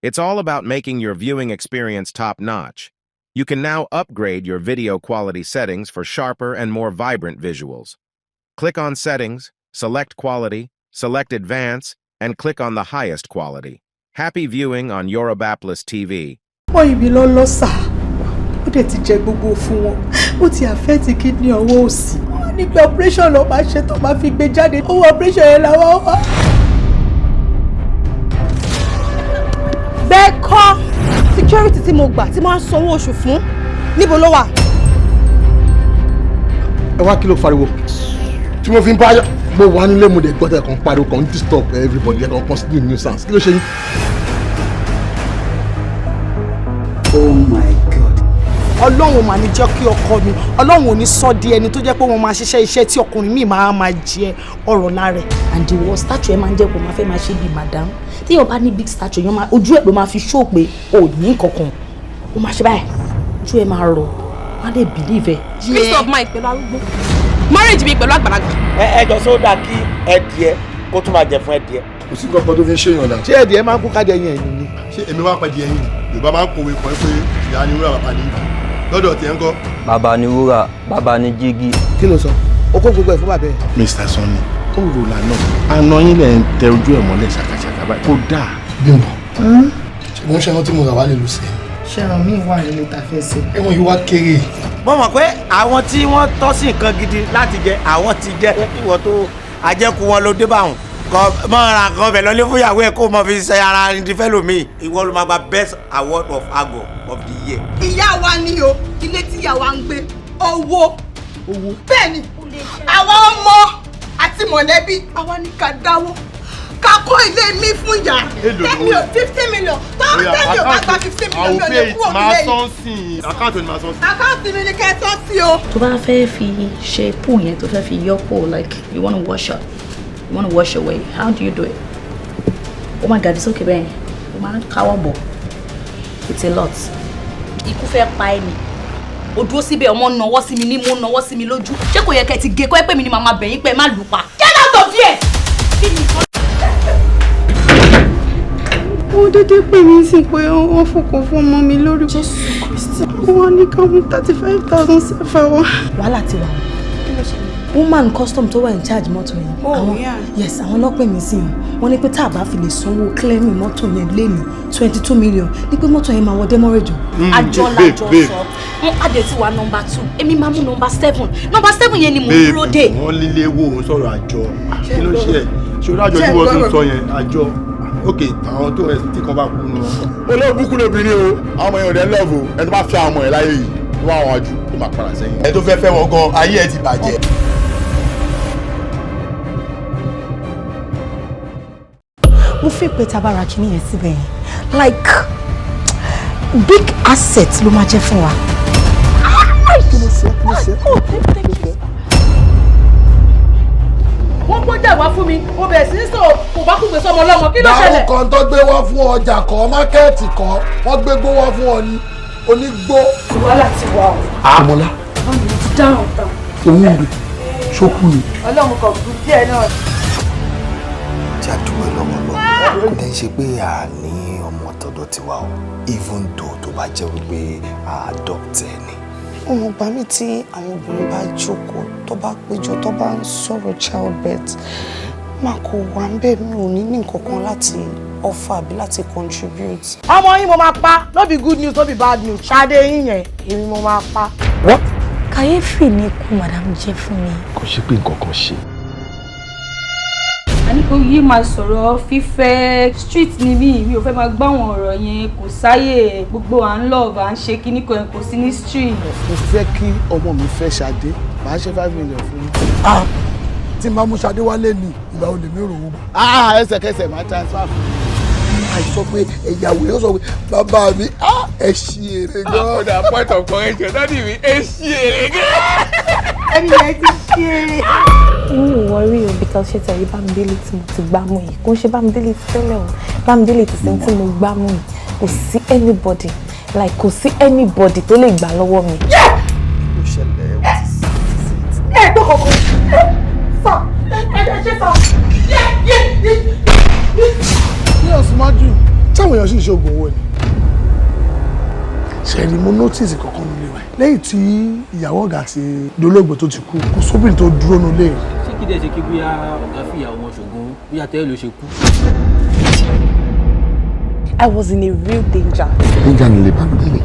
It's all about making your viewing experience top-notch. You can now upgrade your video quality settings for sharper and more vibrant visuals. Click on Settings, select Quality, select Advance, and click on the highest quality. Happy viewing on Yoruba TV. Kidney operation operation security tí mo gbà tí máa ń sanwó oṣù fún níbo ló wà. Ẹ wá kí ló fariwo tí mo fi ń bá mo wà nílé mo dé gbọ́dọ̀ kan pariwo kan disturb everybody kan constantly nuisance kí ló ṣe yín. Oh my God. Ọlọ́run mà ní jẹ́ kí ọkọ mi Ọlọ́run ò ní sọ di ẹni tó jẹ́ pé wọ́n máa ṣiṣẹ́ iṣẹ́ tí ọkùnrin mi máa jẹ ọ̀rọ̀ lára ẹ̀. And the worst statue ẹ máa ń jẹ́ kó máa fẹ́ máa ṣe bí madam tí yóò bá ní big statue yẹn máa ojú ẹ̀ ló máa fi show pé ò ní kankan ó máa ṣe báyìí ojú ẹ̀ máa rọ̀ wọ́n á dẹ̀ believe ẹ̀. peace of mind pẹ̀lú arúgbó marriage mi pẹ̀lú àgbàlagbà. ẹ jọ sódà kí ẹdìẹ kó tún máa jẹ fún ẹdìẹ. kò sí kankan tó fi ń ṣèyàn náà. ṣé ẹdìẹ máa ń kú kájẹ yẹn ni. ṣé èmi wá pàdé ẹyin Yorùbá máa ń kọ̀wé kan pé ìyá ni wúrà bàbá ni lọ́dọ̀ tiẹ̀ ń kọ́. bàbá ni wúrà bàbá ni jígí. kí ló sọ o kó gbogbo ẹ̀ fún bàbá ẹ̀. Mr. Sunny ó rò lànà àná yín lẹ̀ ń tẹ ojú ẹ̀ mọ́lẹ̀ ṣàkàṣàkà báyìí kó dáa. Bímbọ́ ṣùgbọ́n ṣẹ́ran tí mo rà wá lè lù sí ẹ̀. ṣẹ́ran mi wà nílé ta fẹ́ ṣe. ẹ̀wọ̀n yìí wá kéré. mo mọ̀ pé àwọn tí wọ́n tọ́ sí nǹkan gidi láti jẹ àwọn ti jẹ ìwọ tó àjẹkù wọn ló dé bá wọn kọ mọ́ra kan bẹ̀ lọ́lé fún ìyàwó ẹ̀ kó mọ fi ṣe ara ní fẹ́ lómi ìwọ ló máa gba best award of Agbon of the year. ìyá wa ni o ilé tí ìyá wa ń gbé owó bẹ́ẹ̀ ni àwọn ọmọ àti mọ̀lẹ́bí àwa ní ká dáwó ká kọ́ ilé mi fún ìyá 10 million 50 million tọ́wọ́ 10 million bá gba 50 million mi ò lè kúrò nílé yìí. àkáǹtì ni màá sọ sí. àkáǹtì mi ni kẹ́ ẹ sọ sí o. tó bá fẹ́ fi ṣe pool yẹn tó fẹ́ fi yọ pool like you wanna wash up you wanna wash away how do you do it? Oh my God, it's okay bẹ́ẹ̀ o máa ń káwọ́ bọ̀ it's a lot. ikú fẹ́ pa ẹni o dúró síbẹ̀ ọmọ nawọ́ sí mi ní mo nawọ́ sí mi lójú ṣé kò yẹ kẹ́ ti gé kọ́ ẹ pé mi ni màmá bẹ̀yìn pé ẹ má lù pa. get out of here. wọ́n dédé pè mí sí pé wọ́n fòkò fún ọmọ mi lórí. Jésù Kristi. wọ́n ní ká mú 35,000 sẹ́fà wá. wàhálà ti wà woman custom tó wà in charge mọ́tò yẹn. Oh, yeah. Yes, àwọn ọlọ́pàá mi sí wọn ní pé tá a bá fi lè sanwó clearing mọ́tò yẹn lé ní 22 million ní pé mọ́tò yẹn máa wọ demurrage o. àjọ làjọ sọ wọn adé tí wà number 2 èmi máa mú number 7 number 7 yẹn ni mo dúró dé. wọ́n lílé wo sọ̀rọ̀ àjọ kí ló ṣe ẹ̀ ṣé o dájọ́ tí wọ́n tún sọ yẹn àjọ ok àwọn tó ẹ̀ tí kan bá kú nù. olóògùn lóbìnrin o àwọn ọmọ yẹn ò dẹ́ lọ́ọ̀bù ẹ tó bá fi àwọn ọmọ ẹ̀ láyé yìí tó bá wọn jù tó máa padà sẹ́yìn. ẹ tó fẹ́ fẹ́ wọn gan ayé ẹ ti bàjẹ́. mo fi pé tabara kìíní yẹn síbẹ̀ yẹn like big asset ló máa jẹ́ fún wa. kí ló ṣe kí ló ṣe. wọ́n gbọ́jà wá fún mi mo bẹ̀rẹ̀ sí ní sọ kò bá kú gbèsè ọmọ ọlọ́mọ kí ló ṣẹlẹ̀. dáhùn kan tó gbé wá fún ọjà kan mákẹ́ẹ̀tì kan wọ́n gbé gbó wá fún ọ ní onígbó. wàhálà ti wà o. àmọ́lá wọ́n mi ti dáhùn tán. òun rè ṣókù rè. ọlọ́run kan kú díẹ̀ náà. Jatto ẹ lọ́mọ lọ kò dẹ́ ṣe pé a ní ọmọ tọ̀dọ̀ tiwa o even though tó bá jẹ́ wípé a adopt ẹ ni. ọmọ ọgbà mi tí àwọn obìnrin bá jókòó tó bá péjọ tó bá ń sọ̀rọ̀ childbirth máa kó wà ń bẹ̀ mi ò ní nǹkan kan láti offer àbí láti contribute. ọmọ yín mo máa pa no be good news no be bad news ṣáde yín yẹn èmi mo máa pa. what. kàyéfì ni ikú madam jẹ́ fún mi. kò ṣe pé nǹkan kan ṣe. àní kò yí máa sọ̀rọ̀ fífẹ́ street níbí mi ò fẹ́ máa gbọ́ àwọn ọ̀rọ̀ yẹn kò sáyè gbogbo à ń love à ń ṣe kíní kan kò sí ní street. mo fẹ́ kí ọmọ mi fẹ́ Ṣadé màá ṣe 5 million fún mi. tí n bá mú Ṣadé wálé ní ìgbà olè mi rò ó. ẹsẹ̀kẹsẹ̀ máa transfer fún mi. àìsọ pé ẹ̀yàwó yóò sọ pé bàbá mi ẹ ṣí èrè gan. ọ̀dà point of correction dáàdì mi ẹ ṣí èrè gan. ẹni yẹn ti ṣe é. inú ìwọrí o because ṣe tẹ̀lé Bámidélé tí mo ti gbá mú yìí kò ń ṣe Bámidélé ti tẹ́lẹ̀ o Bámidélé ti sẹ́ni tí mo gbá mú yìí kò sí anybody like kò sí anybody tó lè gbà lọ́wọ́ mi. ló ṣẹlẹ̀ ó ti sí ti. ẹ gbọ́ kọ̀ọ̀kan sọ ẹ ṣe sọ. ní òsùnmọ́jú táwọn èèyàn sì ń ṣoògùn owó ni. ṣẹ̀rí mo notice kankan nílé wa lẹ́yìn tí ìyàwó ọ̀gá àti dolóògbé tó ti kú kò sóbìnrin tó dúró nílé. ṣé kí dẹ́ ṣe kí bóyá ọ̀gá fi ìyàwó wọn ṣògùn bóyá tẹ́lẹ̀ ló ṣe kú. I was in a real danger. níjà nílé bá mi délé.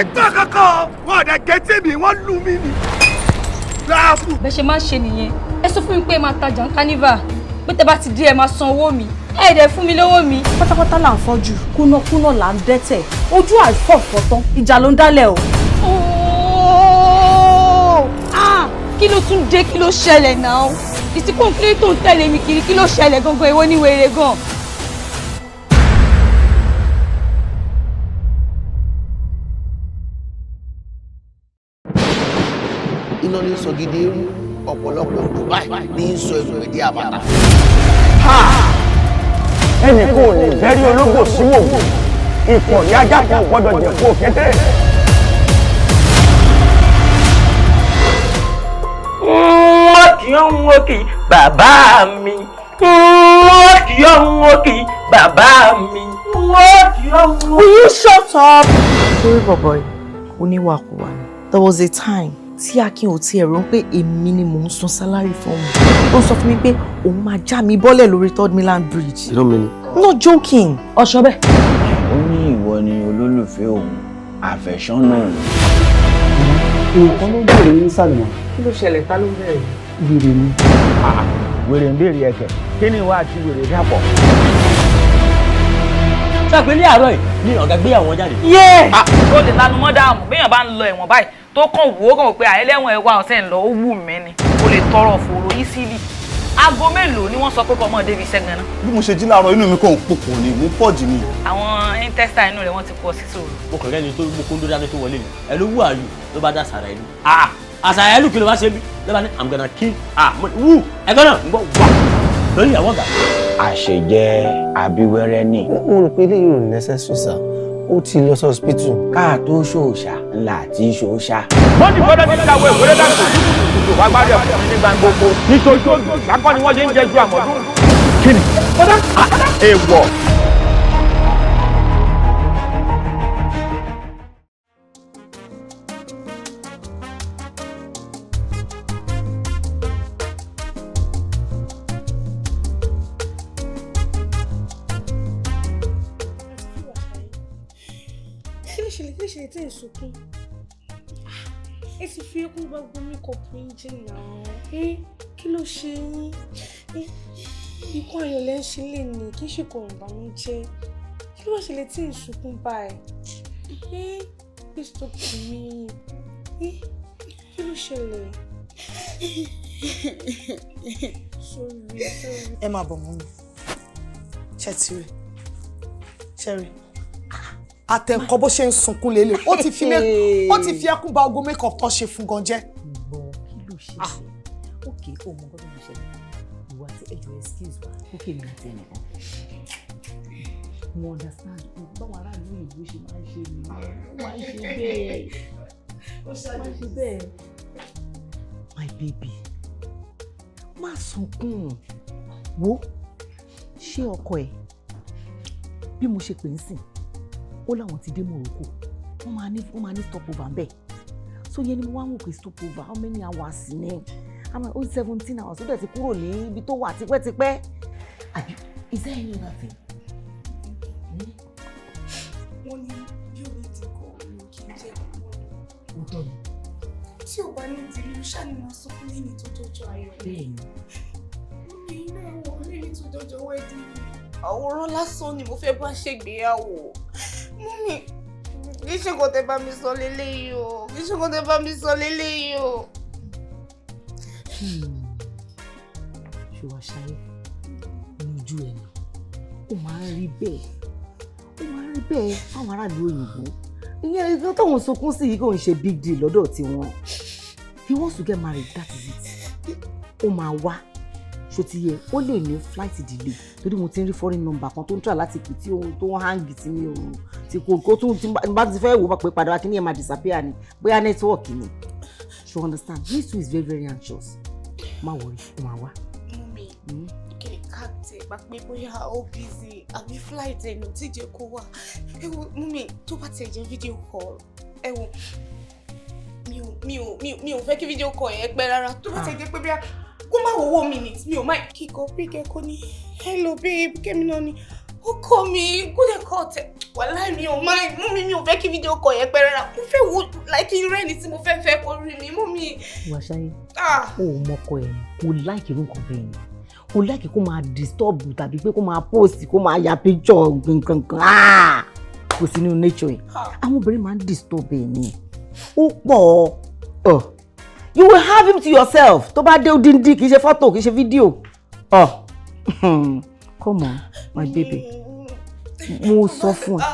ẹgbẹ́ kankan wọn ò dẹ̀ gẹ́tì mi wọ́n lù mí ni. bẹ́ẹ̀ ṣe máa ń ṣe nìyẹn ẹ sọ fún mi pé ẹ máa tajà ń kánífà pé tẹ bá ti dé ẹ máa san owó mi ẹ dẹ̀ fún mi lówó mi. pátápátá là ń fọ́jú kúnákúná là ń dẹ́tẹ̀ ojú àìfọ̀fọ̀tán ìjà ló ń dálẹ̀ o. kí ló tún dé kí ló ṣẹlẹ̀ náà ìsìnkú nkiri tó ń tẹ̀lé mi kiri kí ló ṣẹlẹ̀ gangan èwo ní wèrè gan. iná ní sọ gidi eru ọ̀pọ̀lọpọ̀ Dubai ní sọ ìwé di àbàtà. ẹnì kan ò lè bẹ́rí ológbò síwò ikọ̀ ní ajá kan gbọ́dọ̀ jẹ̀kú òkété. wọ́n kì í ọ̀hún òkè bàbá mi wọ́n kì í ọ̀hún òkè bàbá mi wọ́n kì í ọ̀hún òkè. Will you shut up? Sorry boy, oníwàkuwà ni. There was a time tí Akin ò tiẹ̀ rò pé èmi ni mò ń san sálárì fún òun. Ó sọ fún mi pé òun máa já mi bọ́lẹ̀ lórí Third Mainland Bridge. You don't mean it? I'm not joking. Ọ̀ṣọ́ bẹ́ẹ̀. Ó ní ìwọ ni olólùfẹ́ òun àfẹ́sọ́nà òun. nǹkan ló bẹ̀rẹ̀ ní sàlùmọ́. kí ló ṣẹlẹ̀ ta ló bẹ̀rẹ̀? wèrè ni. wèrè ń béèrè ẹ̀kẹ́ kí ni ìwà àti wèrè dàpọ̀. ṣàpè ní àárọ̀ yìí ní ọ̀gá gbéyàwó jáde. ó lè lanu mọ́ dáàmú béèyàn bá ń lọ ẹ̀wọ̀n báyìí tó kàn wò ó kàn wò pé àìlẹ́wọ̀n ẹ̀wà ọ̀sẹ̀ ń lọ ó wù mí ni ó lè tọrọ fòrò yìí sílì. aago mélòó ni wọ́n sọ pé kọ́mọ débi iṣẹ́ gan-an. bí mo ṣe jí láàárọ̀ inú mi kàn ń pòpò ni mo pọ̀ jù ni. àwọn intestine inú rẹ̀ wọ́n ti pọ̀ sí sòrò. mo kàn rẹ́ni tó gbó kóńdó dání tó wọlé mi ẹ ló wú àyù ló bá dá sàrà ìlú. àṣàyà ìlú kí ló bá ṣe bí ló bá ní I'm gonna kill wú ẹgbẹ́ náà ń gbọ́ wà lórí ìyàwó ọ̀gá. àṣejẹ abíwẹ́rẹ́ ni. mo rò pé eléyìí ò necessary sir ó ti lọ sí hospital. káà tó ṣòòṣà ńlá àti ṣòòṣà. wọ́n ti gbọ́dọ̀ ní ìdáwọ́ ìwéré dàgbò tó wá gbádùn ọkùnrin ní gbangba oko nítorí bákan ni wọ́n ṣe ń jẹ́ ju àmọ́dún. kí ni èèwọ̀. ṣe tí ìsùnkún ẹ ti fi ẹkún gbogbo mékọ̀pù yín jẹ́ náà kí ló ṣe yín ikú ayọ̀lẹ̀ ń ṣe lè ní kí ṣe kò rìn bànújẹ́ kí ló wá ṣẹlẹ̀ tí ìsùnkún báyìí please talk to me kí ló ṣẹlẹ̀ sorry. ẹ máa bọ̀ mọ́ mi ṣẹ́tìrì ṣẹ́rì àtẹ̀kọ́ bó ṣe ń sunkún lélẹ̀ ó ti fi ẹkún ba ogun makeup tó ṣe fún gan jẹ́. gbọ́ kí ló ṣe ṣe ókè ó mọ gbọ́dọ̀ máa ṣẹlẹ̀ ìwà àti ẹjọ́ excuse wa ókè mi àti ẹnìkan mo understand báwọn aráàlú ìlú ṣe máa ń ṣe nìyẹn ó máa ń ṣe bẹ́ẹ̀ ó máa ń ṣe bẹ́ẹ̀. my baby má sunkún wo ṣé ọkọ ẹ bí mo ṣe pè ń sìn ó láwọn ti dé Morocco wọ́n máa ní stop over ń bẹ̀ so yẹn ni mo wá wò pé stop over how many hours ni àmọ́ ó 17 hours ó dẹ̀ ti kúrò ní ibi tó wà tipẹ́tipẹ́ àbí is there any other thing? wọ́n ní bí omi ti kọ́ omi kì í jẹ́ ó tọ́ mi. tí ò bá ní ìdílé ṣáà ni wọ́n sọ fún lẹ́yìn tó jọjọ ayọ̀ bẹ́ẹ̀ ni. wọ́n ní iná àwọn lẹ́yìn tó jọjọ wedding àwòrán lásán ni mo fẹ́ bá ṣègbéyàwó mọ́mí kì í ṣe kò tẹ́ bá mi sọ léléyìí o kì í ṣe kò tẹ́ bá mi sọ léléyìí o. ṣé wàá ṣayé lójú ẹ̀ ni ó máa ń rí bẹ́ẹ̀ fáwọn aráàlú òyìnbó ìyẹn nǹkan tóun sunkún sí yìí kò ń ṣe big deal lọ́dọ̀ tiwọn he wants to get married that is it ó máa wá ṣó ti yẹ ó lè ní flight delay torí mo ti ń rí foreign number kan tó ń try láti pè tí ohun tó ń hang sí mi òun tí kò tún bá ti fẹ́ wò ó pé padà wá kí ni ẹ̀ máa disappear ni bóyá network ni you understand he too is very very anxious má worry ó máa wá. mọ́mí contact ẹ̀ pé bóyá ó busy àbí flight ẹ̀ ló ti jẹ́ kó wà. Ẹ wo mummy tó bá ti jẹ́ video call. Ẹ wo mi ò fẹ́ kí video call yẹn pẹ́ rárá. Tó bá ti jẹ́ pé bóyá kó má wo 1 minute mi ò máa kíkọ pick ẹ kó ní hello babe kémi náà ni ó kọ́ mi kó lè kọ́ ọ̀tẹ̀ wàláì mi ò máa mummy mi ò fẹ́ kí video call yẹn pẹ́ rárá. Mo fẹ́ wo like irú ẹni tí mo fẹ́ kó rí mi mummy. Wàṣáyé ó mọ́kọ ẹ̀ kò láìkì irú nǹkan bẹ́ẹ̀ ni kò láìkì kó máa disturb tàbí pé kó máa post kó máa ya picture nǹkan kò sí nínú nature ẹ̀ àwọn obìnrin máa ń disturb ẹ̀ ni ó pọ̀ you will have him to yourself tó bá dé odindi kì í ṣe photo kì í ṣe video come on my baby mo sọ fún ẹ.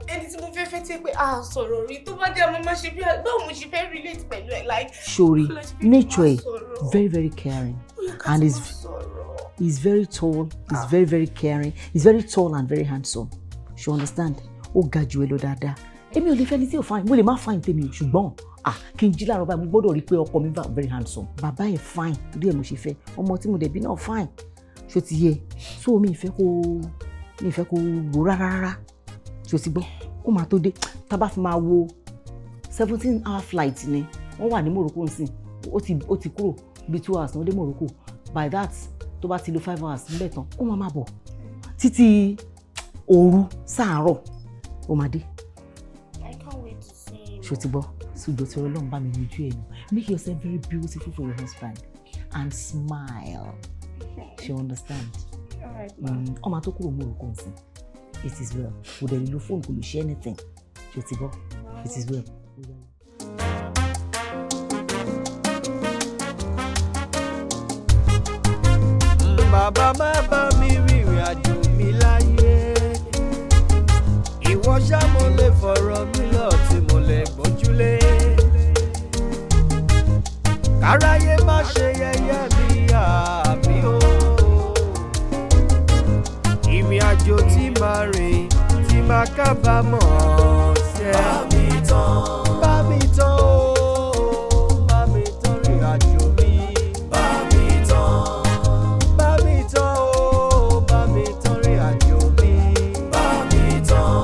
ẹni tí mo fẹ́ tí pé sọ̀rọ̀ rí tó bá dé ọmọ máa ṣe bí báwo mo ṣe fẹ́ relate pẹ̀lú ẹ̀ like. Sori nature ẹ very very caring and he's very tall he's very very caring he's very tall and very handsome you understand ó ga jù ẹ lọ dáadáa èmi ò lè fẹ́ ní tí ò fine mo lè má fine tèmi ṣùgbọ́n kí n jí láàárọ̀ báyìí mo gbọ́dọ̀ rí pé ọkọ mi very handsome bàbá ẹ̀ fine torí ẹ̀ mo ṣe fẹ́ ọmọ tí mo dẹ̀ bí náà fine ṣó ti yẹ so mi ìfẹ́ kó wò rárá ṣó ti gbọ́ ó máa tó dé tá bá fi máa wo 17-hour flight ni wọ́n wà ní Morocco nsìn ó ti kúrò bí 2 hours ní ó dé Morocco by that tó bá ti lo 5 hours níbẹ̀ tán ó máa bọ̀ títí òru sáàárọ̀ ó máa dé ṣó ti gbọ́ ṣùgbọ́n tí Ọlọ́run bá mi lójú ẹ̀ nù make yourself very beautiful for your husband and smile she understand ọmọ tó kúrò Morocco nsìn it is well kò dẹ̀ nílò fóònù kò lè ṣe anything ṣó ti gbọ́ it is well. Bàbá má bá mi rìnrìn àjò mi láyé ìwọ ṣá mo lè fọ̀rọ̀ mi lọ tí mo lè gbójúlé káráyé má ṣe yẹ̀yẹ́ mi àbí o ìrìn àjò tí màá rìn tí màá kábàámọ̀ ṣe bá mi tán o bá mi tán rìn àjò mi bá mi tán bá mi tán o bá mi tán rìn àjò mi bá mi tán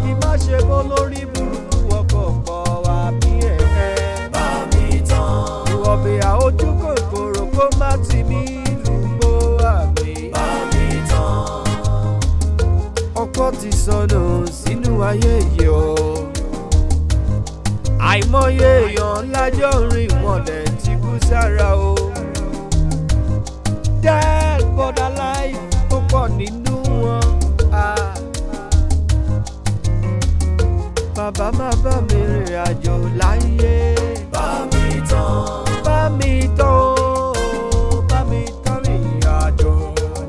kí má ṣe bọ́ lórí burúkú ọkọ̀ pọ̀ wá bí ẹ̀fẹ́ bá mi tán ìwọ̀bẹ̀ àójú kòkòrò kó má tì mí lùgbò àmì bá mi tán ọkọ̀ ti sọnù sínú ayé yìí o àìmọye èèyàn lájọ́ rìn mọ́lẹ̀ tí kú sára o dead border life ó pọ̀ nínú wọn bàbá má bá mi rìn àjò láyé bá mi tán bá mi tán o bá mi tán rìn àjò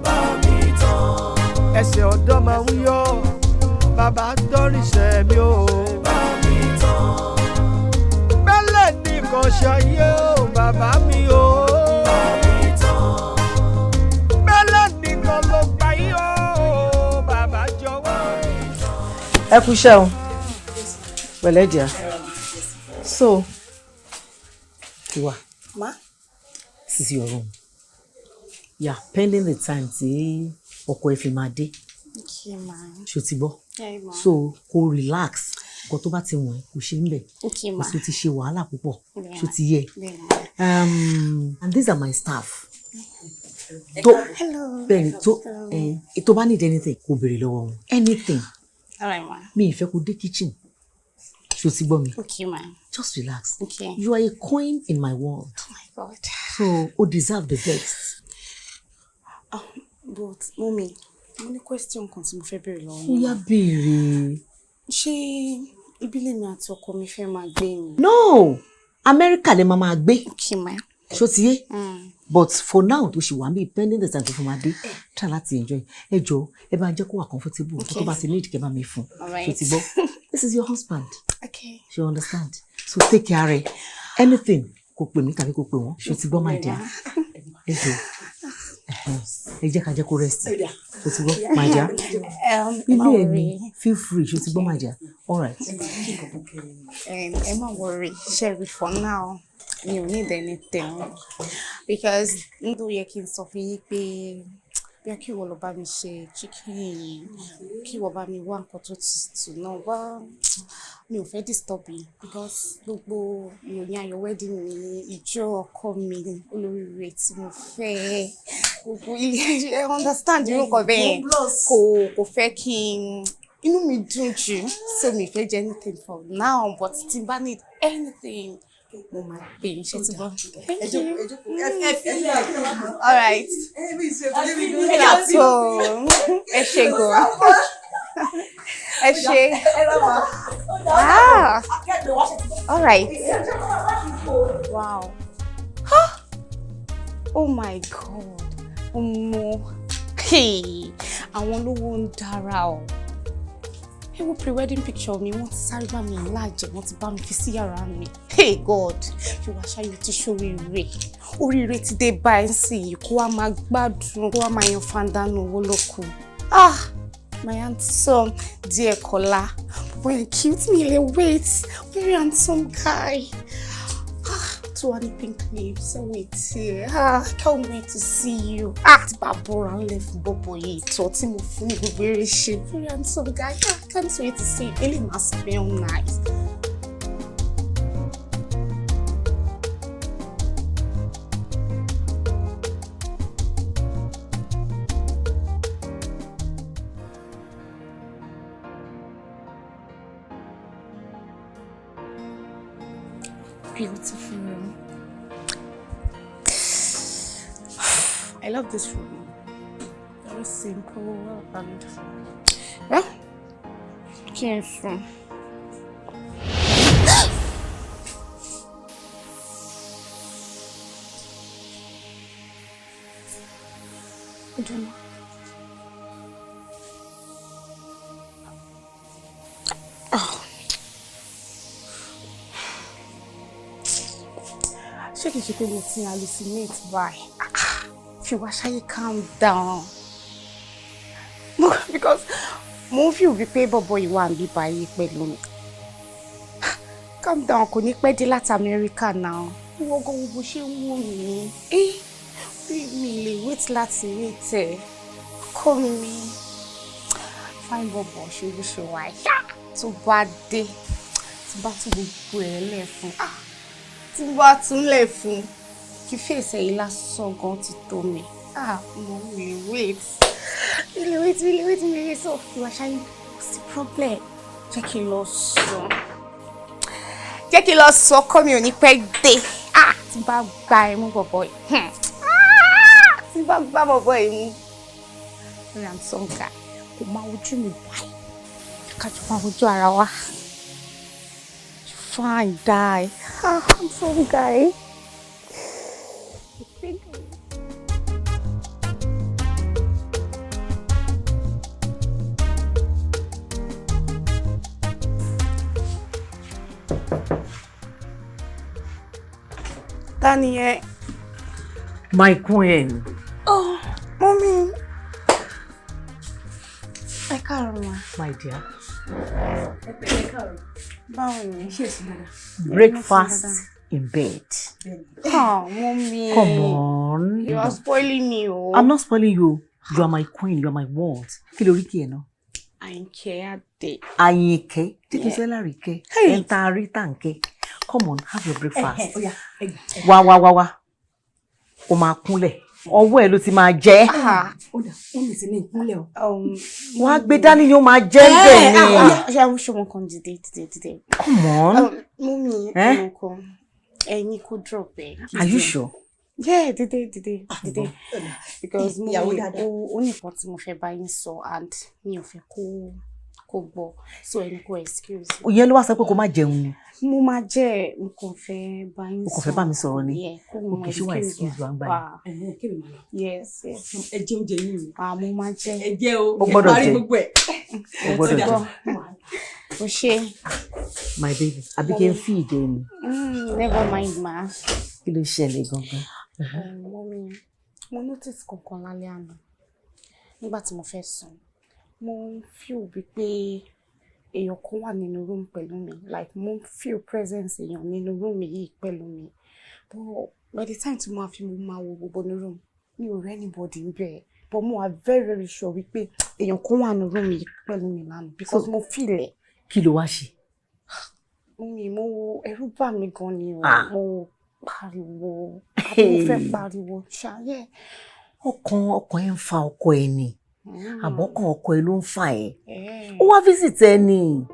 bá mi tán ẹsẹ̀ ọ̀dọ́ máa ń yọ bàbá dọ́rìṣẹ́ mi o bá mi tán bẹ́lẹ̀ nìkan ṣayé o bàbá mi o bá mi tán bẹ́lẹ̀ nìkan ló gbà yí o bàbá jọ̀wọ́. ẹ kú iṣẹ́ o pẹ̀lẹ́ díà so Tiwa this is your room yeah pending the time tí ọkọ ẹ fi máa dé ṣó ti gbọ́ so kó relax nǹkan tó bá ti wọ̀n ẹ́ kò ṣe ń bẹ̀ kò sì ti ṣe wàhálà púpọ̀ ṣó ti yẹ and these are my staff tó bẹ́ẹ̀ni tó bá need anything kó béèrè lọ́wọ́ wọn anything mi ìfẹ́ kó dé kitchen ṣó ti gbọ́ mi just relax you are a coin in my world so o deserve the best. But mommy mo ní question kan tí mo fẹ́ béèrè lọ́wọ́ ó yá béèrè. ṣé ìbílẹ̀ mi àti ọkọ mi fẹ́ máa gbé ni. no America lè máa gbé ṣó ti yé but for now tó ṣì wà ń bí pending the time tó fún máa dé try láti enjoy ẹ jọ ẹ bá jẹ́ kó wà comfortable tó bá ti need kẹ́ bá mi fún ṣó ti gbọ́ this is your husband you understand so take care anything kò pè mí tàbí kò pè wọ́n ṣó ti gbọ́ my dear ẹ jọ ẹ jẹ́ ká jẹ́ kó rest ṣó ti gbọ́ my dear ilé ẹ̀ ní feel free ṣó ti gbọ́ my dear all right. ẹ má worry Sherry for now mi ò need anything because nítorí yẹ kí n sọ fún yín pé bí kí wọ́n lọ bá mi ṣe chicken yìí kí wọ́n bá mi wá nǹkan tó tutù náà wá mi ò fẹ́ disturb yín because gbogbo ìròyìn ayọ̀ wedding mi ìjọ ọkọ mi olóríire tí mo fẹ́ gbogbo ilé ẹ understand irú nǹkan bẹ́ẹ̀ kò fẹ́ kí n inú mi dùn jù so mi fẹ́ jẹ anything for now but tí n bá need anything mo máa pè é ṣe ti bọ́. Thank you. All right. Jatto ẹ ṣé gan. Ẹ ṣé. Ah. All right. Wow. Oh my God. Hey. Àwọn olówó ń dára o. Ẹ wo pre-wedding picture mi, wọ́n ti sáré bá mi láàjẹ̀, wọ́n ti bá mi fi sí yàrá mi. Hey God, Ìwàṣáyọ̀ ti ṣoríire. Oríire ti dé bá ẹ sí kó wá máa gbádùn, kó wá máa yan fandánù owó lóko. Ah, my handsome dear Kọ́lá. Boy, cute me, wait. Very handsome guy. To any pink lips, wait here. I can't wait to see you. Ti Barbara left Bobo yìí tó tí mo fún ní gbogbo eré ṣe. Very handsome guy. I can't wait to see you. Really must smell nice. Beautiful room. I love this room. Very simple and yeah. Cheers. I don't know. Oh. Ṣé kìí ṣe pé mo ti hallucinate báyìí? Ìwàṣáyé calm down. Because mo feel wípé bọ̀bọ̀ ìwà ń bí báyìí pẹ̀lú mi. Calm down, kò ní pẹ́ dé láti Amẹ́ríkà náà. Wọ́n gan bó ṣe ń wò mí. Mi lè wait láti rí tẹ̀. Kọ́ mi. Fine bọ̀bọ̀ ṣe bó ṣe wà yá. Tó bá dé, tí bá tún gbogbo ẹ̀ lẹ̀ fún. Tí bá tún lẹ̀ fún kí fèsì yìí lásán gan ti tó mi. Mo lè wait. Mi lè sọ Ìwàṣáyé kò sí problem. Jẹ́ kí n lọ sọ kọ́ mi ò ní pẹ́ dé. Tí bá gba ẹ̀mú bọ̀bọ̀ yìí. Tí bá gbá bọ̀bọ̀ yìí mú. Very handsome guy. Kò máa wojú mi báyìí. Kájọ máa wojú ara wa. Fine guy. Handsome guy. Daniel. My queen. Oh, mommy. Ẹ káàárọ̀ ma. My dear. Báwo ni? Breakfast in bed. Mommy. Come on. You are spoiling me, oh. I'm not spoiling you. You are my queen. You are my world. Kí ló rí kí ẹ náà? Àyìnkẹ́ Adé. Àyìnkẹ́? Tí kìí ṣe Lárìkẹ́. Ẹ̀ńtà rí tàǹkẹ́. Come on, have your breakfast. Wá. O máa kúnlẹ̀. Ọwọ́ ẹ ló ti máa jẹ. Ó lè sí ní ìkúnlẹ̀ o. Wá gbé dání ni ó máa jẹ bẹ́ẹ̀ ni. Ṣé àwọn ṣọmọ kan dìde. Come on. Mummy, ọmọ kan. Ẹ̀yin kò drop ẹ. Are you sure? Yeah, dìde. Because mo ó ní nǹkan tí mo fẹ́ bá yín sọ and mi ò fẹ́ kó gbọ́. So ẹni kò excuse. Òye ló wá sọ pé kó má jẹun ni. Mo máa jẹ nǹkan fẹ́ bá yín sọ. O kò fẹ́ bá mi sọ̀rọ̀ ni. Okay, ṣé wà excuse wa ń gbà yín. Yes. Ẹ jẹ oúnjẹ yín. Mo máa jẹ. Ẹ jẹ o. O gbọ́dọ̀ jẹ. O gbọ́dọ̀ jẹ. O ṣe. My baby, àbí kí n fi ìdè ni. Never mind ma. Kí ló ṣẹlẹ̀ gangan? Mo notice kankan lálẹ́ àná. Nígbà tí mo fẹ́ sùn, mo feel bí pé èèyàn kan wà nínú room pẹ̀lú mi. Like mo feel presence èèyàn nínú room yìí pẹ̀lú mi. But by the time tí mo fi mo máa wo gbogbo ní room, mi ò rí anybody níbẹ̀. But mo are very very sure wípé èèyàn kan wà ní room yìí pẹ̀lú mi lánàá because mo feel it. Kí ló wá ṣe? Mo ẹ̀rù bà mí gan ni o. Mo pariwo. Mo fẹ́ pariwo. Ṣáyẹ. Ọkàn ẹ ń fa ọkọ ẹ ni. Àbọ̀kàn ọkọ ẹ ló ń fa ẹ. Ó wá visit ẹ ni.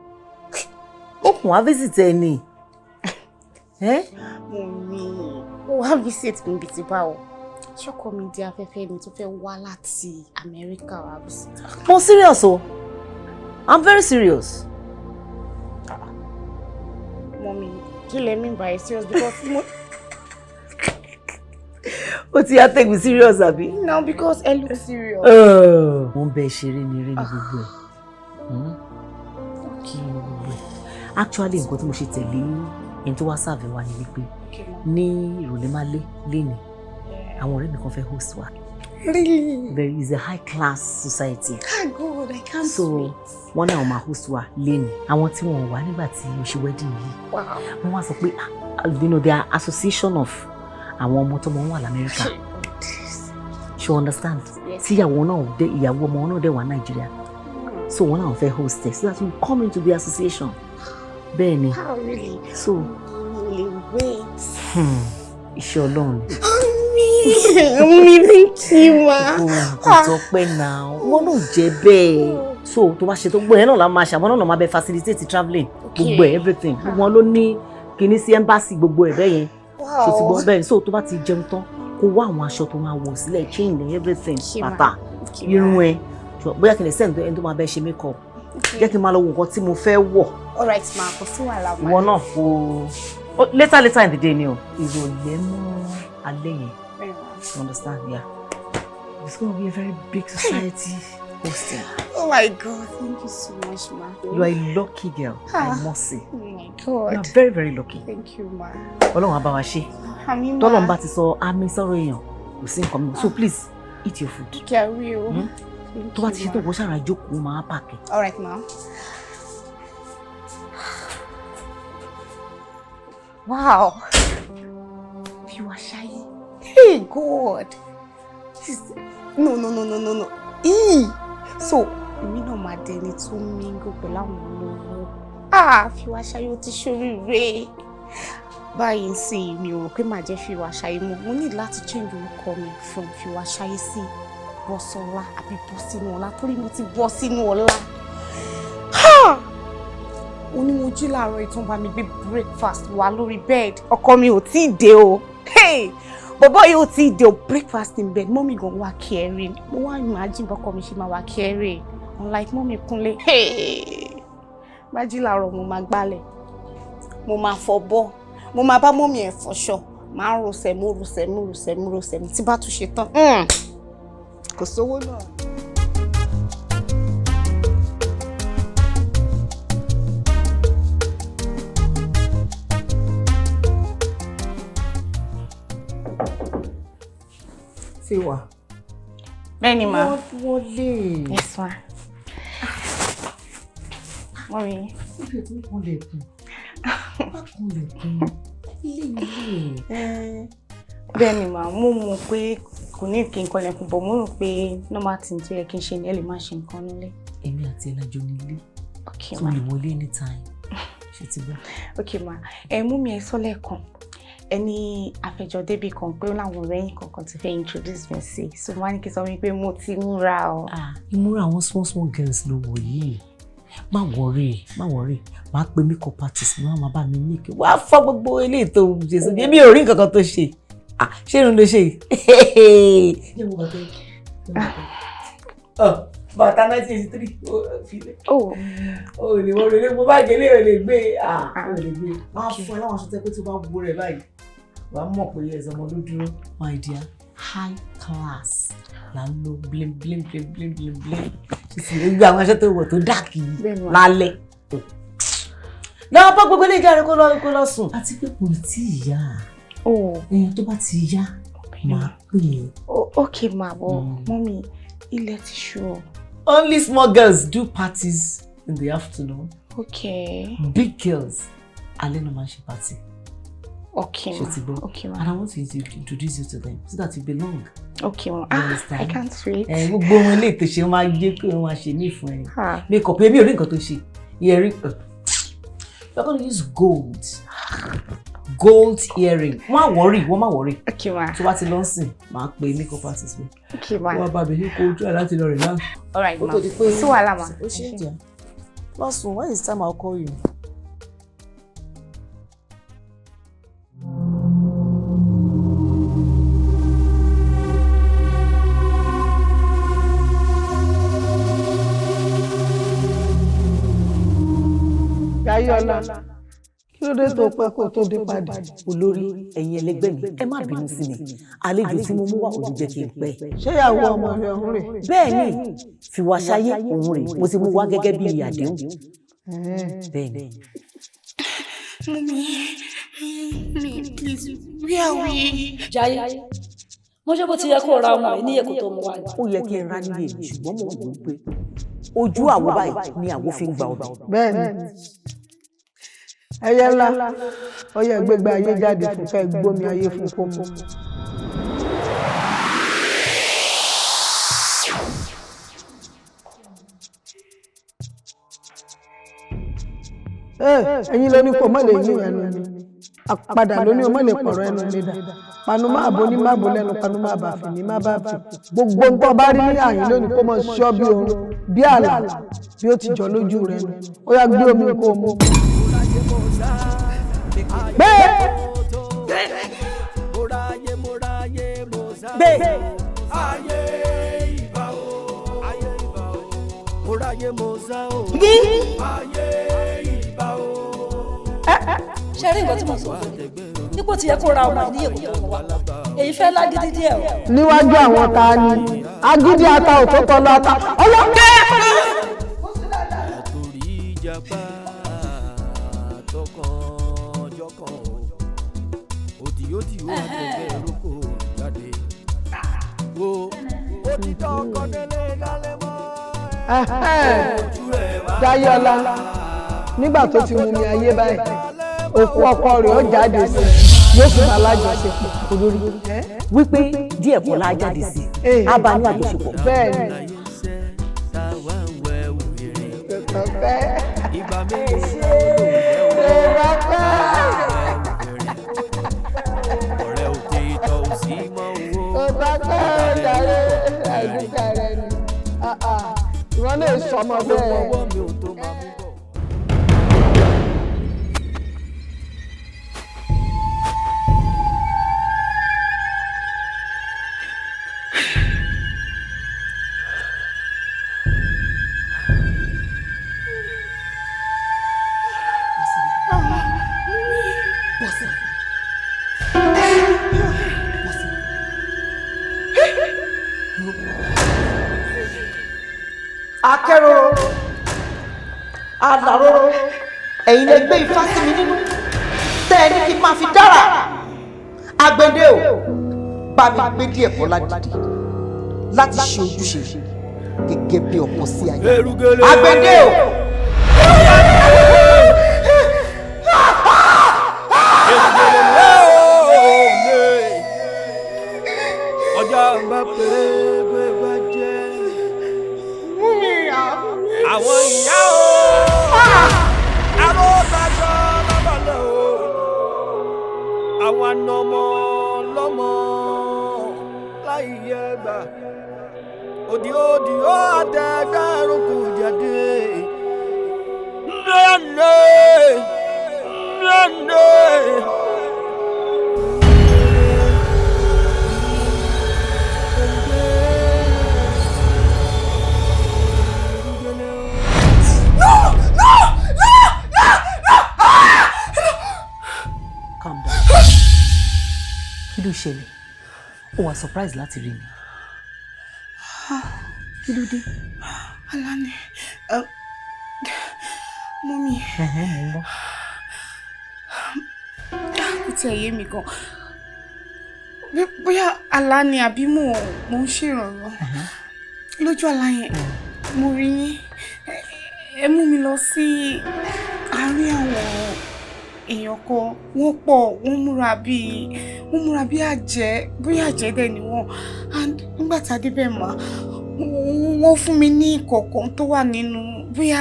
Ó kàn wá visit ẹ ni. Ó wá visit mi bí ti bá o. Ṣọ́kọ mi di afẹ́fẹ́ mi tó fẹ́ wá láti Amẹ́ríkà wá visit. Mo serious o. I'm very serious. Mommy, kí lẹ mean by serious because ó ti yá take me serious àbí? No, because I look serious. Mo ń bẹ ṣeré ní eré ní gbogbo ẹ̀. Kí ni gbogbo ẹ̀? Actually, nǹkan tí mo ṣe tẹ̀lé ẹni tó wá serve wa ni wípé ní ìrọ̀lẹ́ máa léni àwọn ọ̀rẹ́ mi kan fẹ́ host wa. Really? There is a high class society. Ah, God, I can't So, wọ́n náà máa host wa léni. Àwọn tí wọ́n wà nígbà tí o ṣe wedding yìí. Wow. Wọ́n wá sọ pé, you know, they are association of àwọn ọmọ tó mọ wà l'Amẹ́ríkà. She understand? Tí ìyàwó ọmọ náà dẹ̀ wà Nàìjíríà. So wọ́n náà fẹ́ host it so that you come into the association. Bẹ́ẹ̀ ni. How really? So. Really wait. Iṣẹ́ Ọlọ́run. Mi ní kí wá. Kò tọ́pẹ́ náà. Wọ́n náà jẹ́ bẹ́ẹ̀. So tó bá ṣe tó gbọ́ ẹ̀ náà la máa ṣàbọ̀ náà máa bẹ facilitate travelling. Gbogbo ẹ̀ everything. Gbogbo wọn ló ní kíní sí embassy gbogbo ẹ̀ bẹ́ẹ̀ yẹn. Ṣé ti gbọ́ bẹ́ẹ̀ so tó bá ti jẹun tán kó wá àwọn aṣọ tó máa wọ̀ sílẹ̀ chain and everything bàtà irun ẹ̀ bóyá kí n lè send ẹni tó máa bẹ ṣe make up jẹ́ kí n máa lọ wo nǹkan tí mo fẹ́ wọ̀. All right ma, kò sí wàhálà ma. Ìwọ náà kò later in the day ni o. Ìrọ̀lẹ́ mọ́ alẹ́ yẹn. You understand? Yeah. It's going to be a very big society hosting. Oh my God, thank you so much ma. You are a lucky girl, I must say. Oh my God. You are very very lucky. Thank you ma. Ọlọ́run á bá wa ṣe. Àmín ma. Tọ́lọ́run bá ti sọ àmín sọ̀rọ̀ èèyàn kò sí nǹkan mi. So please eat your food. Okay, I will. Tó bá ti ṣe tó wọ́n ṣàrà jókòó máa pàkẹ́. All right ma. Wow. You are shy. Hey God. No. So, èmi náà máa dẹni tó mingle pẹ̀lú àwọn olówó. Fiwa Ṣayé ti ṣoríire. Báyìí ń sìn mi ò rò pé màá jẹ́ Fiwa Ṣayé mọ́. Mo ní láti change orúkọ mi from Fiwa Ṣayé sí Bọ́sọ́lá àbí Bọ́sínúọlá torí mo ti bọ́ sínú ọlá. Ó ní mo jí láàárọ̀ ìtàn bá mi gbé breakfast wá lórí bed. Ọkọ mi ò tí ì dé o. Bọ̀bọ́ yóò tí ì dé o breakfast in bed. Mọ́mí gan wá kẹrin. Mo wá imagine bọ́kọ mi ṣe máa wá kẹrin. Unlike mọ́mí Kúnlé. Bá jí láàárọ̀ mo máa gbálẹ̀. Mo máa fọbọ́. Mo máa bá mọ́mí ẹ̀ fọṣọ. Máa ń rọṣẹ̀ mi tí bá tún ṣe tán. Kò sówó náà. Fiwa. Bẹ́ẹ̀ni ma. Wọlé. Yes ma. Mọ́mí. Ibi tó kún lè kún. Bákan lè kún. Ilé. Bẹ́ẹ̀ni ma, mo mọ̀ pé kò ní kí n kọ́ lẹ́kùn bọ̀ mo rò pé normal thing tó yẹ kí n ṣe ni ẹ lè má ṣe nǹkan nílé. Èmi àti ẹlẹ́jọ́ nílé. Okay tó ma. lè wọlé anytime. Ṣé ti gbọ́? Okay ma, mú mi ẹ sọ lẹ́ẹ̀kan. Ẹni àfẹjọ débì kan pé láwọn ọ̀rẹ́ yín kankan ti fẹ́ introduce me sí. So wọ́n á ní kí n sọ wípé mo ti múra o. Ìmúra àwọn small girls ló wọ̀ yìí. Má worry. Máa pe makeup artist ni wọ́n máa bá mi make. Wá fọ́ gbogbo eléyìí tó ṣe sí. Èmi ò rí nǹkan kan tó ṣe. Ṣé irun ló ṣe yìí? Bàtà 1983 o lè wọ́n lè mo bá gẹ́lẹ́ o lè gbé o lè gbé. Máa fún ẹ láwọn aṣọ tẹ́ pé tó bá wo rẹ̀ báyìí wà á mọ̀ pé ẹ̀sẹ̀ ọmọ ló dúró. My dear, high class là ń lo blim. Ṣèṣì lè gbé àwọn aṣọ tó wọ̀ tó dàkì lálẹ́. Náà bá gbogbo ilé ìjà rẹ̀ kó lọ sùn. Àti pé kò tí ì yá. Tó bá ti yá máa pè é. Okay ma, bọ̀ mọ́mí ilẹ̀ ti ṣú. Only small girls do parties in the afternoon. Okay. Big girls alẹ́ náà máa ń ṣe party. Okay, ma. Okay, ma. And I want to introduce you to them so that you belong. Okay, ma. I can't wait. Gbogbo wọn lè tó ṣe ó máa jẹ́ pé wọ́n máa ṣe ní fún ẹ. Makeup èmi ò rí nǹkan tó ṣe. Earring. We're going to use gold. Gold earring. Wọ́n má worry. Okay, ma. So wá ti lọ sìn, máa pe makeup artist mi. Okay, ma. Wọ́n bá mi ní kó try láti lọ relax. All right, ma. So wala, ma. Ó ṣe jẹ́. Last one, when is time I'll call you? Yayọ̀lá, kí ló dé tó pẹ́ kó tó dé padà? Olórí ẹ̀yin ẹlẹgbẹ́ mi, ẹ má bínú sí mi. Àlejò tí mo mú wá òun jẹ́ kí n pẹ́. Ṣé ìyàwó ọmọ rẹ̀ ọ̀hún rè? Bẹ́ẹ̀ni, Fìwàṣayé òun rè, mo ti mú wá gẹ́gẹ́ bí àdéhùn. Bẹ́ẹ̀ni. Mommy, please, where are we? Jaiye, mo ṣe bó ti yẹ kó ra ọmọ ẹ níyẹ kó tó mú wá. Ó yẹ kí n ra níyẹ ṣùgbọ́n mo wò ó pé ojú àwo báyìí ni àwo fi ń gba ọba. Bẹ́ẹ̀ni. Ẹyẹ ńlá, ó yẹ gbégbá ayé jáde fún ká gbómi ayé fún kókó. Ẹ̀yin ló ní kò mọ̀ lè yín ẹnu mi. Àpadà ló ní o mọ̀ lè pọ̀rọ̀ ẹnu mi dà. Panu máa bo ní máa bo lẹ́nu, panu máa bà fì ní má bà fì. Gbogbo nǹkan bá rí ní àyín lónìí kó mọ̀ ṣọ́ bí oorun, bí àlà, bí ó ti jọ lójú rẹ̀ nù. Ó yá gbé omi kó o mú. Gbé! Gbé! Ṣé rí nǹkan tí mo sọ fún mi? Nípò tí yẹ kó ra ọmọ ní èkó tó wà. Èyí fẹ́ lágídí díẹ̀ o. Níwájú àwọn ta ni? Agídí ata ò tó tọ́ lọ ata. Ọlọ́dẹ! Jayọ̀lá, nígbà tó ti mú mi ayé báyìí, òkú ọkọ rẹ̀ ó jáde sí i, yóò sì máa lájọṣepọ̀. Olórí wípé díẹ̀ bọ́ la jáde sí i, á bá ní àjọṣepọ̀. Bẹ́ẹ̀ni. Ìwọ náà sọmọ bẹ́ẹ̀. Akẹ́rọ̀rọ̀, alàrọ̀rọ̀, ẹ̀yin lè gbé ifá sí mi nínú, tẹ́ ẹ ní kí n máa fi dára. Agbẹ̀dẹ o, bá mi gbé díẹ̀ bọ́ ládìdì láti ṣe ojúṣe gẹ́gẹ́ bí ọkọ sí ayé. Agbẹ̀dẹ o. Ọjà ń bá pé gbégbá jẹ́. Àwọn ìyá o. Àwọn ọ̀tàjọ́ lọ́bàlẹ̀ o. Àwọn anọmọ lọ́mọ láì yẹ gbà. Òdì òdì ó àtẹ̀gbẹ́rún kù jáde. Nẹ́ẹ̀nẹ́ nẹ́ẹ̀nẹ́. Kí ló ṣẹlẹ̀? Ó wà surprise láti rí mi. Kí ló dé? Alani, mọ́mí. Mo ń bọ̀. Kò tí ẹ yé mi gan. Bóyá Alani àbí mò ń ṣèrànwọ́. Lójú àlá yẹn, mo rí yín. Ẹ mú mi lọ sí àárín àwọn èèyàn kan wọ́n pọ̀ wọ́n múra bí àjẹ́ bóyá àjẹ́ dẹ̀ ni wọ́n and nígbà tá a débẹ̀ mà wọ́n fún mi ní ìkọ̀ọ̀kan tó wà nínú bóyá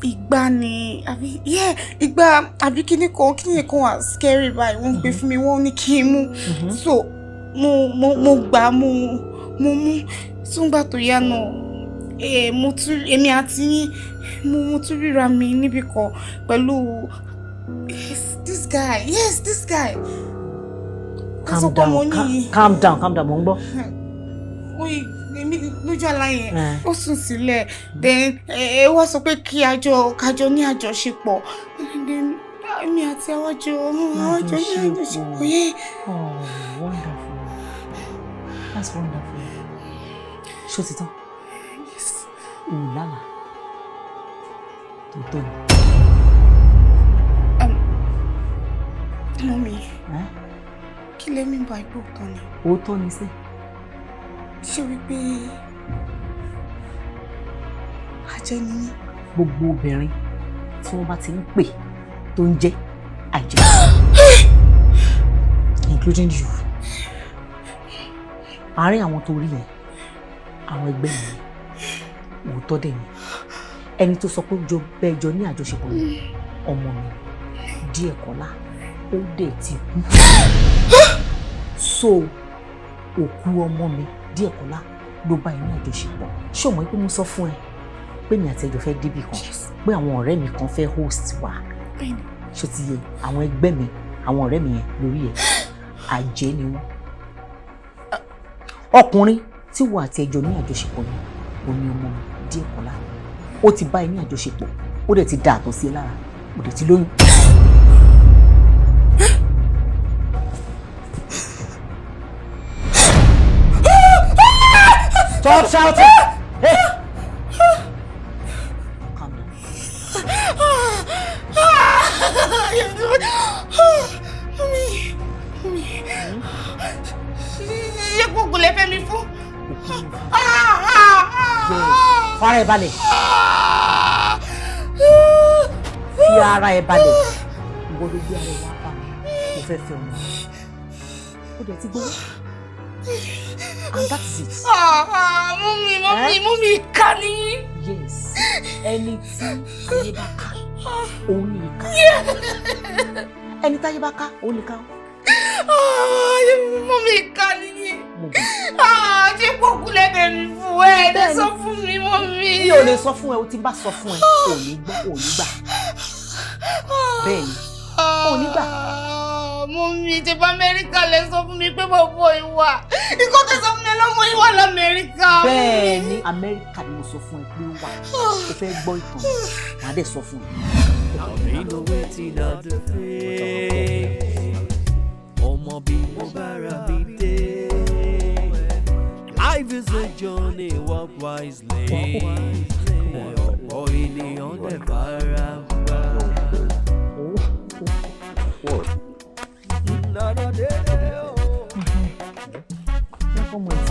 ìgbà ni àbí ìgbà àbí kíní kan wà scary báyìí wọ́n gbé fún mi wọ́n ní kí n mú so mo gbà mo mú túngbà tó yá náà èmi àti yín mo tún ríra mi níbì kan pẹ̀lú this guy. Calm down, mo ń gbọ́. Èmi lójú àlá yẹn ó sùn sílẹ̀ then wá sọ pé kí kájọ ní àjọṣepọ̀ then èmi àti àwájọ ní àjọṣepọ̀ yẹn. Oh, wonderful. That's wonderful. Ṣó ti tán? Lálà tó tó ni. Mọ́mí kí lẹ mí bá ipò òótọ́ ni. Òótọ́ ni sí. Ṣé wípé àjẹ́ ni yín? Gbogbo obìnrin tí wọ́n bá ti ń pè tó ń jẹ́ àjẹ́ including you. Àárín àwọn tó rí yẹn àwọn ẹgbẹ́ mi òótọ́ dẹ̀ ni ẹni tó sọ pé ó bẹ́ẹ̀ jọ ní àjọṣepọ̀ ọmọ mi díẹ̀ kọ́lá ó dẹ̀ ti kú so òkú ọmọ mi díẹ̀ kọ́lá ló bá inú àjọṣepọ̀ ṣé o mọ̀ pé mo sọ fún ẹ pé mi àti ẹjọ́ fẹ́ débì kan pé àwọn ọ̀rẹ́ mi kan fẹ́ host wa ṣó ti yẹ àwọn ẹgbẹ́ mi àwọn ọ̀rẹ́ mi yẹn lórí ẹ̀ àjẹ́ ni wọ́n ọkùnrin tí wọ́n àti ẹjọ́ ní àjọṣepọ̀ ni omi ọmọ mi díẹ̀ kọ́lá ó ti bá ẹ ní àjọṣepọ̀ ó dẹ̀ ti dà àtọ̀ sí ẹ lára ó dẹ̀ ti lóyún. Stop shouting! Hey! Calm down. Ṣé gbogbo lẹ fẹ́ mi fún? Fara ẹ balẹ̀. Fi ara ẹ balẹ̀. Ìwọ ló gbé ara ẹ wá pa mi. Mo fẹ́ fẹ́ ọmọ. Ó dẹ̀ ti gbówó. And that is it. Mummy, ká ní. Yes. Ẹni tí ayé bá ká, òun ní ìka. Ẹni tí ayé bá ká, òun ní ìka. Mummy, ká ní. Ṣé kókó lẹ́bẹ̀ẹ́ mi fún ẹ? Ẹ sọ fún mi, mummy. Mi ò lè sọ fún ẹ, o ti bá sọ fún ẹ. Ò ní gbà. Bẹ́ẹ̀ ni, ò ní gbà. Mummy, ṣe bá Amẹ́ríkà lẹ sọ fún mi pé bọ̀bọ̀ ìwà. Ikọ́ tẹ sọ fún mi lọ́mọ ìwà l'Amẹ́ríkà. Bẹ́ẹ̀ ni, Amẹ́ríkà ni mo sọ fún ẹ pé ó wà. O fẹ́ gbọ́ ìtàn, màá dẹ̀ sọ fún ẹ. Ọmọ bí mo bára mi dé. Life is a journey, walk wisely. Ọ̀pọ̀ ènìyàn lè fara gbá.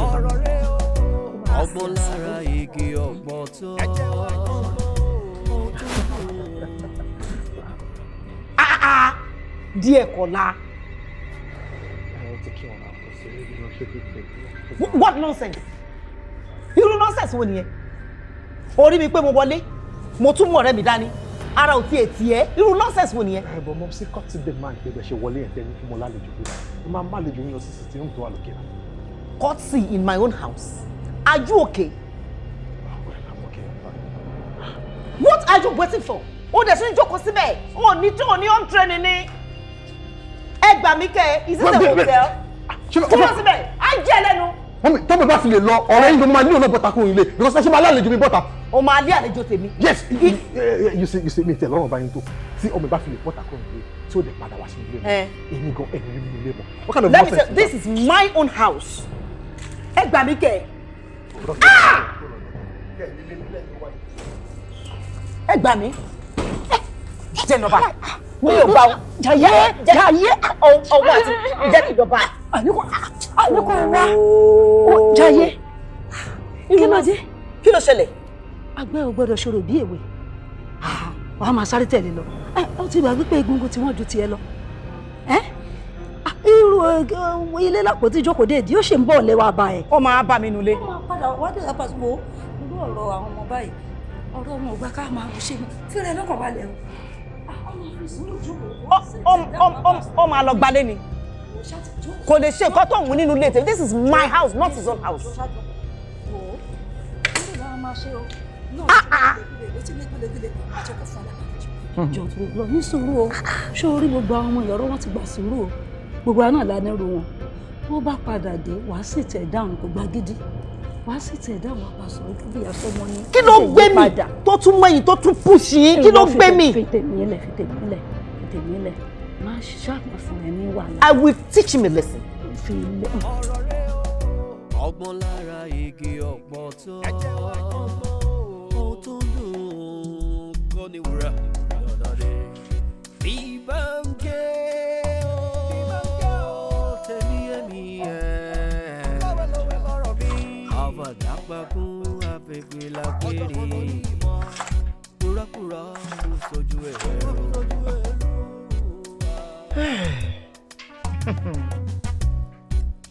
Ọ̀rọ̀ rẹ̀ o, ọgbọ́n lára igi ọgbọ́n tó. Díẹ̀ kọ́lá. What nonsense? Irú nonsense wo nìyẹn? Orí mi pé mo wọlé, mo tún mú ọ̀rẹ́ mi dání. Ara ò tiẹ̀ tiẹ̀, irú nonsense wo nìyẹn? Ẹ̀bùn mọ́ sí cut the man pé bẹ́ẹ̀ ṣe wọlé ẹ̀ tẹ́ni fún mọ́ lálejò bí wọ́n. Mo máa má lejò yín lọ sí sixty room tó wà lókè náà. Courtesy in my own house. Are you okay? Well, I'm okay. What are you waiting for? O dẹ̀ tún jókòó síbẹ̀. O ní home training ni. Ẹ gbà mí kẹ́, is this a hotel? Jókòó síbẹ̀, á jẹ́ lẹ́nu. Mọ́mí, tọ́mọ̀ bá fi lè lọ, ọ̀rẹ́ yín ló máa nílò náà bọ́ta kún ilé because ẹ ṣe máa lálejò mi bọ́ta. O máa lé àlejò tèmi. Yes, you see mi tẹ̀ lọ́rùn báyìí tó tí ọmọ ìbá fi lè bọ́ta kún ilé tí ó dẹ̀ padà wá sí ilé mọ́. Èmi gan ẹ̀mí rí mi ilé mọ́. What kind of nonsense is that? This is my own house. Ẹ gbà mí kẹ́. Ẹ gbà mí. Jẹ́nọba. Mi ò bá wọn. Jàyé ọwọ́ àti jẹ́nìjọba. Àníkò wá. Jàyé. Kí ló dé? Kí ló ṣẹlẹ̀? Àgbẹ̀ ò gbọ́dọ̀ ṣòro bí èwe. wàá máa sáré tẹ̀lé lọ ó ti gbàgbé pé egungun tí wọ́n ju tiẹ̀ lọ irú ilé lápótí ìjókòó dé ìdí ó ṣe ń bọ̀ lẹ́wà bá ẹ̀. ó máa bá mi nulẹ̀. ó máa padà wá dé apàṣípò irú ọ̀rọ̀ àwọn ọmọ báyìí ọ̀rọ̀ ọmọ ògbà ká máa ṣe mí fílẹ̀ lọ́kàn balẹ̀ ó máa lọ gbalé ni kò lè ṣe nǹkan tó ń wù nínú ilé tèmi. This is my house, not his own house. jọ tó lọ ní sùúrù o ṣé orí gbogbo àwọn ọmọ ìyọ̀rọ̀ wọn ti gbà sùúrù o gbogbo àná lánàrú wọn wọn bá padà dé wàá sì tẹ̀ dáhùn kó gba gidi wàá sì tẹ̀ dáhùn àpá sọ̀rọ̀ kí bíyà sọmọ ní. kí ló gbé mi tó tún mẹ́yìn tó tún pùsì yín kí ló gbé mi. fi tèmi lẹ̀ má ṣàpà fún ẹ ní wàhálà. I will teach him a lesson. fi ilé. ọgbọ́n lára igi ọ̀pọ̀tọ́ ohun tó dùn kọ́ ni wúrà lọ́dọọdẹ. bíbá ń gé ó tẹ̀lé ẹ̀mí ẹ̀ àfàdàpàkùn afẹ́fẹ́ lápẹ́rẹ́ kúrákúrá kò sojú ẹ̀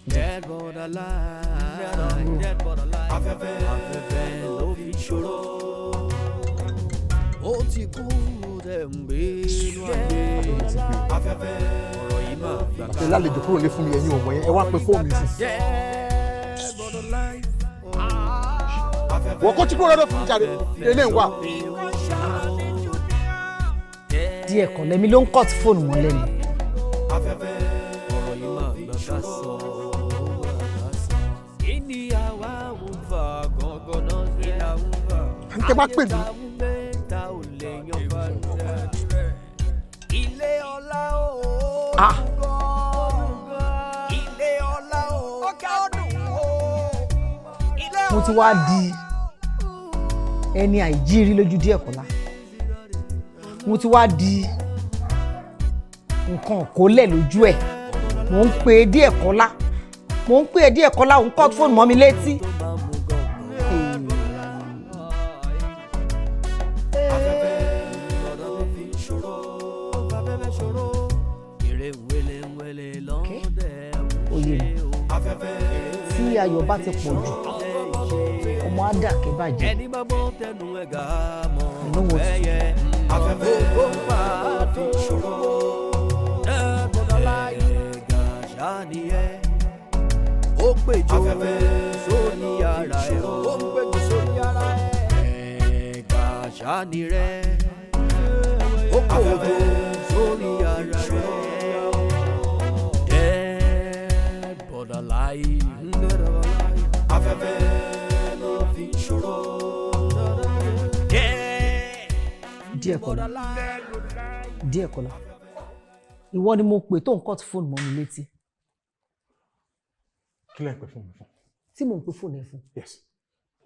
dead but alive, dead but alive. Afẹ́fẹ́ ló fi ṣòro. Ó ti kú dẹ̀ ń gbé inú ayé. Afẹ́fẹ́ ọ̀rọ̀ yìí máa gbà ká. Ṣé lálejò kúrò lé fún mi ẹ̀yin ọmọ yẹn ẹ wá pe fóònù mi sí. Dead but alive. Wọ́n kó tí kúrò lọ́dọ̀ fún mi jáde ilé ń wà. díẹ̀ kan lẹ́mi ló ń kọ́ ti fóònù mọ́ lẹ́nu. Afẹ́fẹ́ ọ̀rọ̀ yìí máa gbà ká sọ. Ǹjẹ́ bá pè mí. Mo ti wá di ẹni àìjírí lójú díẹ̀ kọ́lá. Mo ti wá di nǹkan kólẹ̀ lójú ẹ̀. Mo ń pe díẹ̀ kọ́lá. Mo ń pè díẹ̀ kọ́lá òun kọ́ fóònù mọ́ mi létí. Tí ayọ̀ bá ti pọ̀ jù ọmọ á dà kí bàjẹ́ inú wọn ti. ó péjọ sórí ara ẹ̀ ó ń péjọ sórí ara ẹ̀ ẹ̀ka ṣáni rẹ̀ ó péjọ sórí ara rẹ̀ dead but alive. Afẹ́fẹ́ ló fi ṣòro. díẹ̀ kọ́lá ìwọ ni mo pè tó ń kọ́ ti fóònù mọ́ mi létí. Kí lẹ ń pè fún mi fún? Tí mò ń pè fóònù ẹ fún. Yes.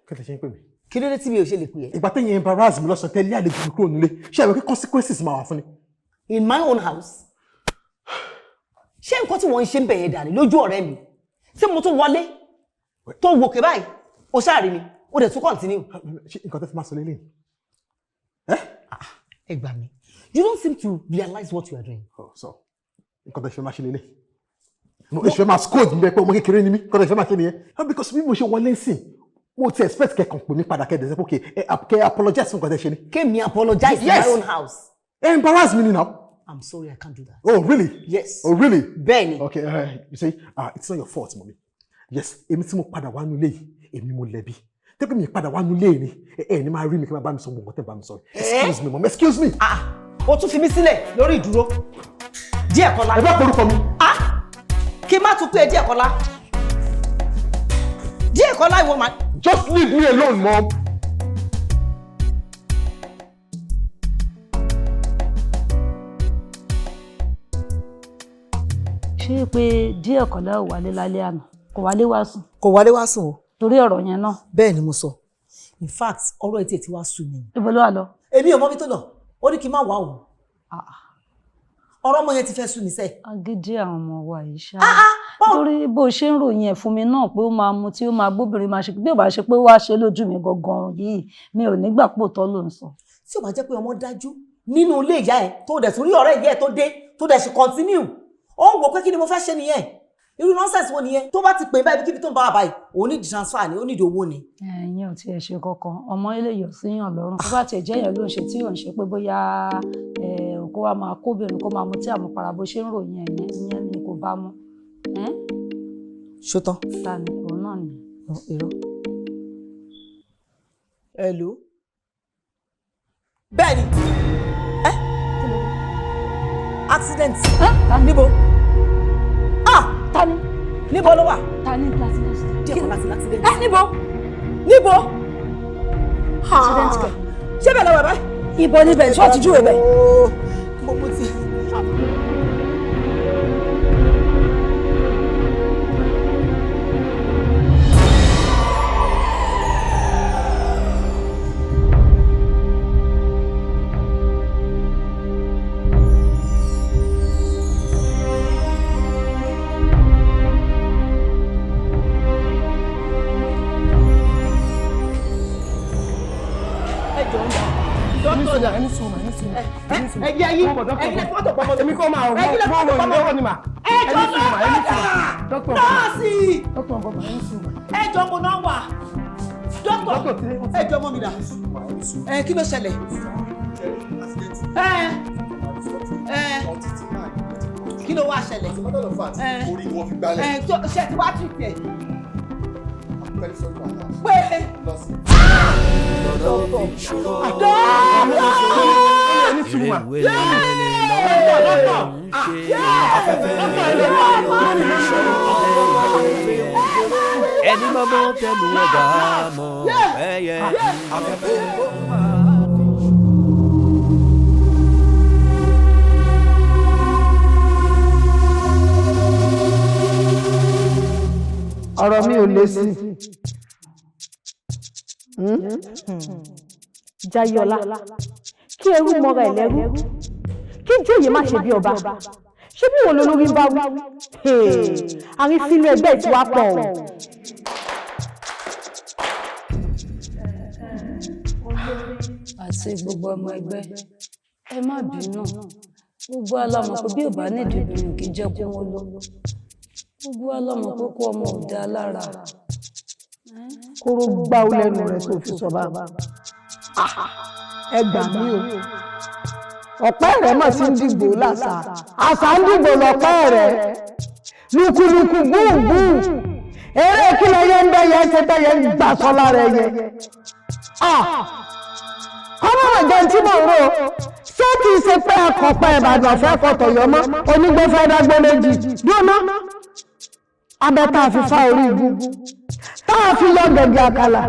Kí lẹ ṣe ń pè mí? Kí ló dé tí mi ò ṣe lè pè ẹ́? Ìgbà téèyàn embarrass mi lọ́sàn tẹ́lẹ̀ àlejò mi kúrò nílé ṣé àwọn kí consequences máa wà fún ni. In my own house. Ṣé nǹkan tí wọ́n ń ṣe ń bẹ̀yẹn dàní lójú ọ̀rẹ́ mi? Ṣé mo tún wọlé tó wòkè báyìí? O ṣáàrí mi, o dẹ̀ tún continue. Ṣé nǹkan tó fi máa sọ lélẹ̀? Ẹ gbà mí. You don't seem to realize what you are doing. Oh, so nǹkan tó fi máa ṣe lélẹ̀. No, ìṣe máa scold mi bẹ́ẹ̀ pé ọmọ kékeré ni mí nǹkan tó fi máa ṣe nìyẹn. Because bí mo ṣe wọlé sìn mo ti expect kẹ́kàn pè mí padà kẹ́dẹ̀ sẹ́pọ̀ kẹ́ apologize fún nǹkan tẹ́ ṣe ni. Kémi apologize in my own house. Embarrass me now. I'm sorry, I can't do that. Oh, really? Yes. Oh, really? Bẹ́ẹ̀ni. Okay, you say, it's not your fault, mommy. Yes, èmi tí mo padà wá nulẹ̀ yìí, èmi mo lẹ́bi. Tẹ́kọ̀ mi padà wá nulẹ̀ ni, ní máa rí mi kí n máa bá mi sọ gbogbo tẹ́ bá mi sọ. Excuse me, mom, excuse me. O tún fi mí sílẹ̀ lórí ìdúró. Díẹ̀ Kọ́lá. Ẹ bá porúkọ mi. Kí n má tún pé Díẹ̀ Kọ́lá. Díẹ̀ Kọ́lá ìwọ máa. Just leave me alone, mom. Ṣé pé Díẹ̀ Kọ́lá ò wálé lálẹ́ àná? Kò wálé wá sùn. Kò wálé wá sùn o. Torí ọ̀rọ̀ yẹn náà. Bẹ́ẹ̀ ni mo sọ. In fact, ọ̀rọ̀ etí ti wá sùn mi. Ibo ló wà lọ? Èmi ò mọ bí tó lọ. Ó ní kí n má wá o. Ọ̀rọ̀ ọmọ yẹn ti fẹ́ sùn ní sẹ́ẹ̀. Agídí àwọn ọmọ wa yìí ṣá. Torí bó ṣe ń ròyìn ẹ̀ fún mi náà pé ó máa mu tí ó máa gbóbìnrin máa ṣe bí ò bá ṣe pé wá ṣe lójú mi gangan yìí mi ò nígbà pò tọ́ ló ń sọ. Tí ò bá jẹ́ pé ọmọ dájú nínú ilé ìyá ẹ̀ tó dẹ̀ tún rí ọ̀rẹ́ ìyá ẹ̀ tó dé tó dẹ̀ ṣe continue ó ń wò pé kí ni mo fẹ́ ṣe nìyẹn irú nonsense wo nìyẹn tó bá ti pè báyìí kíbi tó ń bá wa báyìí òun ní transfer ni ó nídìí owó ni. ẹ̀yin ò tiẹ̀ ṣe kankan ọmọ eléyìí síyàn lọ́rùn tó bá tiẹ̀ jẹ́ èèyàn ló ń ṣe tí ò ń ṣe pé bóyá kó wá máa kóbìnrin kó máa mu tí àmupara bó ṣe ń ròyìn ẹ̀yẹn ìyẹn ni kò bá mú. ṣótán. ta ni òun náà ni. irọ́. hello. bẹ́ẹ̀ni accident. níbo. Tani. Níbo ló wà? Tani accident. Díẹ̀ kan láti accident. Níbo? Níbo? Accident kẹ̀. Ṣé bẹ́ẹ̀ lọ wẹ̀ báyìí? Ibo níbẹ̀ tí wọ́n ti júwèé bẹ̀. Mo ti. ẹ̀jẹ̀ yìí ẹ̀yin fọ́tò pọmọ mi kọ́ máa rọ̀ ẹ̀yin fọ́tò pọmọ mi mà ẹ̀jọ̀ náà nọ́ọ̀sì ẹ̀jọ̀ mo náà wà dókítà ẹ̀jọ̀ mọ́ mi dà kí ló ṣẹlẹ̀ kí ló wá ṣẹlẹ̀ orí ni wọ́n fi gbálẹ̀ ṣe ti wá tì tẹ̀ pé ẹni mọ́mọ́ tẹnu ẹ̀dá mọ́ ẹ̀yẹ afẹ́fẹ́. ọ̀rọ̀ mi ò lé sí. Jayọ̀lá kí ẹrú mọ́ra ẹ̀ lẹ́rú kí jóyè má ṣe bí ọba ṣé bí wọn lolórí ń bá wí àrífínú ẹgbẹ́ tí wàá pọ̀ o. àti gbogbo ọmọ ẹgbẹ́ ẹ má bínú gbogbo alámọ̀ pé bí ò bá nídìí ìbínú kì í jẹ́ kó wọ́n lọ gbogbo alámọ̀ pé kó ọmọ ò dá lára. kóró gbáwó lẹ́nu rẹ̀ tó fi sọ bàbá ẹ gbà mí o ọ̀pẹ́ rẹ̀ mà sí ń dìgbò làṣà àṣà ń dìgbò lọ́pẹ́ rẹ̀ lukuluku gbùngbùn eré kí lẹ́yẹ ń bẹ́yẹ ṣe bẹ́yẹ ń gbà sọ́lá rẹ̀ yẹ kọ́mọ̀rọ̀ jẹ́ tí mò ń rò ṣé kì í ṣe pé akọ̀pẹ́ Ìbàdàn fẹ́ kọ̀tọ̀ yọ mọ́ onígbẹ́fẹ́ dágbé méjì dúró abẹ́ta àfífá orí ibu táà fi yọ gẹ̀gẹ̀ àkàlà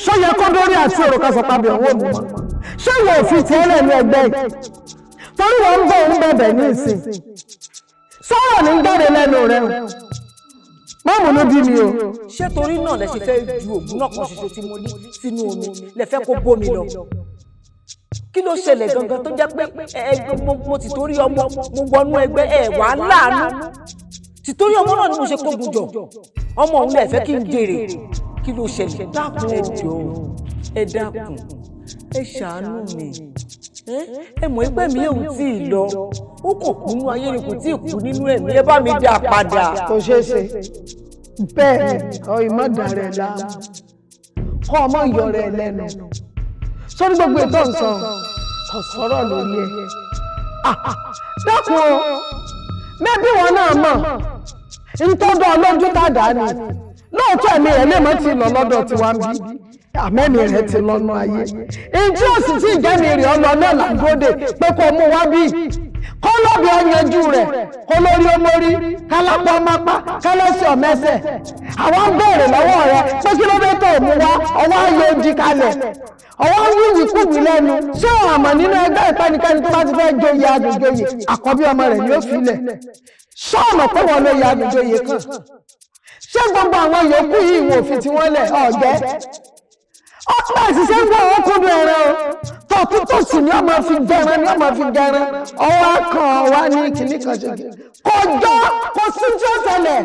ṣọ́yẹ kọ́ lórí àti èrò kásọ̀pábẹ̀ ọ̀wọ́ òmùmọ́ ṣé wọ́n fi tẹ́lẹ̀ ní ẹgbẹ́ yìí torí wọ́n ń bọ̀ ń bẹ̀bẹ̀ ní ìsìn sọ̀rọ̀ ní jáde lẹ́nu rẹ̀ mọ́mù ló bí mi o. ṣé torí náà lẹ ṣe fẹ́ ju òògùn náà kan ṣoṣo tí mo ní sínú omi lẹ fẹ́ kó bómi lọ kí ló ṣẹlẹ̀ gangan tó jẹ́ pé mo ti torí ọmọ mo wọnú ẹgbẹ́ wà láàánú tìtorí ọmọ náà ni mo ṣe kógun jọ ọmọ òun lè fẹ́ kí n jèrè kí ló ṣẹlẹ̀ dákun ẹ dákun ẹ ṣàánú mi ẹ mọ̀ ẹgbẹ́ mi ò tí ì lọ ó kò kú nínú ayé ni kò tí ì kú nínú ẹ̀mí ẹ bá mi dá padà. kò ṣeé ṣe bẹ́ẹ̀ ni ọ ìmọ̀dà rẹ̀ láàmú kọ́ ọmọ ìyọ̀ rẹ̀ lẹ́nu sórí gbogbo ètò ǹsàn kò sọ̀rọ̀ lórí ẹ̀ dákun o mẹ́bí wọn náà mọ̀ ntọ́dọ̀ ọlọ́jú tàdá ni lóòótọ́ ẹ̀mí rẹ̀ lè mọ́ ti lọ lọ́dọ̀ tiwa ń bí àmẹ́mi rẹ̀ ti lọ́nà ayé ìjì òsì tí ìjẹ́mi rẹ̀ ọlọ náà làgóde pé kò mú wá bí kọ́ lọ́bì ọ̀yanjú rẹ̀ kó lórí omórí kálápọ̀ ọmọpá kálẹ́sì ọ̀mẹ́sẹ̀ àwọn ń béèrè lọ́wọ́ rẹ̀ pé kí ló dé tó mú wá ọwọ́ ayé odi kalẹ̀ ọwọ́ ń wíwì kúwì lẹ́nu ṣé wọn àmọ̀ nínú ẹgbẹ́ ìpẹ́nikẹ́ni tó bá ti fẹ́ joyè adùnjoyè àkọ́bí ọmọ rẹ̀ ni ó filẹ̀ ṣọ́ọ̀nà pé wọ́n ló yẹ adùnjoyè kan ṣé gbogbo àwọn yòókù yìí wò fi tí wọ́n lẹ̀ ọ̀jẹ́ ọ̀pọ̀ àṣìṣe ń gbọ́ owó kúndùn ẹran o tọ̀tún sì ni ọmọ fi jẹran ni ọmọ fi jẹran ọwọ́ kan wá ní kìnnì kan ṣe kọjọ́ kò sí tí ó ṣẹlẹ̀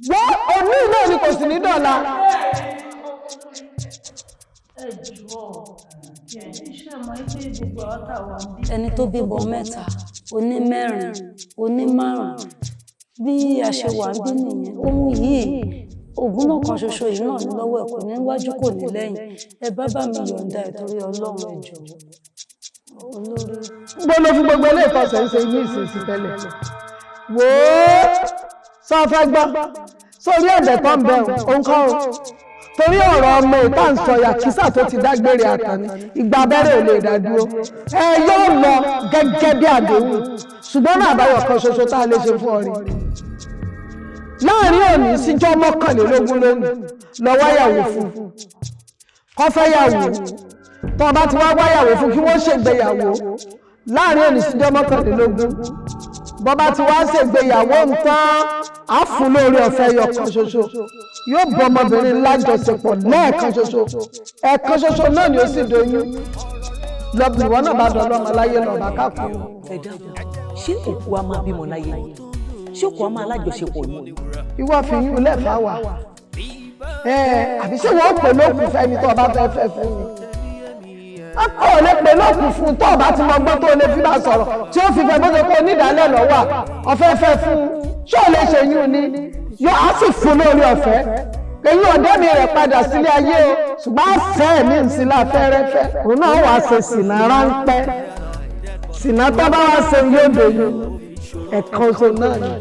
wọ́n òní náà ni kò sì ní dọ̀la. ẹ jọ̀ọ́ iṣẹ́ mọ̀ pé gbogbo ọ̀tá wa ń bí. ẹni tó bímọ mẹ́ta oní mẹ́rin oní márùn-ún bí a ṣe wà ń bí nìyẹn ohun yìí ògùn náà kan ṣoṣo yìí náà ní lọ́wọ́ ẹ̀ kò ní wájú kò ní lẹ́yìn ẹ bá mi yọ̀ǹda ẹ̀ torí Ọlọ́run ẹ jọ̀ọ́ olórí. gbọ́dọ̀ fún gbogbo ilé ìtọ́sẹ̀ ń ṣe ní ìsinsìn tẹ́lẹ̀ wò ó sọ fẹ́ gbọ́ sórí ẹ̀bẹ̀ tó ń bẹ̀ òun kọ́ o torí ọ̀rọ̀ ọmọ ìta ń sọ yàkísà tó ti dágbére àtàní ìgbà abẹ́rẹ́ ò lè dá dúró ẹ yóò lọ gẹ́gẹ́ bí àdéhùn ṣùgbọ́n náà àbáyọ kan ṣoṣo tá a lè ṣe fún ọ rí láàrin òní síjọ́ mọ́kànlélógún lónìí lọ wáyàwó fún kọ́fẹ́yàwó tó o bá ti wá wáyàwó fún kí wọ́n ṣègbéyàwó láàrin òní síjọ́ mọ́kànlélógún bọ́ bá ti wá ṣègbéyàwó nǹkan á fún lórí ọ̀fẹ́ ẹyọ kan ṣoṣo yóò bọ́ ọmọbìnrin lájọṣepọ̀ lẹ́ẹ̀kan ṣoṣo ẹ̀ẹ̀kan ṣoṣo náà ni ó sì doyún lọ́bìnrin náà bá dọ̀lọ́mọ láyé lọ́ba káàkiri. ẹ dábọ̀ ṣé òkú a máa bímọ láyé ṣé òkú a máa lájọṣepọ̀ yìí. ìwọ fi yún lẹ́fà wà àbí ṣé wọ́n pè lókun fẹ́ni tó ọba fẹ́ fún mi. akọ́ ò lè pè lókun fún tó ọba tí mo gbọ́ tó lè fi bá sọ̀rọ̀ tí ó fi fẹ́ bó ṣe kó onídàálẹ̀ lọ́wọ́ ọ̀fẹ́ fẹ́ fún ṣé ò lè ṣe yún ni yóò á sì fún lórí ọ̀fẹ́ èyí ọ̀dẹ́ mi rẹ̀ padà sílé ayé o ṣùgbọ́n àfẹ́ mi ń sílá fẹ́rẹ́fẹ́ òun náà wàá ṣe sìnà ráńpẹ́ sìnà tó bá wá ṣe yóò dòyún ẹ̀kan oṣù náà ni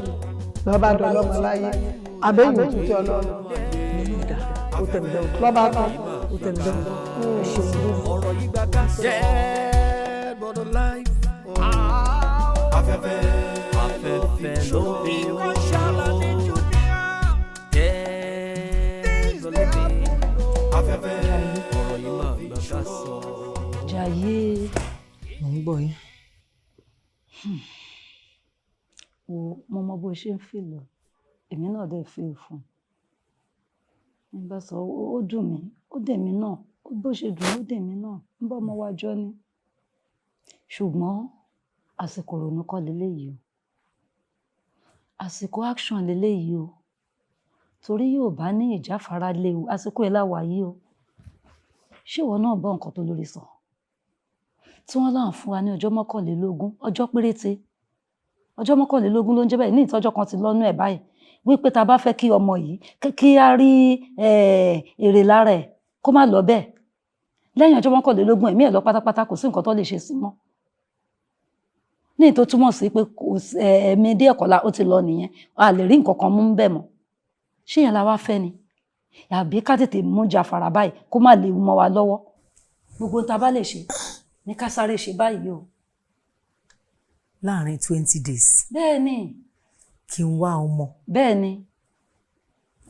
lọ́ba dọ̀lọ́mọ láyé abẹ́yìn òtútù ọlọ́run lọ́ba tán ọ̀rọ̀ yìí gba ká sọ. afẹ́fẹ́ ló fi wọ́n ṣàlàyé jùlọ. afẹ́fẹ́ ọ̀rọ̀ yìí máa gba ká sọ. Jàyé mò ń gbọ́ yín. mo mọ bó ṣe ń fìlọ èmi náà dẹ̀ fi fún un nígbà sọ ó dùn mí ó dẹ̀ mí náà bó ṣe dùn ó dẹ̀ mí náà ń bọ́ ọmọ wa jọ ni ṣùgbọ́n àsìkò ronú kọ́ leléyìí o àsìkò action leléyìí o torí yóò bá ní ìjáfara léwu àsìkò ẹ̀ láwà yìí o ṣé ìwọ náà bọ́ nǹkan tó lórí sọ tí wọ́n láǹ fún wa ní ọjọ́ mọ́kànlélógún ọjọ́ péréte ọjọ́ mọ́kànlélógún ló ń jẹ́ bẹ́ẹ̀ ní ìtọ́jọ́ kan ti lọ́nú ẹ̀ báyìí wípé ta bá fẹ́ kí ọmọ yìí kí á rí èrè lára ẹ̀ kó má lọ bẹ́ẹ̀ lẹ́yìn ọjọ́ mọ́kànlélógún ẹ̀mí ẹ̀ lọ pátápátá kò sí nǹkan tó lè ṣe sí mọ́ ní ìtò túmọ̀ sí pé ẹ̀mí dé ẹ̀kọ́lá ó ti lọ nìyẹn a lè rí nǹkan kan mú bẹ́ẹ̀ mọ́ ṣé yẹn la wá fẹ́ ni àbí ká tètè mú jàfàrà báyìí kó má lè mọ́ wa lọ́wọ́ gbogbo ta bá lè ṣe ní ká sáré ṣe báyìí o. láàrin 20 days. bẹ́ẹ̀ ni. kí n wá ọmọ. bẹ́ẹ̀ ni.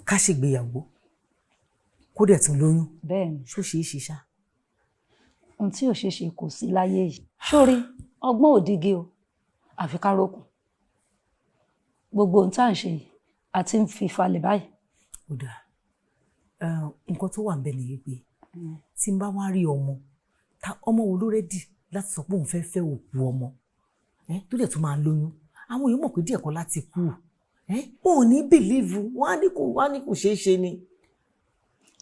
ká ṣègbéyàwó kó dẹ̀ tún lóyún. bẹ́ẹ̀ ni. ṣó ṣeé ṣe ṣá. ohun tí ò ṣeé ṣe kò sí láyé yìí sórí ọgbọ́n òdìgí o àfi ká rókun gbogbo ohun tá à ń ṣe yìí àti ń fi falẹ̀ báyìí. ó dáa nǹkan tó wà ń bẹ nìyí pé tí n bá wá rí ọmọ wo ló rẹ́dì láti sọ pé òun fẹ́ fẹ́ òkú ọmọ tó dẹ̀ tún máa lóyún àwọn èèyàn mọ̀ pé díẹ̀ kan láti kú ò ní bìlíìfù wọ́n á ní kò ṣeé ṣe ni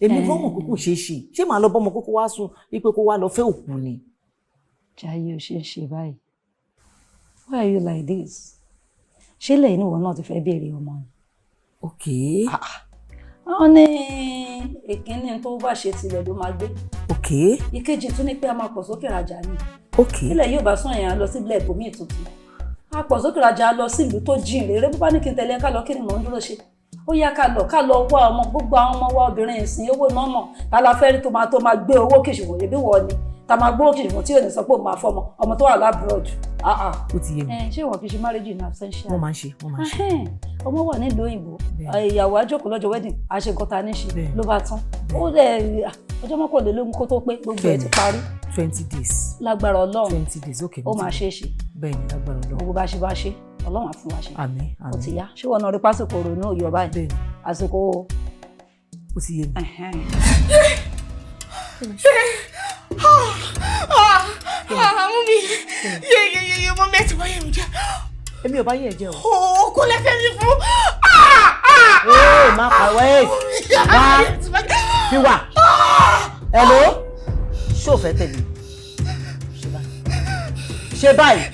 èmi gan mọ̀ pé kò ṣeé ṣe ṣé màá lọ bọ́mọ kókó wá sùn wípé kó wá lọ fẹ́ òkú ni. Jàyé ò ṣe é ṣe báyìí why are you like this ṣé lẹ́yìn ìwọ náà ti fẹ́ béèrè ọmọ ni. ok. wọ́n ní ìkíní tó bá ṣe tilẹ̀ ló máa gbé. ok. ìkejì tún ní pé a máa pọ̀ sókè rajà ni. ok. ilẹ̀ yóò bá sún èèyàn lọ sílẹ̀ ìbòmíì tuntun a pọ̀ sókè rajà lọ sí ìlú tó jìn rere bó bá ní kí n tẹ̀lé ká lọ kí ni mò ń dúró ṣe ó yá ká lọ wá ọmọ gbogbo àwọn ọmọ wa obìnrin ìsìn owó náà mọ̀ tálàfẹ́rí tó máa gbé owó kìṣùwọ̀n yẹ̀bí wọ̀ ni ta máa gbówó kìṣùwọ̀n tí ò ní sọ pé ó máa fọmọ ọmọ tó wà lábúròdù. ó ti yé mi. ṣé ìwọ kì í ṣe marriage in absentia. wọ́n máa ń ṣe. ọmọ wà nílùú òyìnbó ìyàwó àjòkó lọ́jọ́ wedding àṣẹ nǹkan ta ní ṣe ló bá tán ó dẹ̀ ọjọ́ mọ́kànlélógún kó tó pé gbogbo ẹ̀ ti parí. 20 days. lágbára Ọlọ́run 20 days ok. ó máa ṣe é ṣe. bẹ́ẹ̀ ni lágbára Ọlọ́run. gbogbo bá ṣe Ọlọ́run á fún wa ṣe. àmín àmín. ó ti yá ṣé wọn náà rí pásìkò ronú òyò báyìí. bẹ́ẹ̀ ni àsìkò. ó ti yé mi. mú mi yeye mọ mi ẹ ti báyẹ̀ mi jẹ́. èmi ò bá yẹ̀ jẹ́ o. o kò lẹ́sẹ̀ mi fún. má pàwọ́ ẹ̀ wá fi wà. hello ṣé o fẹ́ tẹ̀lé ṣe báyìí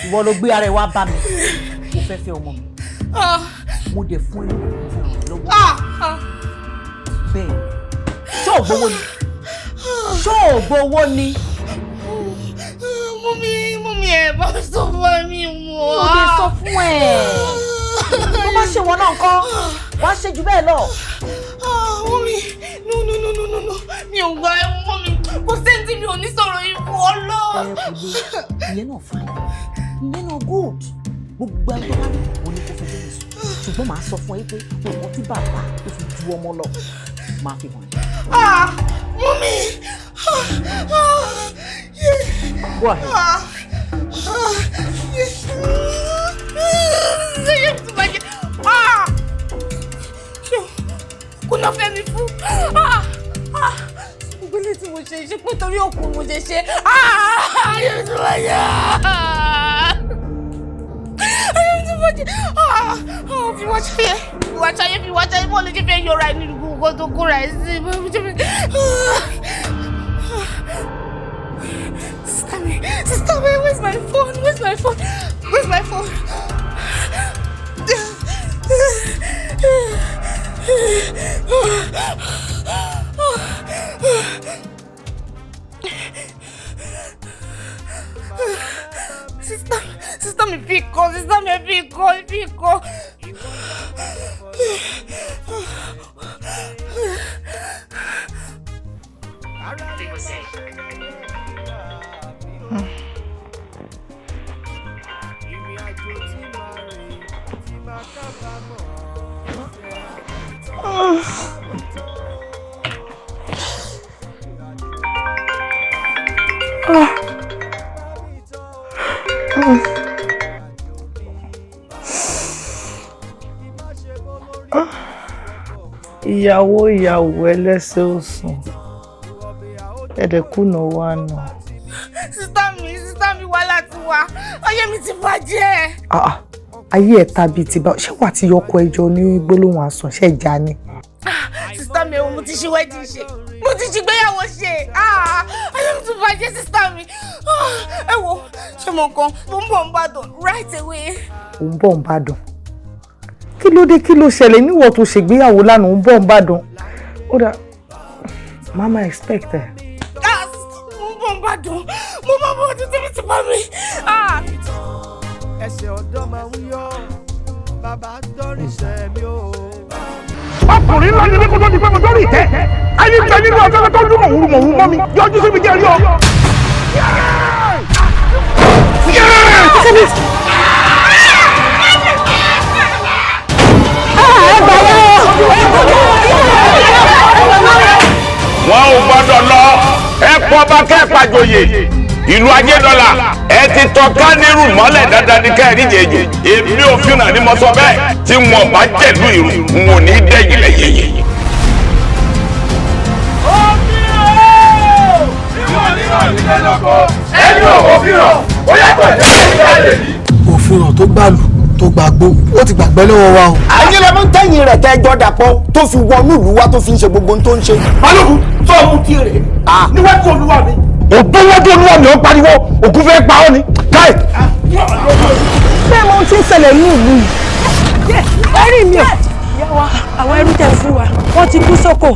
ìwọ ló gbé ara ẹ wá bá mi mo fẹ́ fẹ́ ọmọ mi mo dẹ̀ fún ẹ lọ́wọ́ bẹ́ẹ̀ ṣé ò gbowó ni ṣé ò gbowó ni. mummy ẹ bá sọ fún mi mọ́. mo lè sọ fún ẹ tó bá ṣe wọn náà kọ́ wàá ṣe jù bẹ́ẹ̀ lọ. mummy no mi ò gba ẹ̀wọ̀n mummy kò sẹ́ńtì mi ò ní sọ̀rọ̀ ikú ọlọ́. ẹ kò lè ìyẹn náà fún ìyẹn náà good gbogbo ẹgbẹ́ wa ní kò ní kó fi dé ìsùn ṣùgbọ́n màá sọ fún ẹ pé òun tí bàbá tó fi ju ọmọ lọ máa fi wọ̀nyí. mummy. Go ahead. Kúnà fẹ́ mi fún. Ìgbélé tí mo ṣe pé torí òkú mo ṣe ṣe. Ayé mi ti wáyà. Ayé mi ti wáyà. Fi wá ṣayé bọ́ọ̀lù ṣe fẹ́ yọra ẹni gbogbo tó kóra ẹ̀ sí. Sister, where's my phone? Sister, me pick call. ìyàwó ẹlẹ́sẹ̀ òsùn ẹ̀dẹ̀kùnà wa nù. sísá mi wá láti wá ayé mi ti bàjẹ́. ayé ẹ̀ tàbí ti bá ṣé wàá ti yọkọ ẹjọ́ ní gbólóhùn àsùn ṣe ìjà ni. sísá mi mo ti ṣe wedding ṣe mo ti ṣe gbéyàwó ṣe ayé mi ti bàjẹ́ sísá mi. ẹ wo ṣé mo kàn mo ń bọ̀ ń bàdàn right away. ò ń bọ̀ ń bàdàn kí ló dé kí ló ṣẹlẹ̀ níwọ̀ tó ṣègbéyàwó lánàá ń bọ̀ ń bàdàn ó dà mama expect ẹ. mo ń bọ̀ ń bàdàn mo máa bọ̀ ọdún tí mi ti bá mi. ẹsẹ̀ ọ̀dọ́ máa ń yọ bàbá dọ́rí iṣẹ́ mi o. ọkùnrin ńlá ni ní kó tó di pé mo dórí ìtẹ́ ayé ń bẹ nínú ọjọ́ tó dún mọ̀wúrú mọ́ mi yọjú síbi jẹ́ rí ọ. wọn ò gbọ́dọ̀ lọ ẹ pọ bá kẹpà joyè ìlú ajédọlà ẹ ti tàn kánírù mọ́lẹ̀ dandan ní kẹrin jẹjẹ èmi ò fi hàn ní mo sọ bẹ́ẹ̀ tí wọn bá jẹ̀lú ìrù n ò ní dẹ́yìn lẹ́yìn. òfin tó gbàlù tó gbàgbó ó ti gbàgbẹ́ lọ́wọ́ wa o. ayé lọ́mọ tẹ́yìn rẹ̀ tẹ́ jọ́ dàpọ̀ tó fi wọnú ìlú wa tó fi ń ṣe gbogbo ohun tó ń ṣe. balógun tó o mú kí rè níwájú olúwa mi. òbí wájú olúwa mi ó pariwo òkú fẹ́ pa ọ́ ni. káì. bẹ́ẹ̀ mo ti ń ṣẹlẹ̀ ní ìlú yìí. ẹ̀rí mi ò yá wa àwọn ẹrú tẹ̀ fún wa wọ́n ti kú sóko.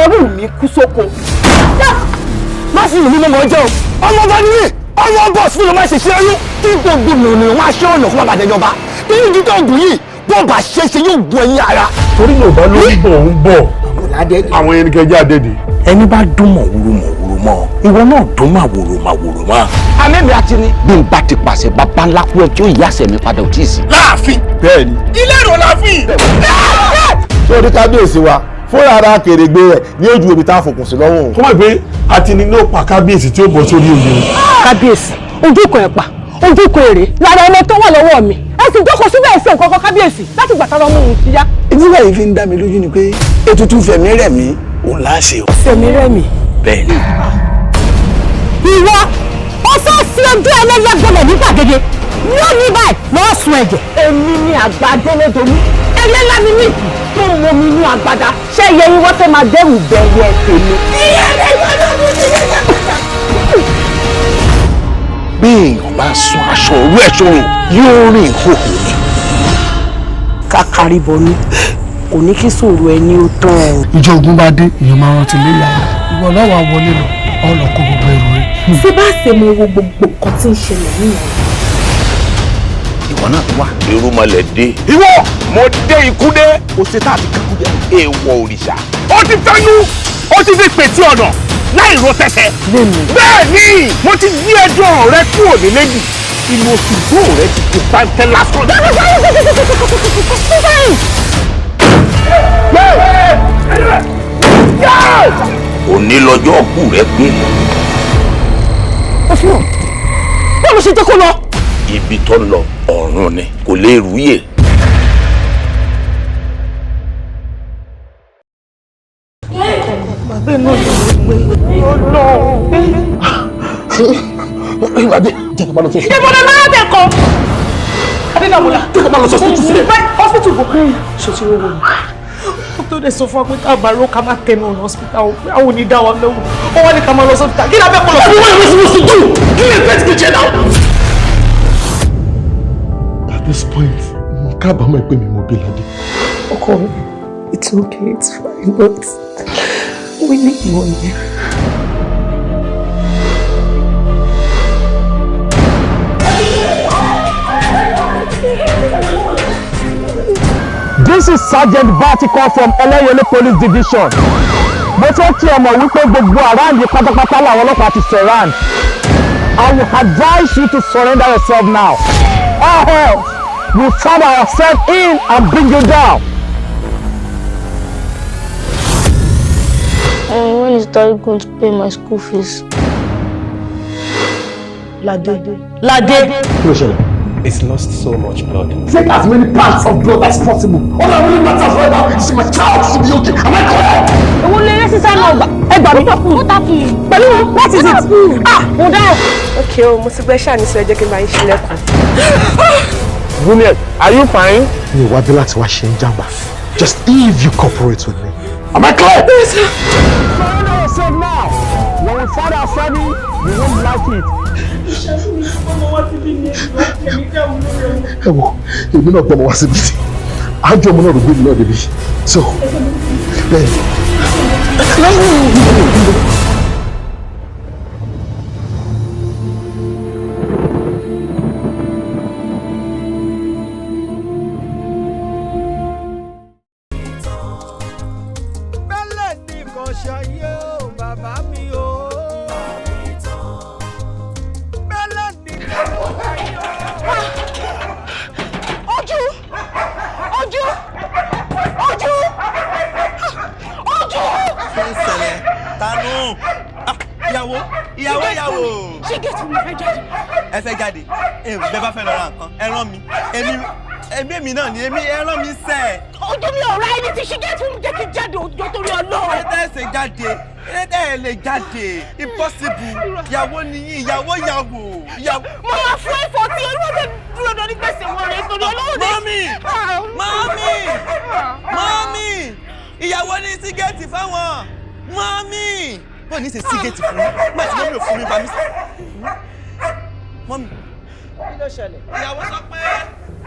ẹrú mi kú sóko. má sì ní mọ́mọ́ ọjọ́ ọmọ bá nílé ọmọ bọ̀ sí ló má ṣe ṣe ẹyún tí gbogbo ènìyàn wá ṣe ọ̀nà fún bàbá àjẹjọba tí ní dídọ̀ ògùn yìí bó bá ṣe ṣe yóò gun ẹ̀yìn ara. torí Yorùbá ló ń bọ̀ ń bọ̀ àwọn ẹni kẹjá àdédè. ẹni bá dún mọ̀wúrú mọ́ ìwọ náà dún màwòrò mọ́. àmẹ́mi àti ni. bí n bá ti pàṣẹ bàbá ńlá kú ẹ tí ó yí àṣẹ mi padà ò tí ì sí. láàfin. bẹ́ẹ̀ni. ilé ìrò láàfin. sórí kábíyèsí wa fúnra ara kèrègbè rẹ̀ ní ojú omi tá a fòkùn sí lọ́wọ́. kọ́mọ̀ pé àti ni ló pa kábíyèsí tí ó bọ̀ sórí oyè. kábíyèsí ojúkọ ẹ̀pà ojúkọ èrè lára ọmọ tó wà lọ́wọ́ mi ẹ sì jókòó síbẹ̀ ẹ̀sẹ̀ nǹkan kan kábíyèsí láti gbà tára ọmọ òun ti yá. ìdílé yìí fi ń dá mi lójú ni pé ètùtù fẹ̀mí rẹ̀ mí òun là á ṣe o. fẹ̀mí rẹ̀ mí. bẹ́ẹ̀ ni. ìwọ ó fẹ́ fi ọjọ́ ẹlẹ́yẹ gbọdọ̀ ní gbàgede lónìí báyìí lọ́ọ́ sun ẹ̀jẹ̀. èmi ni àgbà adélẹ́dọ̀mí ẹlẹ́lá mi ní mo tó mọ mi inú àgbàdá ṣé iye yín wọ́n fẹ́ máa dẹ́rù bẹ̀rẹ̀ tèmi. bí èèyàn bá sun aṣọ òru ẹ̀ sóhun yóò rìn ìhòòhò ni. kákárí bọnú kò ní kí sòrò ẹni ó tán. ìjọ ogun bá dé èèyàn máa rántí léyà ìwọ náà wà wọlé lọ ọlọ kó gbogbo ẹrù rẹ. ṣé bá ṣe mọ ewu gbogbo nǹkan tí ń ṣẹlẹ̀ nìyẹn. ìwọ náà wà. irúnmọlẹ̀ dé. ìwọ mo dé ikú dé. o ṣe tá a ti kankú dé. èèwọ̀ òrìṣà. ó ti fẹ́nu ó ti fi pèsè ọ̀nà láì ro tẹ̀tẹ̀. bẹ́ẹ̀ ni mo ti gbé ẹjọ́ rẹ kúrò ní méjì inú oṣù tó rẹ ti di pàǹtẹ́ lásán. òní lọ́jọ́ ọkù rẹ pé. ó fi hàn báwo ṣe jẹ́ kó lọ. ibi tó lọ ọ̀run ni kò lè rúyè. bàbá náà ló gbé lọ. ìwádìí jẹ́ kí n bá lọ sí. ìdè bọ́dọ̀ máa tẹ̀ kọ́. adédàmúlà jẹ́ kí n bá lọ sí hospital sílẹ̀. hospital bò ṣe ti rówó ni. tó dẹ̀ sọ fún wa pé ká bá ró ká má tẹnu ọ̀nà hospital pé àwọn ò ní dá wa lọ́wọ́ ó wá ní ká máa lọ hospital kí lábẹ́ kọ́ lọ. everyone was supposed to do you expect me to now. At this point mo kábàámọ̀ pé mi mo bí ládé. ọkọ mi it's okay it's fine but we need money. This is Sergeant Vertical from Eleyole Police Division. Mo fẹ́ kí ẹ mọ̀ wípé gbogbo aráàlú pátápátá làwọn ọlọ́pàá ti surround. I will advise you to surrender yourself now. Or else we find ourselves in and bring you down. When is Daddy going to pay my school fees? Lade. kí ló ṣẹlẹ̀? It's lost so much blood. Take as many parts of blood as possible. All that really matters right now is my child should be okay. Am I correct? Owó lè rẹ́ sísá náà gbà. Ẹ gbà mí. What happened? Pẹ̀lú what is it? Mo dáhùn. Okay o, mo ti gbẹ́ ṣáà ní sọ ẹ jẹ́ kí n máa ń ṣílẹ̀kùn. Juliet, are you fine? Mi ò wá bí láti wá ṣe ń jàmbá. Just if you cooperate with me. Am I clear? Surrender yourself now. When we find ourselves in, we won't like it. Ẹ wo, èmi náà gbọ́ ọmọ wá síbi tí. Àjọ ọmọ náà ló gbé mi náà débi. So, bẹ́ẹ̀ ni. ẹ fẹ́ jáde bẹ́ẹ̀ bá fẹ́ lọ ra nǹkan ẹ rán mi èmi náà ni èmi ẹ rán mi sẹ́. Ojú mi ò ra ẹni tí ṣígẹ́ tún jẹ́ kí jáde òjò torí Ọlọ́run. ẹ tẹ́ ẹ ṣe jáde ẹ tẹ́ ẹ lè jáde impossible ìyàwó nìyí ìyàwó. Mo máa fún ẹ̀fọ́ tí olúwọ́dẹ dúró lọ ní gbèsè wọn rẹ̀ torí Ọlọ́run. Mọ́mí ìyàwó ní sígẹ́ẹ̀tì fáwọn mọ́mí. Bọ́ọ̀ ní ṣe sígẹ́ẹ̀tì fún mi nígbà tí mọ́mí ò fún mi bá mi sọ. Mọ́mí. Kí ló ṣẹlẹ̀? Ìyàwó sọ pé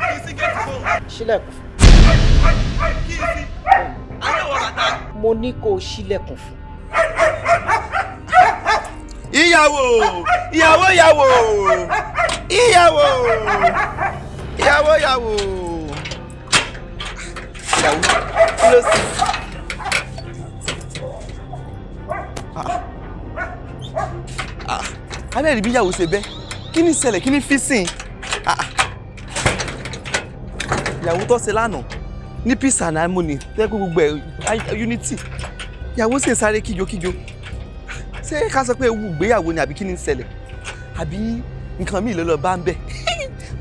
kí sígẹ́ẹ̀tì fún. Ṣílẹ̀kùn fún. Kí n sí. Ayọ̀wọ̀ bàtà. Mo ní kó o ṣílẹ̀kùn fún. Ìyàwó kí ló sì. Abẹ́rẹ́ bí ìyàwó ṣe bẹ́ kí ni ṣẹlẹ̀ kí ni fi sìn ìyàwó tó ṣe lánàá ní peace and harmony tẹ́kọ̀ gbogbo ẹ̀ unity ìyàwó sì ń sáré kíjokíjo ṣé ká sọ pé ewu ìgbéyàwó ni àbí kí ni ń ṣẹlẹ̀ àbí nǹkan míì ló lọ bá ń bẹ̀